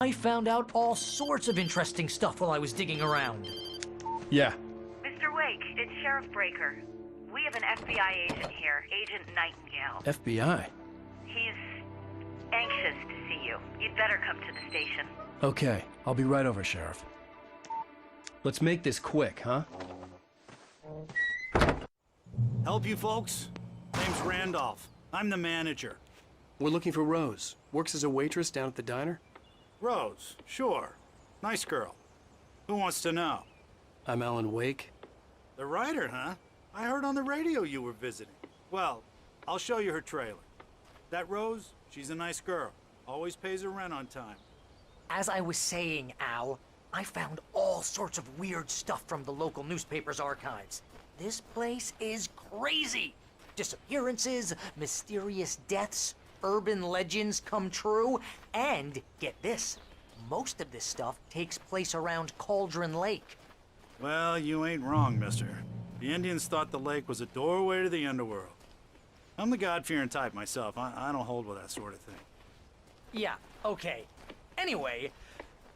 I found out all sorts of interesting stuff while I was digging around. Yeah. Mr. Wake, it's Sheriff Breaker. We have an FBI agent here, Agent Nightingale. FBI? He's anxious to see you. You'd better come to the station. Okay, I'll be right over, Sheriff. Let's make this quick, huh? Help you folks? Name's Randolph. I'm the manager. We're looking for Rose. Works as a waitress down at the diner. Rose, sure. Nice girl. Who wants to know? I'm Alan Wake. The writer, huh? I heard on the radio you were visiting. Well, I'll show you her trailer. That Rose, she's a nice girl. Always pays her rent on time. As I was saying, Al, I found all sorts of weird stuff from the local newspaper's archives. This place is crazy. Disappearances, mysterious deaths, urban legends come true, and get this, most of this stuff takes place around Cauldron Lake. Well, you ain't wrong, mister. The Indians thought the lake was a doorway to the underworld. I'm the God-fearing type myself. I don't hold with that sort of thing. Yeah, okay. Anyway,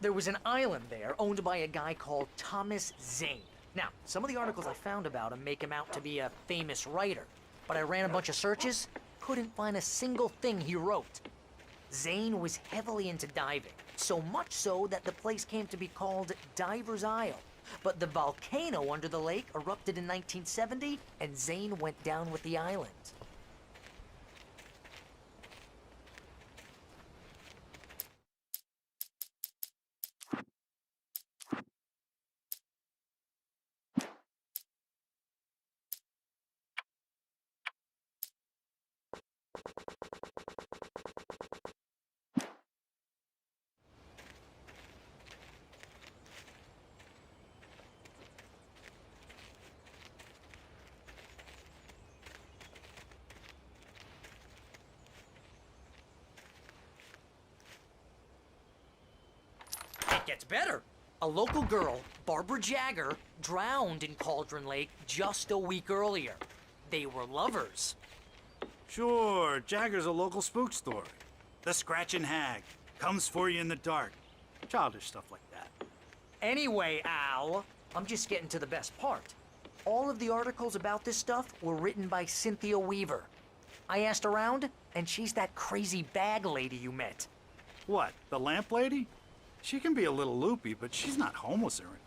there was an island there owned by a guy called Thomas Zane. Now, some of the articles I found about him make him out to be a famous writer, but I ran a bunch of searches, couldn't find a single thing he wrote. Zane was heavily into diving, so much so that the place came to be called Diver's Isle. But the volcano under the lake erupted in 1970, and Zane went down with the island. Gets better. A local girl, Barbara Jagger, drowned in Cauldron Lake just a week earlier. They were lovers. Sure, Jagger's a local spook story. The Scratching Hag. Comes for you in the dark. Childish stuff like that. Anyway, Al, I'm just getting to the best part. All of the articles about this stuff were written by Cynthia Weaver. I asked around, and she's that crazy bag lady you met. What, the lamp lady? She can be a little loopy, but she's not homeless or anything.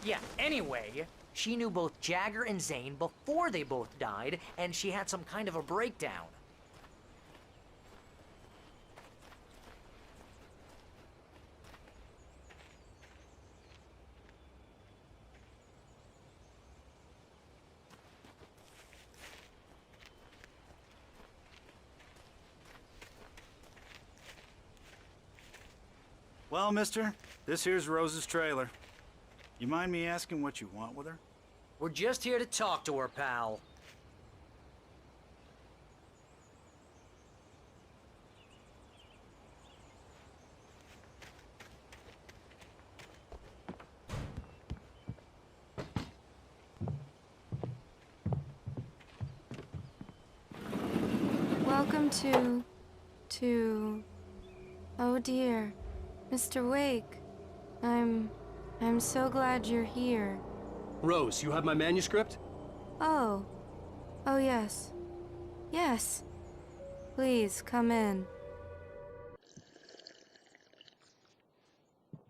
Yeah, anyway, she knew both Jagger and Zane before they both died, and she had some kind of a breakdown. Well, mister, this here's Rose's trailer. You mind me asking what you want with her? We're just here to talk to her, pal. Welcome to... Oh dear, Mr. Wake. I'm so glad you're here. Rose, you have my manuscript? Oh. Oh yes. Yes. Please, come in.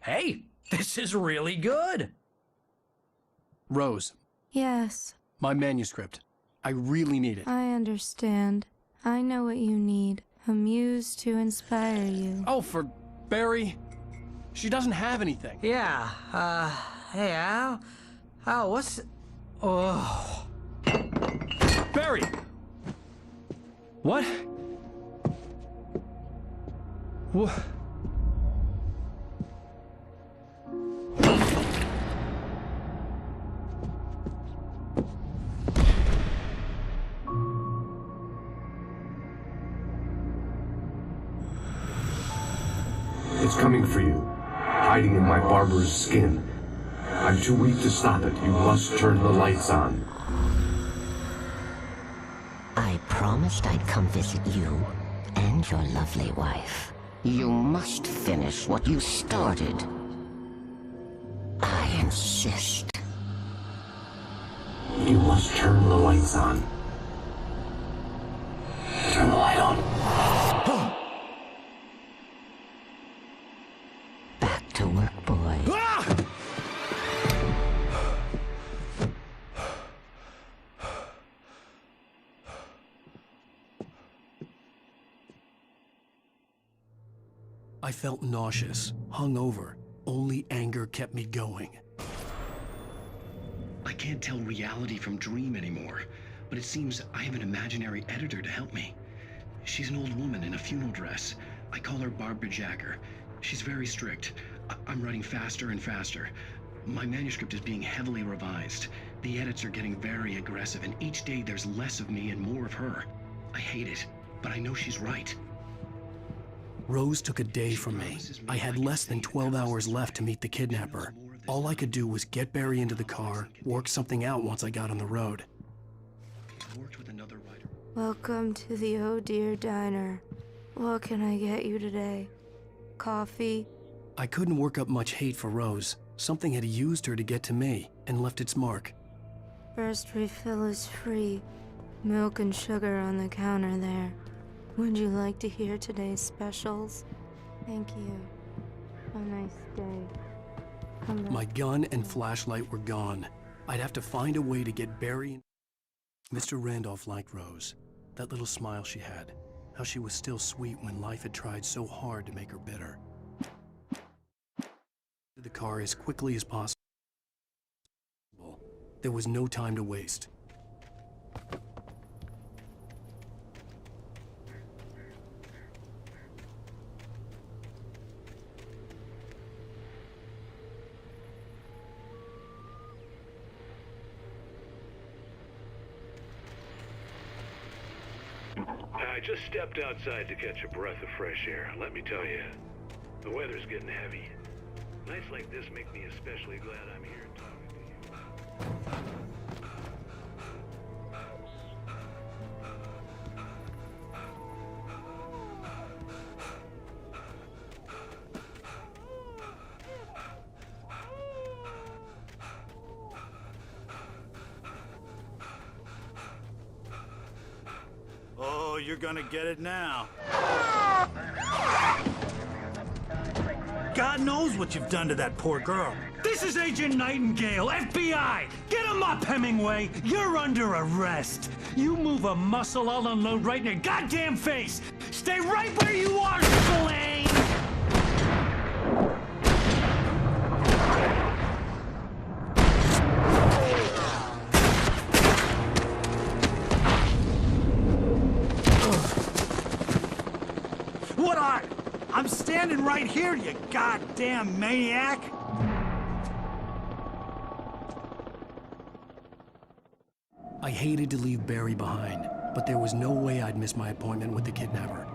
Hey, this is really good. Rose, Yes, my manuscript. I really need it. I understand. I know what you need. A muse to inspire you. Oh, for Barry. She doesn't have anything. Yeah, hey, Al? Al, what's... Oh... Barry! What? What? It's coming for you, hiding in my barber's skin. I'm too weak to stop it. You must turn the lights on. I promised I'd come visit you and your lovely wife. You must finish what you started. I insist. You must turn the lights on. Turn the light on. Back to work, boy. I felt nauseous, hungover. Only anger kept me going. I can't tell reality from dream anymore, but it seems I have an imaginary editor to help me. She's an old woman in a funeral dress. I call her Barbara Jacker. She's very strict. I'm writing faster and faster. My manuscript is being heavily revised. The edits are getting very aggressive, and each day there's less of me and more of her. I hate it, but I know she's right. Rose took a day from me. I had less than 12 hours left to meet the kidnapper. All I could do was get Barry into the car, work something out once I got on the road. Welcome to the Oh Dear Diner. What can I get you today? Coffee? I couldn't work up much hate for Rose. Something had used her to get to me and left its mark. First refill is free. Milk and sugar on the counter there. Would you like to hear today's specials? Thank you. Have a nice day. Come back. My gun and flashlight were gone. I'd have to find a way to get Barry. Mr. Randolph liked Rose. That little smile she had. How she was still sweet when life had tried so hard to make her bitter. The car as quickly as possible. There was no time to waste. I just stepped outside to catch a breath of fresh air. Let me tell you, the weather's getting heavy. Nights like this make me especially glad I'm here talking to you. Oh, you're gonna get it now. God knows what you've done to that poor girl. This is Agent Nightingale, FBI! Get him up, Hemingway! You're under arrest! You move a muscle, I'll unload right in your goddamn face! Stay right where you are, Spillane! What are? I'm standing right here, you goddamn maniac! I hated to leave Barry behind, but there was no way I'd miss my appointment with the kidnapper.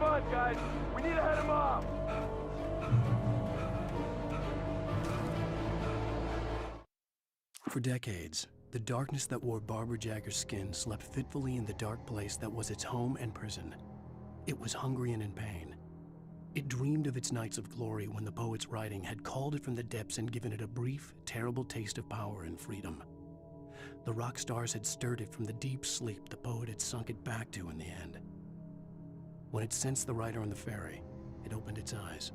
Move on, guys. We need to head him off. For decades, the darkness that wore Barbara Jagger's skin slept fitfully in the dark place that was its home and prison. It was hungry and in pain. It dreamed of its nights of glory when the poet's writing had called it from the depths and given it a brief, terrible taste of power and freedom. The rock stars had stirred it from the deep sleep the poet had sunk it back to in the end. When it sensed the writer on the ferry, it opened its eyes.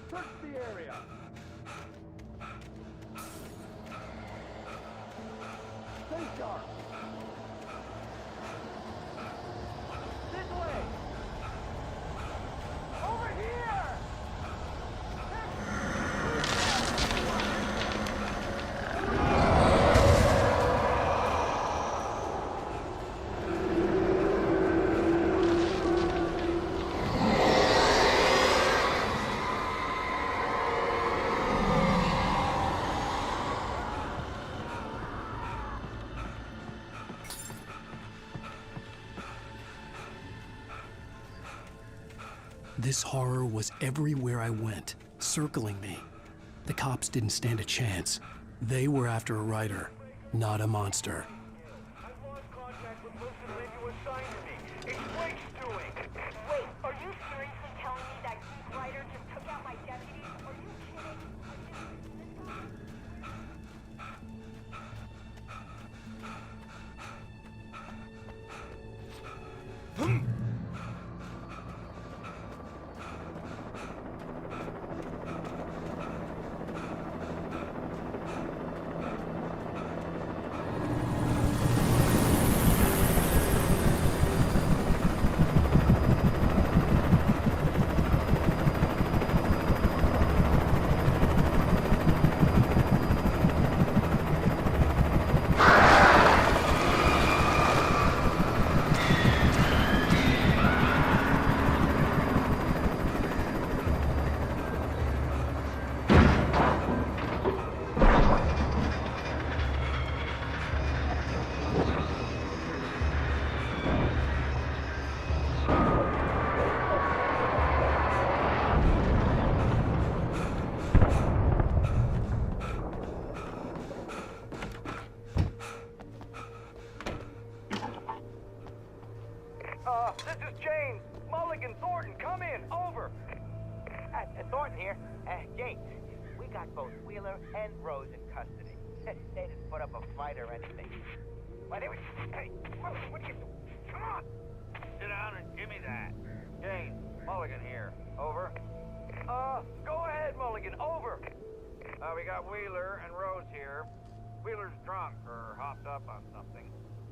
Search the area. Stay sharp. This way. Over here. This horror was everywhere I went, circling me. The cops didn't stand a chance. They were after a writer, not a monster. I've lost contact with most of the men you assigned to me. Explain doing. Wait, are you seriously telling me that geek writer just took out my deputies? Are you kidding? This is James. Mulligan, Thornton, come in. Over. Thornton here. James, we got both Wheeler and Rose in custody. They didn't put up a fight or anything. Why, they were... Hey, what are you doing? Come on. Sit down and give me that. James, Mulligan here. Over. Go ahead, Mulligan. Over. We got Wheeler and Rose here. Wheeler's drunk or hopped up on something.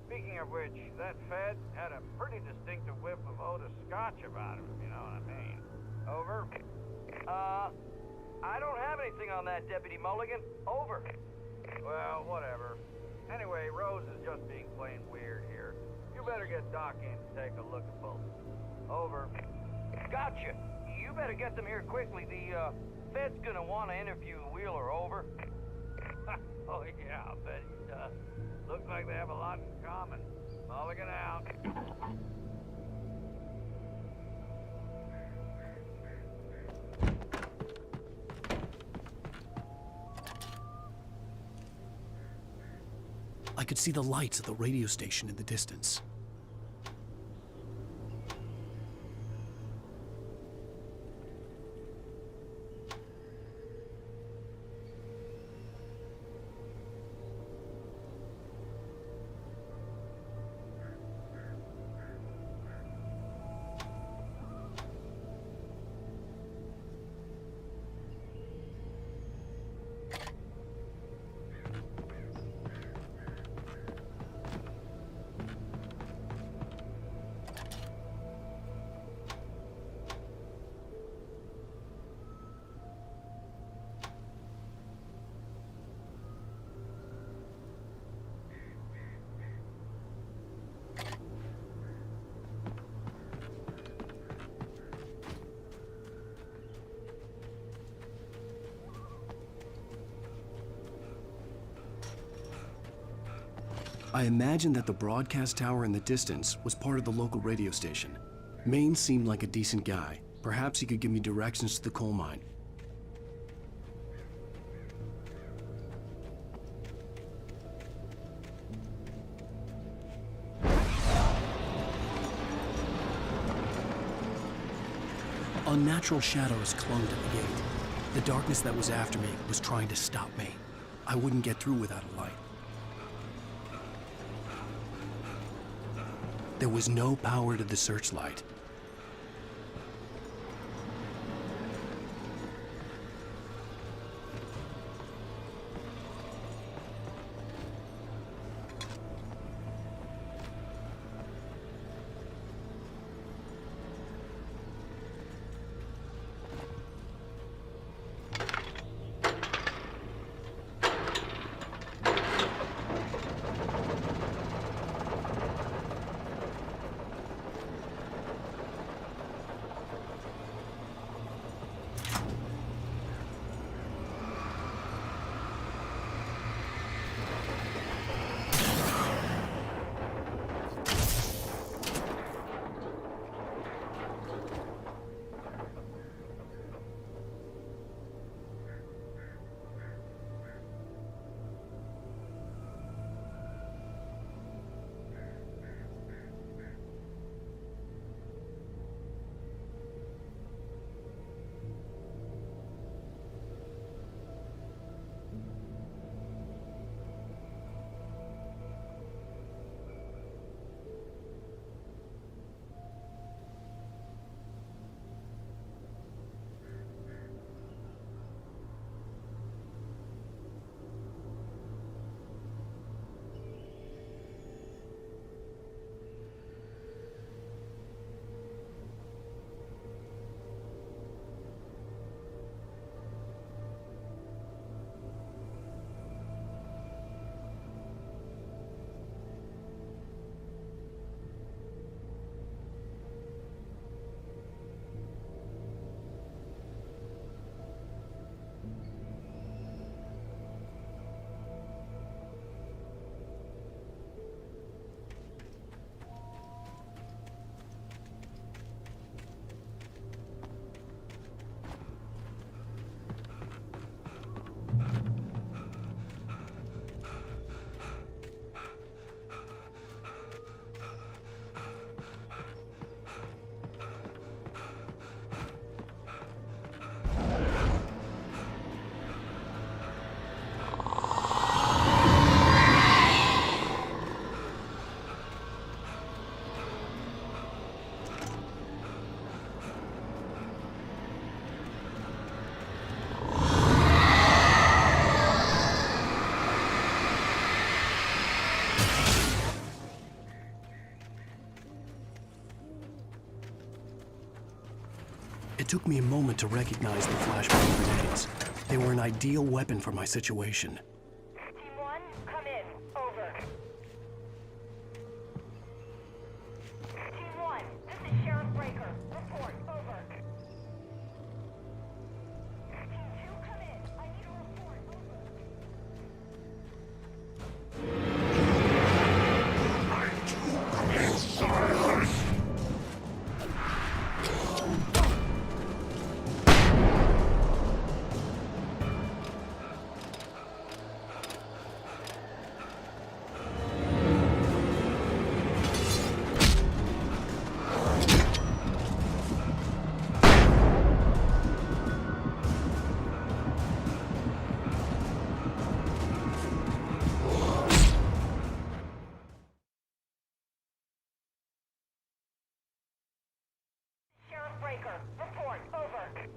Speaking of which, that Fed had a pretty distinctive whiff of Otis Scotch about him, if you know what I mean. Over. I don't have anything on that, Deputy Mulligan. Over. Well, whatever. Anyway, Rose is just being plain weird here. You better get Doc in to take a look at both. Over. Got about you. You better get them here quickly. The Fed's gonna want to interview Wheeler, over. Oh yeah, I bet he does. Looks like they have a lot in common. Mulligan out. I could see the lights of the radio station in the distance. I imagined that the broadcast tower in the distance was part of the local radio station. Maine seemed like a decent guy. Perhaps he could give me directions to the coal mine. Unnatural shadows clung to the gate. The darkness that was after me was trying to stop me. I wouldn't get through without a light. There was no power to the searchlight. It took me a moment to recognize the flashbang grenades. They were an ideal weapon for my situation. Team 1, come in. Over. Team 1, this is Sheriff Breaker. Report. Over. Breaker. Report. Over.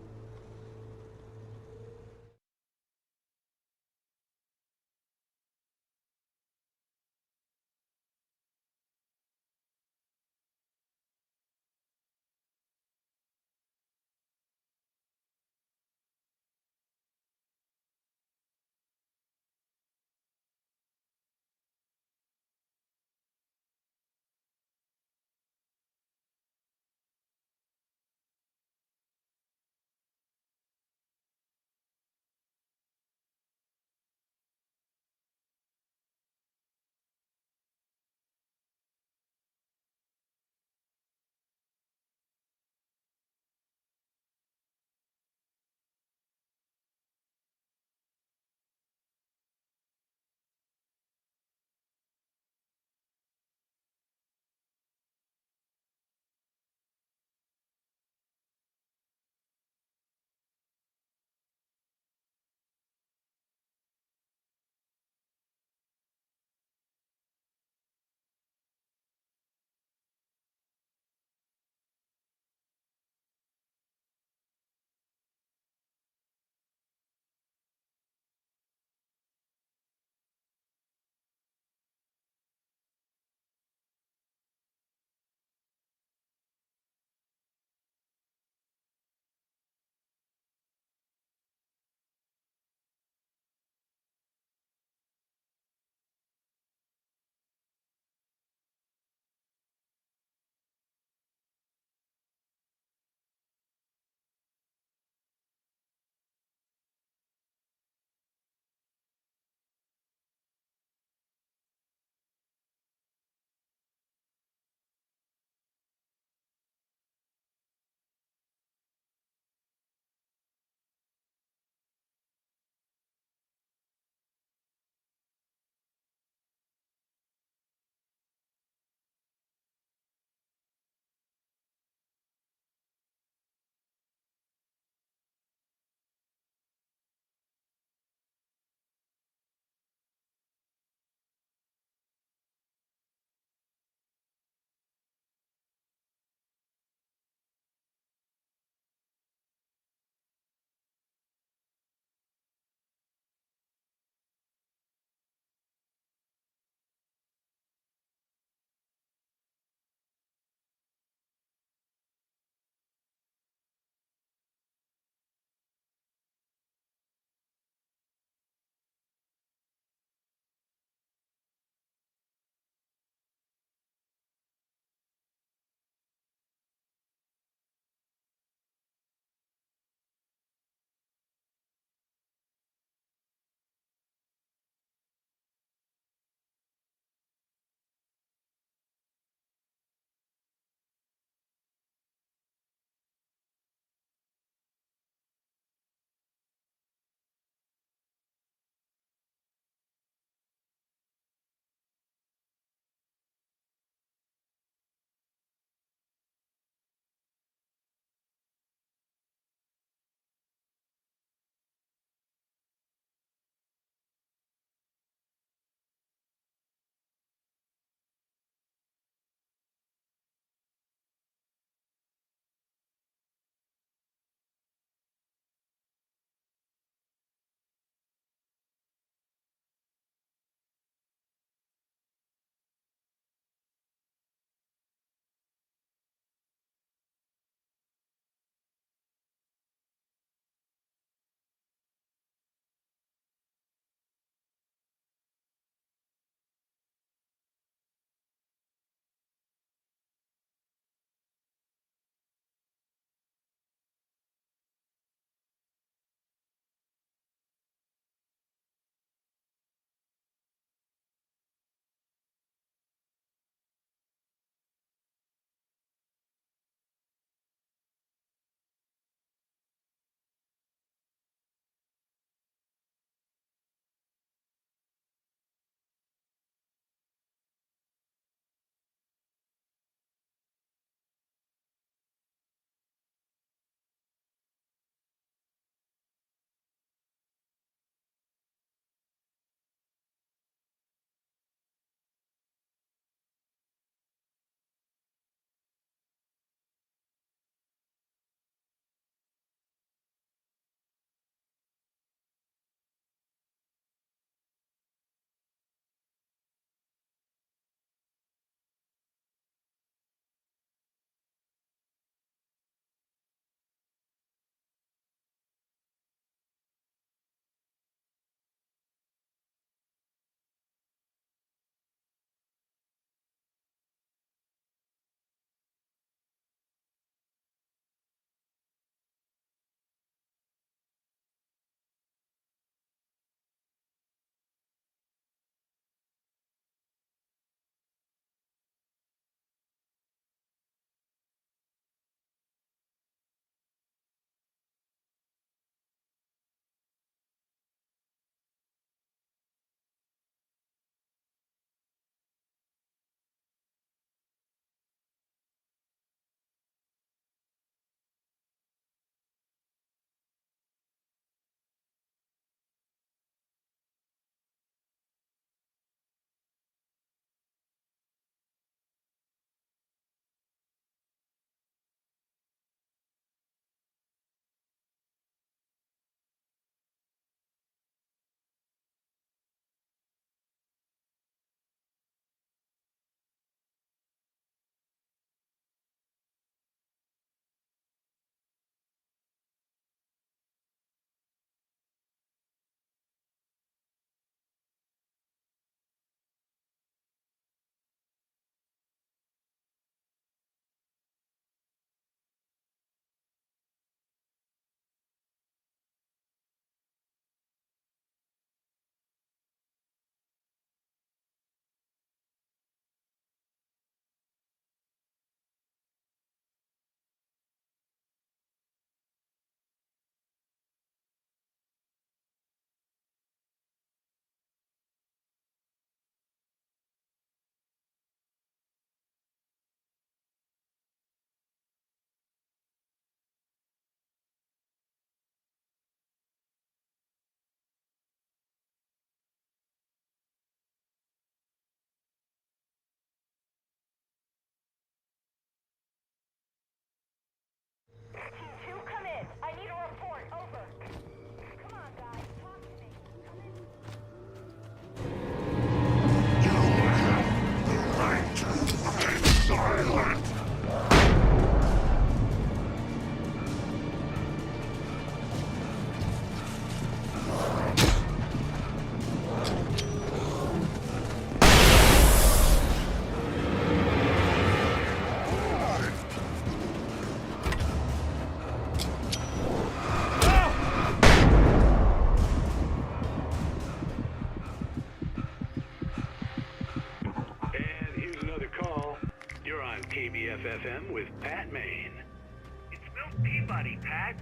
Howdy, Pat.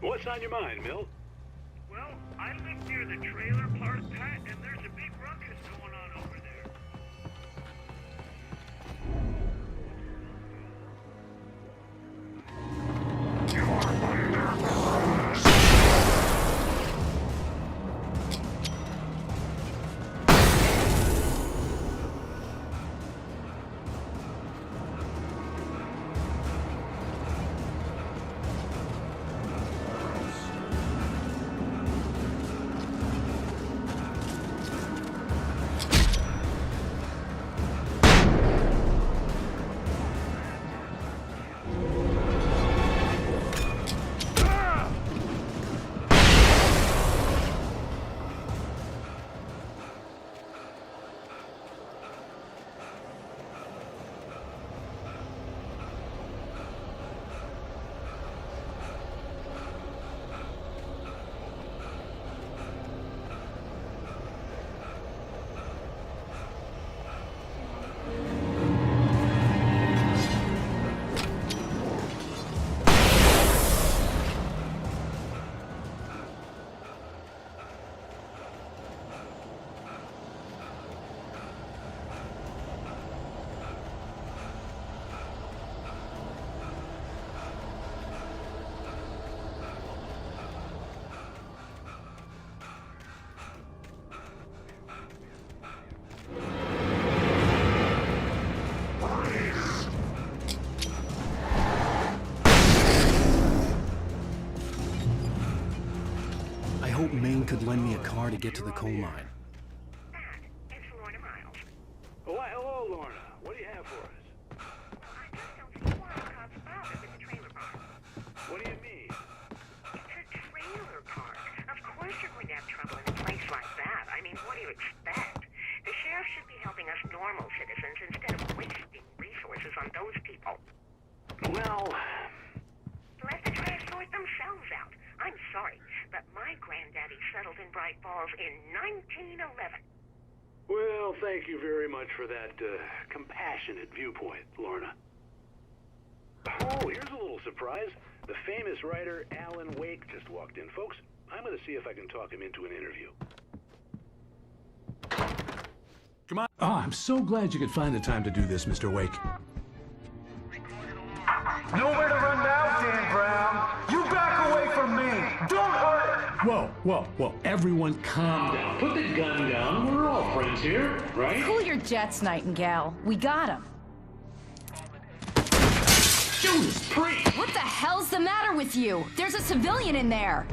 What's on your mind, Milt? Well, I live near the trailer park, Pat, and there's a big ruckus going on over there. I hope Maine could lend me a car to get to the coal mine. Why, hello, Lorna. What do you have for us? What do you mean? It's a trailer park. Of course you're going to have trouble in a place like that. I mean, what do you expect? The sheriff should be helping us normal citizens instead of wasting resources on those people. Well... Let the try to sort themselves out. I'm sorry, but my granddaddy settled in Bright Falls in 1911. Well, thank you very much for that compassionate viewpoint, Lorna. Oh, here's a little surprise. The famous writer Alan Wake just walked in. Folks, I'm going to see if I can talk him into an interview. Come on. Oh, I'm so glad you could find the time to do this, Mr. Wake. Nowhere to run now, Dan Brown. You back away from me. Don't hurt. Whoa, whoa, whoa. Everyone calm down. Put the gun down. We're all friends here, right? Cool your jets, Nightingale. We got him. Judas Priest! What the hell's the matter with you? There's a civilian in there.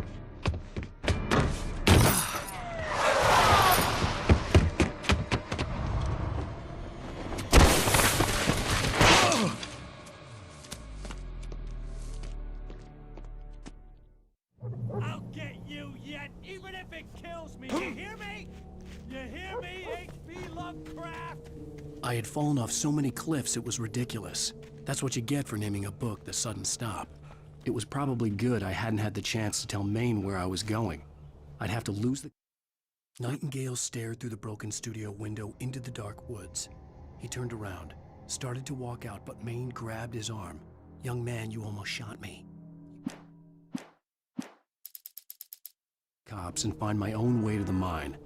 I'll get you yet, even if it kills me. You hear me? You hear me, H.P. Lovecraft? I had fallen off so many cliffs it was ridiculous. That's what you get for naming a book The Sudden Stop. It was probably good I hadn't had the chance to tell Maine where I was going. I'd have to lose the... Nightingale stared through the broken studio window into the dark woods. He turned around, started to walk out, but Maine grabbed his arm. "Young man, you almost shot me." Cops and find my own way to the mine.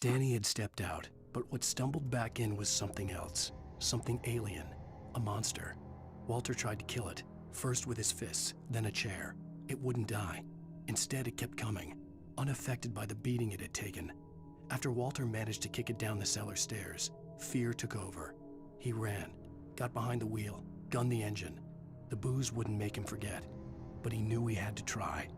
Danny had stepped out, but what stumbled back in was something else. Something alien. A monster. Walter tried to kill it, first with his fists, then a chair. It wouldn't die. Instead, it kept coming, unaffected by the beating it had taken. After Walter managed to kick it down the cellar stairs, fear took over. He ran, got behind the wheel, gunned the engine. The booze wouldn't make him forget, but he knew he had to try.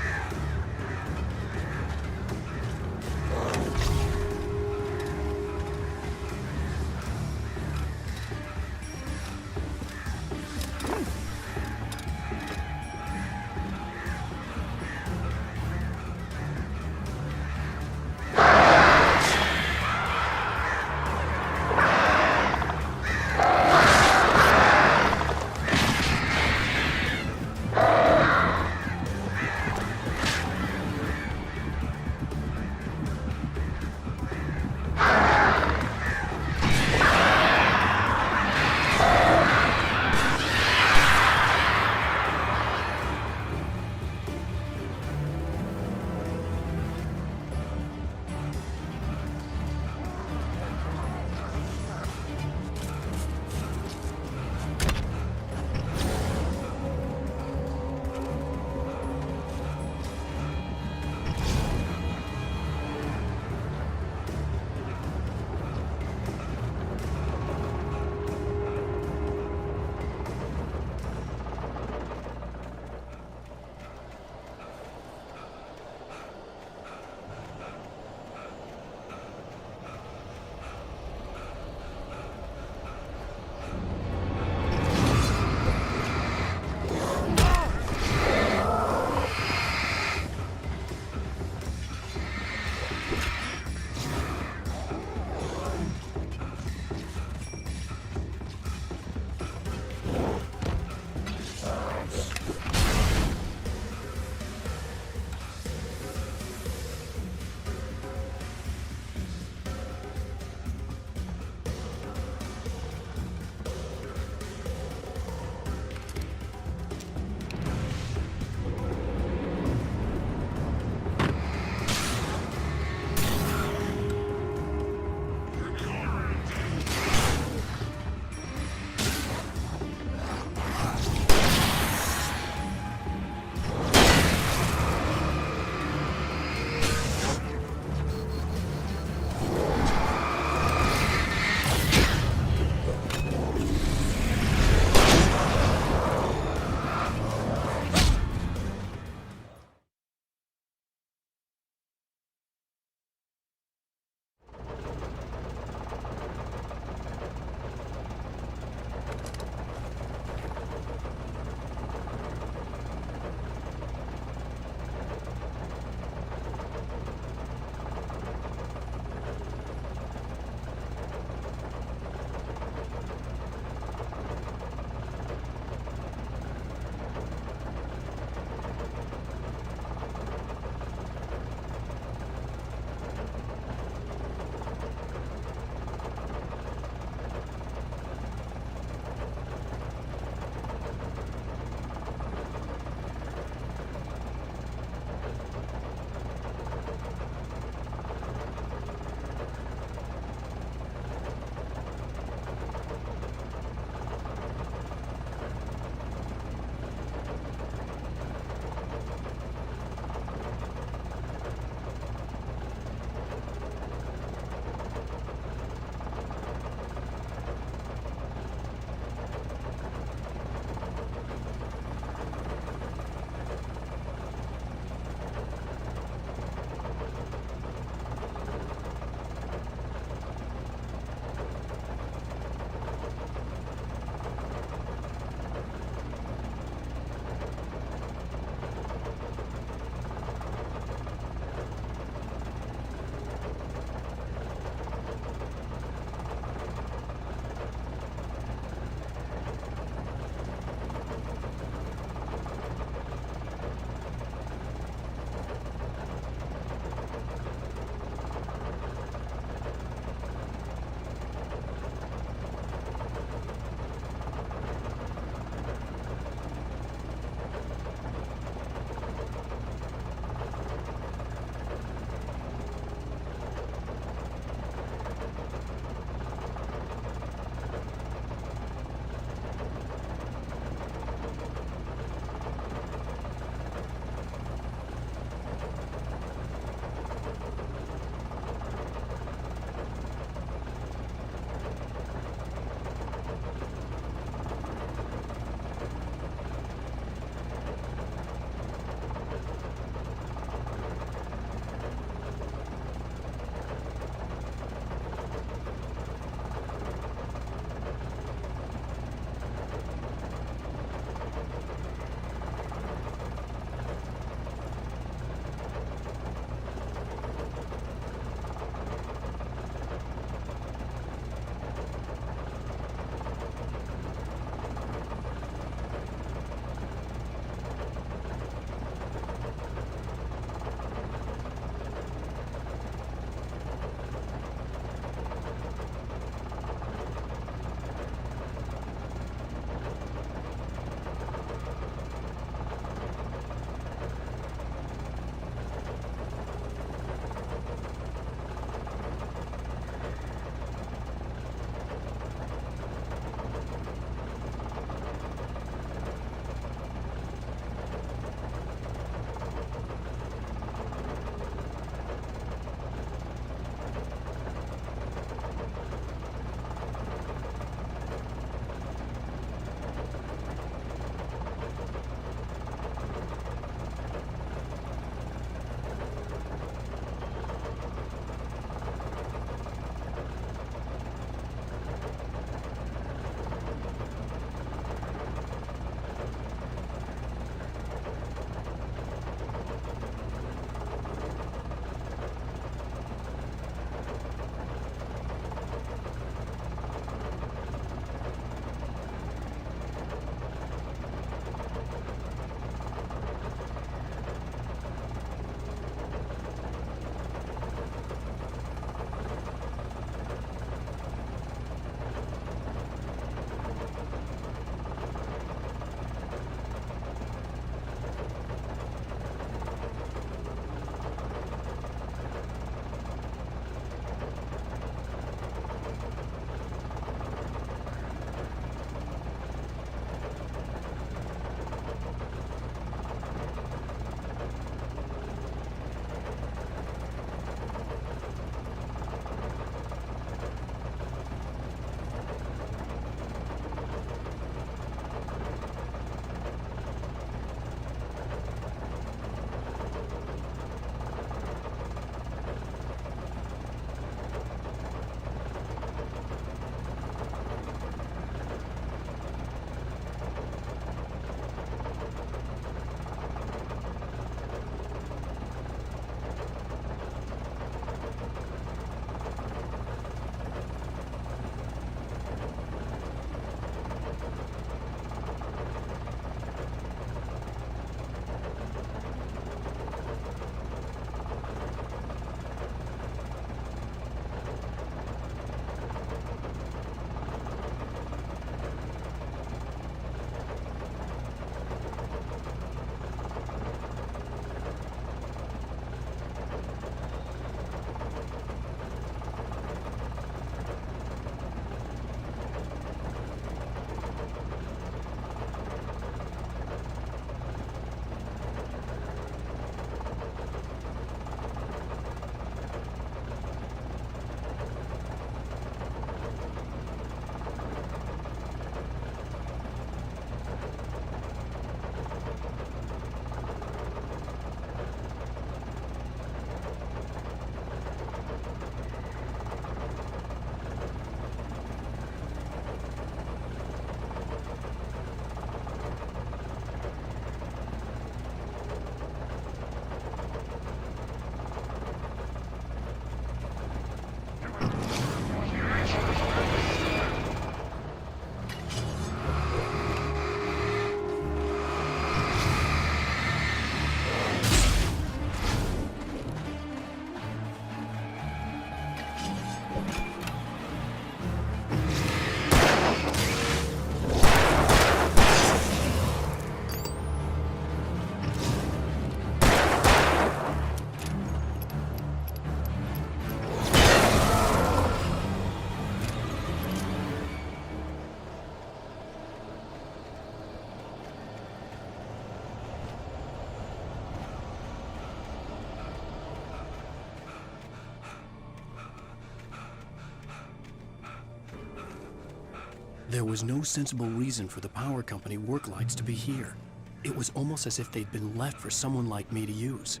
There was no sensible reason for the power company work lights to be here. It was almost as if they'd been left for someone like me to use.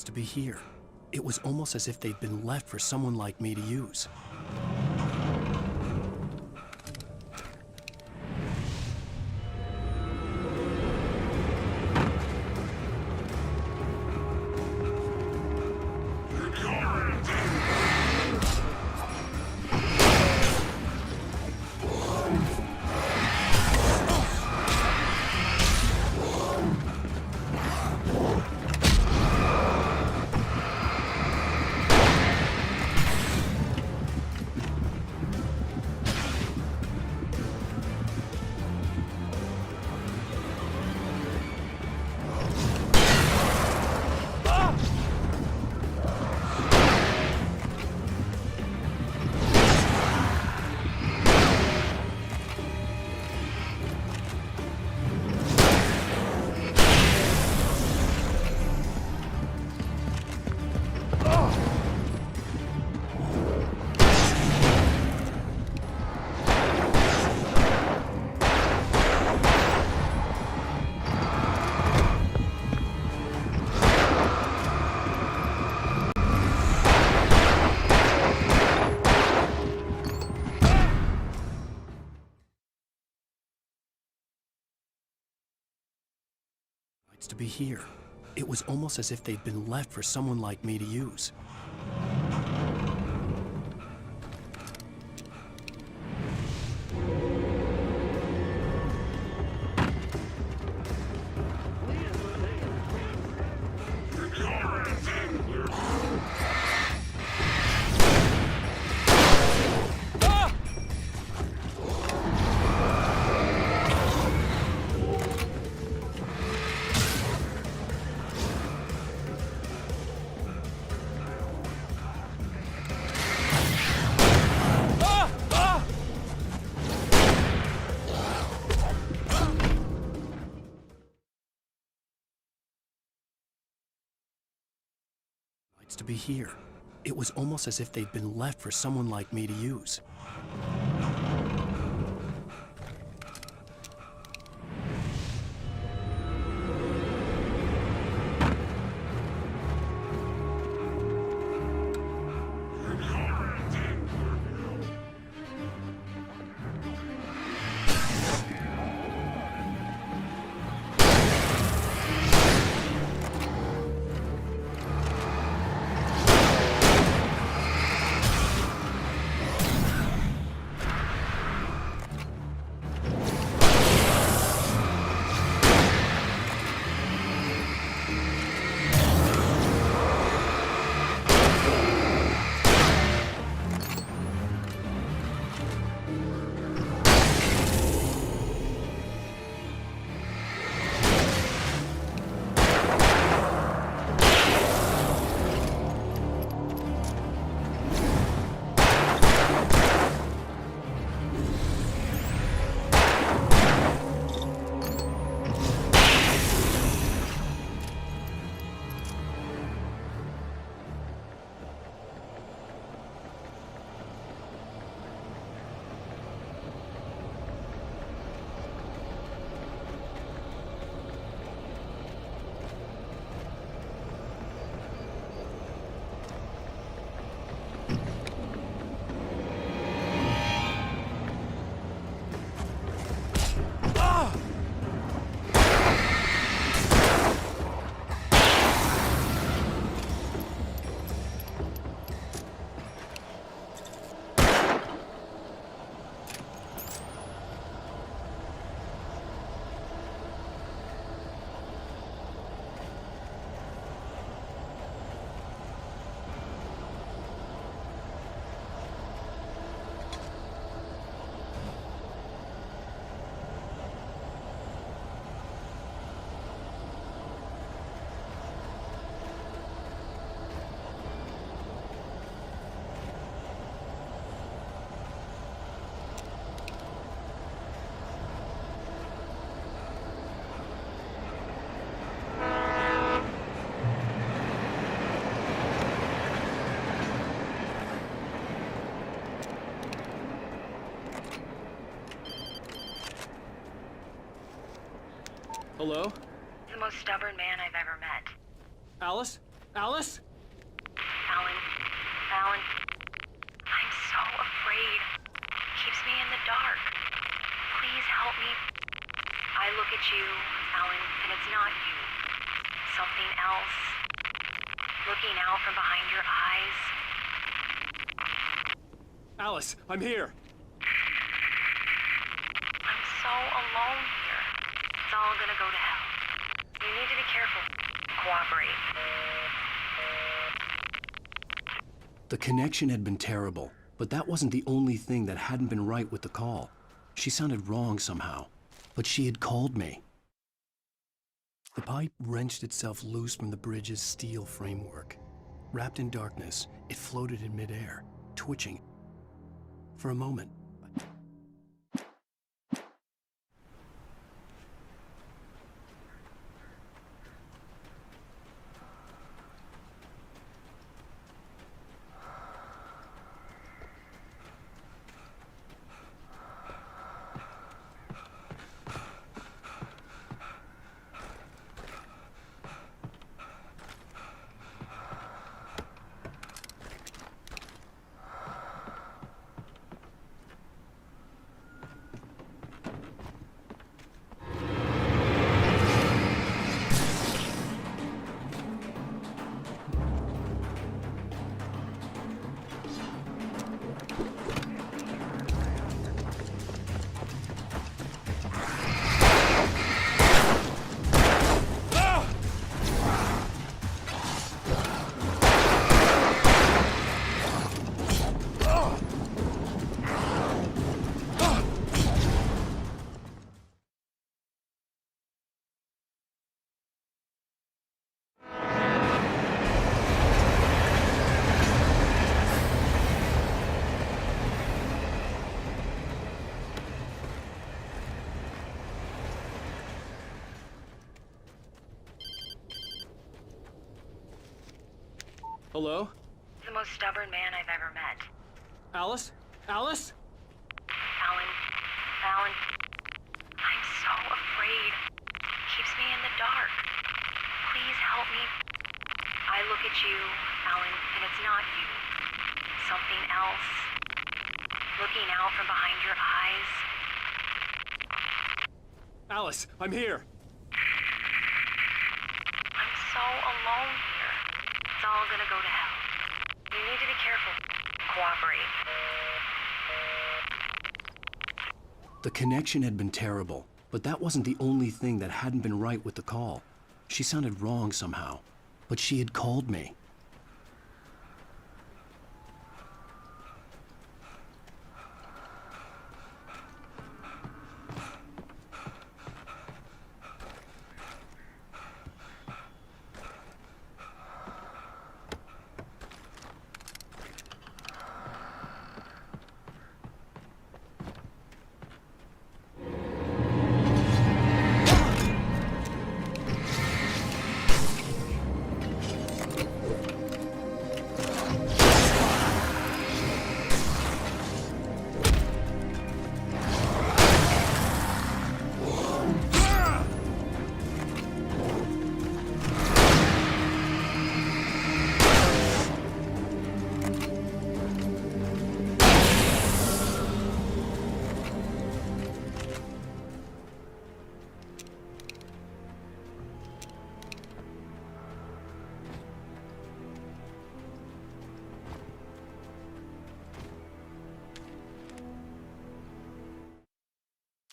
To be here. It was almost as if they'd been left for someone like me to use. To be here. It was almost as if they'd been left for someone like me to use. To be here. It was almost as if they'd been left for someone like me to use. Hello? The most stubborn man I've ever met. Alice? Alice? Alan. Alan. I'm so afraid. Keeps me in the dark. Please help me. I look at you, Alan, and it's not you. Something else. Looking out from behind your eyes. Alice, I'm here. I'm so alone here. It's all gonna go to hell. You need to be careful. Cooperate. The connection had been terrible, but that wasn't the only thing that hadn't been right with the call. She sounded wrong somehow, but she had called me. The pipe wrenched itself loose from the bridge's steel framework. Wrapped in darkness, it floated in midair, twitching. For a moment, Hello? The most stubborn man I've ever met. Alice? Alice? Alan. Alan. I'm so afraid. Keeps me in the dark. Please help me. I look at you, Alan, and it's not you. Something else. Looking out from behind your eyes. Alice, I'm here. I'm so alone here. It's all gonna go to hell. You need to be careful. Cooperate. the connection had been terrible, but that wasn't the only thing that hadn't been right with the call. She sounded wrong somehow, but she had called me.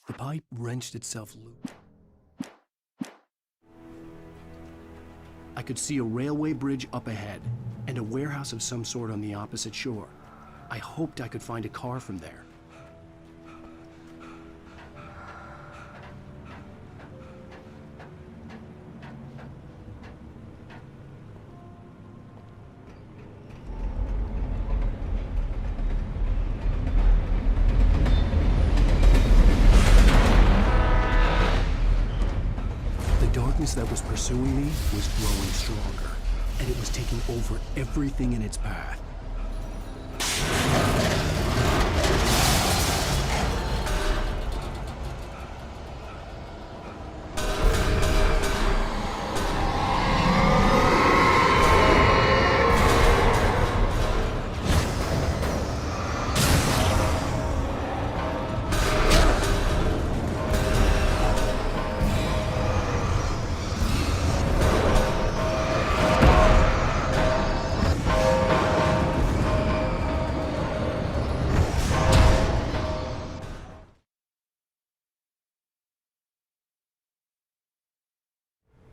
The pipe wrenched itself loose. I could see a railway bridge up ahead and a warehouse of some sort on the opposite shore. I hoped I could find a car from there. That was pursuing me was growing stronger, and it was taking over everything in its path.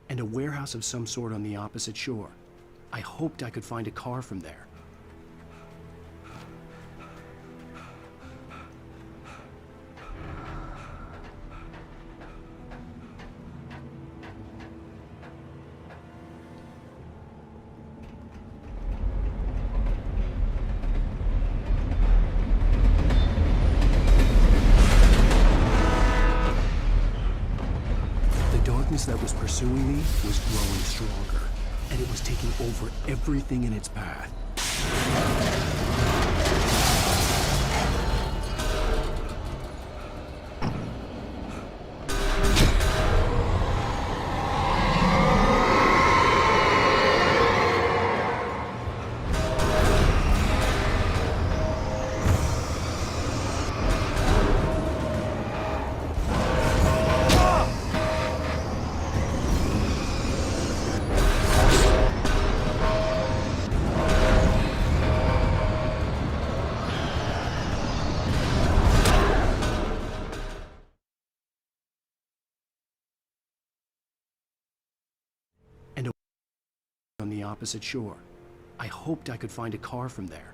and a warehouse of some sort on the opposite shore. I hoped I could find a car from there. That was pursuing me was growing stronger, and it was taking over everything in its path. On the opposite shore. I hoped I could find a car from there.